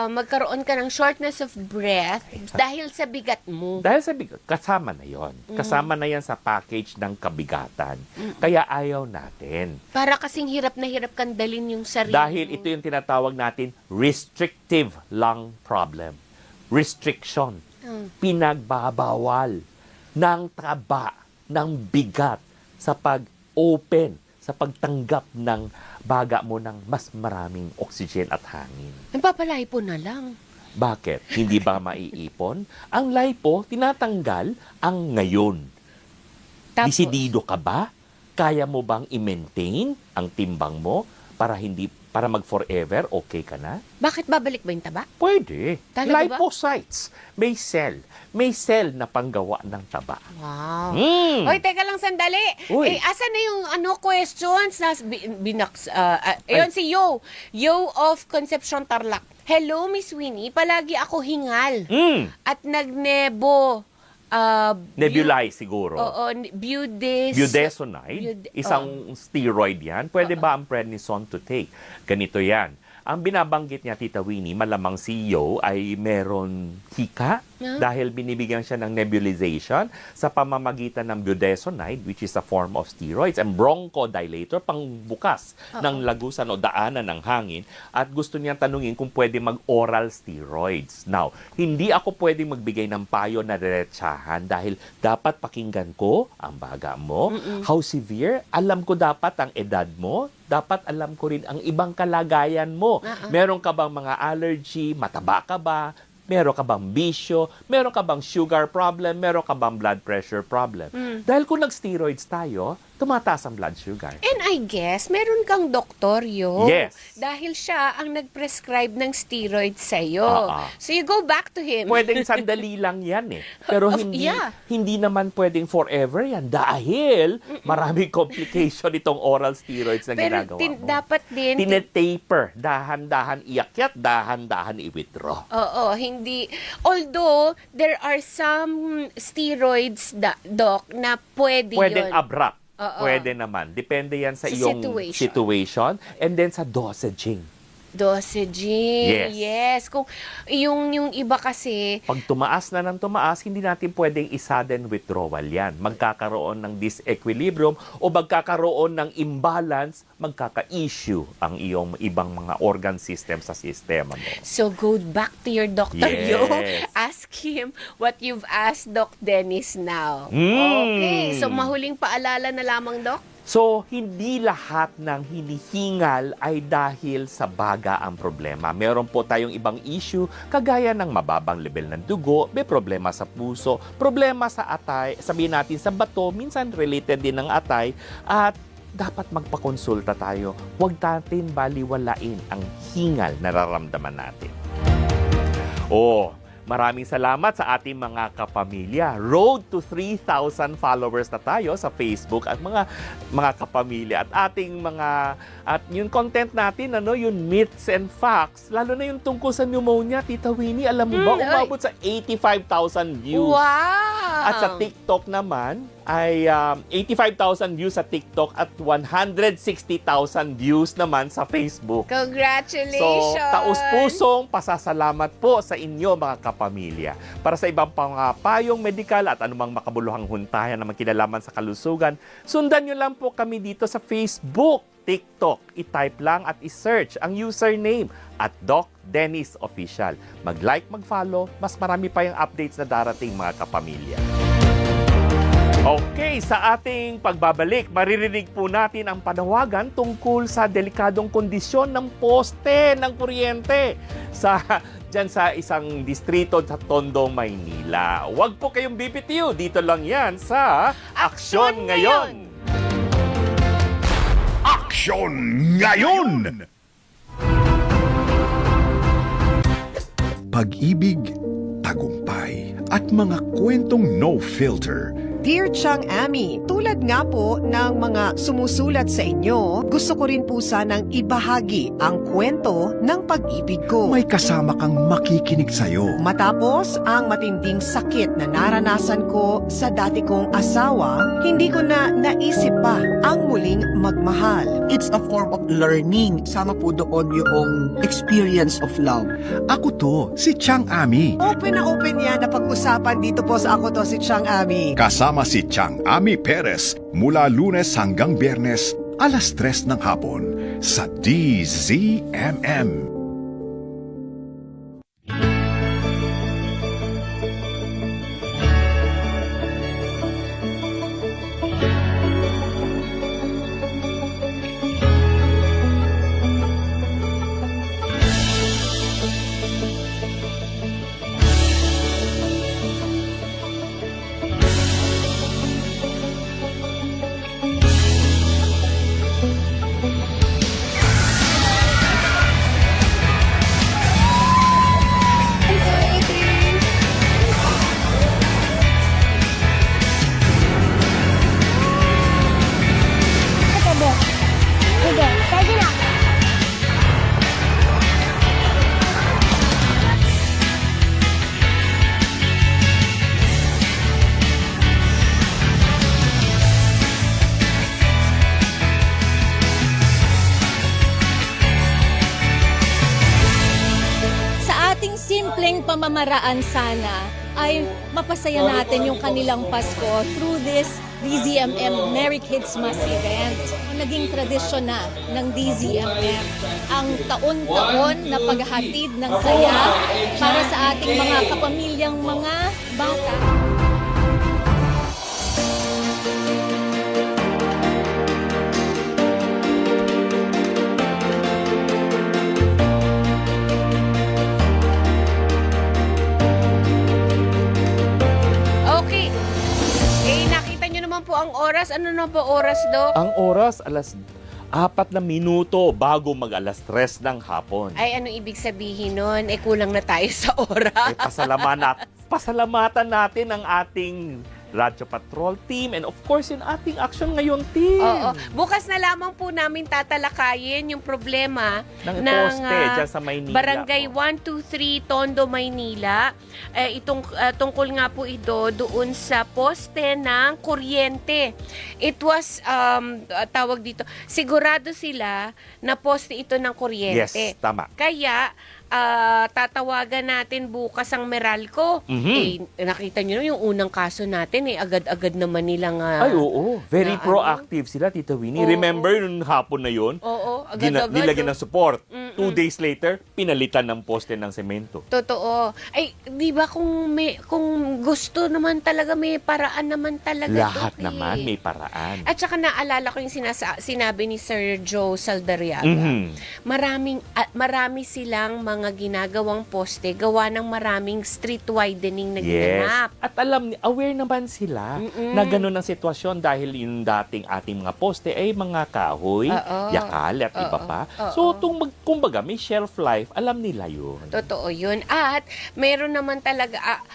magkaroon ka ng shortness of breath dahil sa bigat mo. Dahil sa bigat, kasama na yon. Kasama na yan sa package ng kabigatan. Kaya ayaw natin. Para kasing hirap na hirap kang dalin yung sarili dahil ito yung tinatawag natin restrictive lung problem. Restriction. Pinagbabawal ng taba, ng bigat sa pag-open, sa pagtanggap ng baga mo ng mas maraming oxygen at hangin. Nagpapalipo na lang. Bakit? Hindi ba maiipon? Ang lipo, tinatanggal ang ngayon. Disidido ka ba? Kaya mo bang i-maintain ang timbang mo para mag-forever okay ka na? Bakit babalik ba yung taba? Pwede. Talaga ba? Lipocytes. May cell. May cell na panggawa ng taba. Wow. Mm. Oy, teka lang sandali. Uy. Asan na yung questions na ayun si Yo. Yo of Concepcion Tarlac. Hello, Miss Winnie. Palagi ako hingal. At nagnebo. Nebulize siguro. Oo, Budesonide, isang steroid yan. Pwede ba ang prednisone to take? Ganito yan. Ang binabanggit niya, Tita Winnie, malamang si Yo ay meron hika dahil binibigyan siya ng nebulization sa pamamagitan ng budesonide, which is a form of steroids, and bronchodilator, pangbukas ng lagusan o daanan ng hangin. At gusto niyang tanungin kung pwede mag-oral steroids. Now, hindi ako pwede magbigay ng payo na diretsahan dahil dapat pakinggan ko ang baga mo, how severe, alam ko dapat ang edad mo, dapat alam ko rin ang ibang kalagayan mo. Meron ka bang mga allergy? Mataba ka ba? Meron ka bang bisyo? Meron ka bang sugar problem? Meron ka bang blood pressure problem? Dahil kung nag-steroids tayo, tumataas ang blood sugar. And I guess, meron kang doktor, Yo. Yes. Dahil siya ang nag-prescribe ng steroids sa'yo. So you go back to him. Pwedeng sandali lang yan eh. Pero hindi naman pwedeng forever yan dahil maraming complication itong oral steroids na ginagawa mo. Dapat din... Tinetaper. Dahan-dahan iakyat, dahan-dahan i-withdraw. Oo, hindi. Although, there are some steroids, Doc, na pwede Pwedeng yun. abrupt. Pwede naman. Depende yan sa iyong situation and then sa dosaging. Dosaging. Yes. Kung yung iba kasi... Pag tumaas na ng tumaas, hindi natin pwedeng i-sudden withdrawal yan. Magkakaroon ng disequilibrium o magkakaroon ng imbalance, magkaka-issue ang iyong ibang mga organ system sa sistema mo. So go back to your doctor, Yo. Ask him what you've asked Doc Dennis now. Okay. So mahuling paalala na lamang, Doc? So, hindi lahat ng hinihingal ay dahil sa baga ang problema. Meron po tayong ibang issue, kagaya ng mababang level ng dugo, may problema sa puso, problema sa atay, sabihin natin sa bato, minsan related din ng atay, at dapat magpakonsulta tayo. Huwag natin baliwalain ang hingal na nararamdaman natin. Maraming salamat sa ating mga kapamilya. Road to 3,000 followers na tayo sa Facebook at mga kapamilya. At yung content natin, yung myths and facts, lalo na yung tungkol sa pneumonia, Tita Winnie, alam mo ba, umabot sa 85,000 views. Wow! At sa TikTok naman, ay 85,000 views sa TikTok at 160,000 views naman sa Facebook. Congratulations! So, taus-pusong pasasalamat po sa inyo mga kapamilya. Para sa ibang pangapayong medikal at anumang makabuluhang huntahan na magkinalaman sa kalusugan, sundan nyo lang po kami dito sa Facebook, TikTok. I-type lang at i-search ang username at Doc Dennis Official. Mag-like, mag-follow, mas marami pa yung updates na darating mga kapamilya. Okay, sa ating pagbabalik, maririnig po natin ang panawagan tungkol sa delikadong kondisyon ng poste ng kuryente dyan sa isang distrito sa Tondo, Maynila. Huwag po kayong bibitiw, dito lang yan sa Aksyon Ngayon! Aksyon Ngayon! Pag-ibig, tagumpay, at mga kwentong no filter. Dear Chang Ami, tulad nga po ng mga sumusulat sa inyo, gusto ko rin po sanang ibahagi ang kwento ng pag-ibig ko. May kasama kang makikinig sa'yo. Matapos ang matinding sakit na naranasan ko sa dati kong asawa, hindi ko na naisip pa ang muling magmahal. It's a form of learning. Sama po doon yung experience of love. Ako to, si Chang Ami. Open na open yan na pag-usapan dito po sa Ako To Si Chang Ami. Kasama si Chang Ami Perez mula Lunes hanggang Biyernes, alas 3 ng hapon sa DZMM. pamamaraan sana ay mapasaya natin yung kanilang Pasko through this DZMM Merry Kids Mas event. Naging tradisyon na ng DZMM ang taon-taon na paghahatid ng saya para sa ating mga kapamilyang mga bata. Okay. Nakita nyo naman po ang oras. Ano na po oras, Dok? Ang oras, alas 4 na minuto bago mag alas 3 ng hapon. Ay, ano ibig sabihin nun? Kulang na tayo sa oras. Pasalamatan natin ang ating Radyo Patrol team and of course yung ating Action Ngayon team. Oo. Bukas na lamang po namin tatalakayin yung problema ng poste dyan sa Maynila. Barangay 123 Tondo, Maynila. Tungkol nga po ito doon sa poste ng kuryente. It was, tawag dito, sigurado sila na poste ito ng kuryente. Yes, tama. Kaya, tatawagan natin bukas ang Meralco. Nakita nyo yung unang kaso natin, agad-agad naman nilang... Ay, oo. Very proactive sila, Tita Winnie. Remember yung hapon na yun? Oo, agad-agad. Nilagyan ng support. 2 days later, pinalitan ng poste ng semento. Totoo. Ay, di ba kung gusto naman talaga, may paraan naman talaga. Lahat naman may paraan. At saka naalala ko yung sinabi ni Sir Joe Saldarriaga. Marami silang mga ginagawang poste, gawa ng maraming street widening na ginanap. At aware naman sila na gano'n ang sitwasyon dahil yung dating ating mga poste ay mga kahoy, yakal at iba pa. So, kumbaga, may shelf life, alam nila yun. Totoo yun. At meron naman talaga,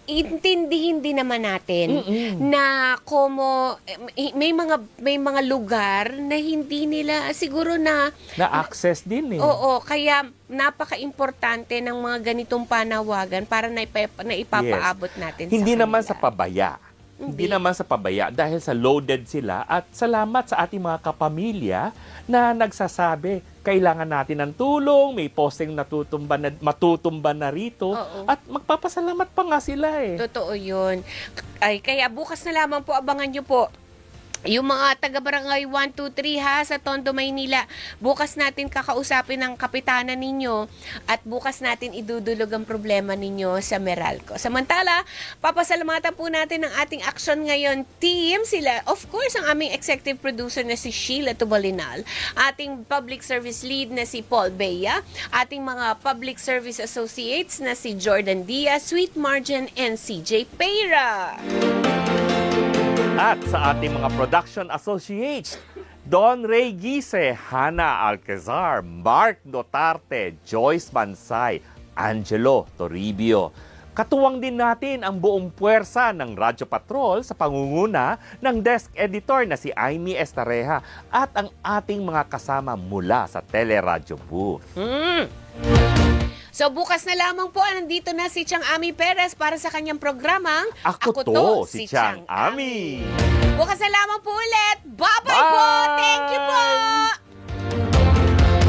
intindihin din naman natin na may mga lugar na hindi nila siguro na access din eh. Oo, kaya napaka-importante ng mga ganitong panawagan para na ipapaabot natin hindi sa naman sa pabaya. Hindi naman sa pabaya dahil sa loaded sila at salamat sa ating mga kapamilya na nagsasabi kailangan natin ng tulong, may posting matutumba na rito at magpapasalamat pa nga sila eh. Totoo yun. Ay, kaya bukas na lamang po, abangan nyo po yung mga taga-barangay 123 ha, sa Tondo, Maynila. Bukas natin kakausapin ang kapitanan ninyo at bukas natin idudulog ang problema ninyo sa Meralco. Samantala, papasalamatan po natin ang ating Action Ngayon team. Sila, of course, ang aming executive producer na si Sheila Tubalinal, ating public service lead na si Paul Bea, ating mga public service associates na si Jordan Diaz, Sweet Margin, and CJ Peira. At sa ating mga production associates, Don Ray Gise, Hana Alcazar, Mark Dotarte, Joyce Bansay, Angelo Toribio. Katuwang din natin ang buong puwersa ng Radyo Patrol sa pangunguna ng desk editor na si Amy Estareja at ang ating mga kasama mula sa Teleradyo Booth. So bukas na lamang po, nandito na si Chang Ami Perez para sa kanyang programang Ako to, si Chang Ami. Bukas na lamang po ulit. Bye-bye po! Thank you po!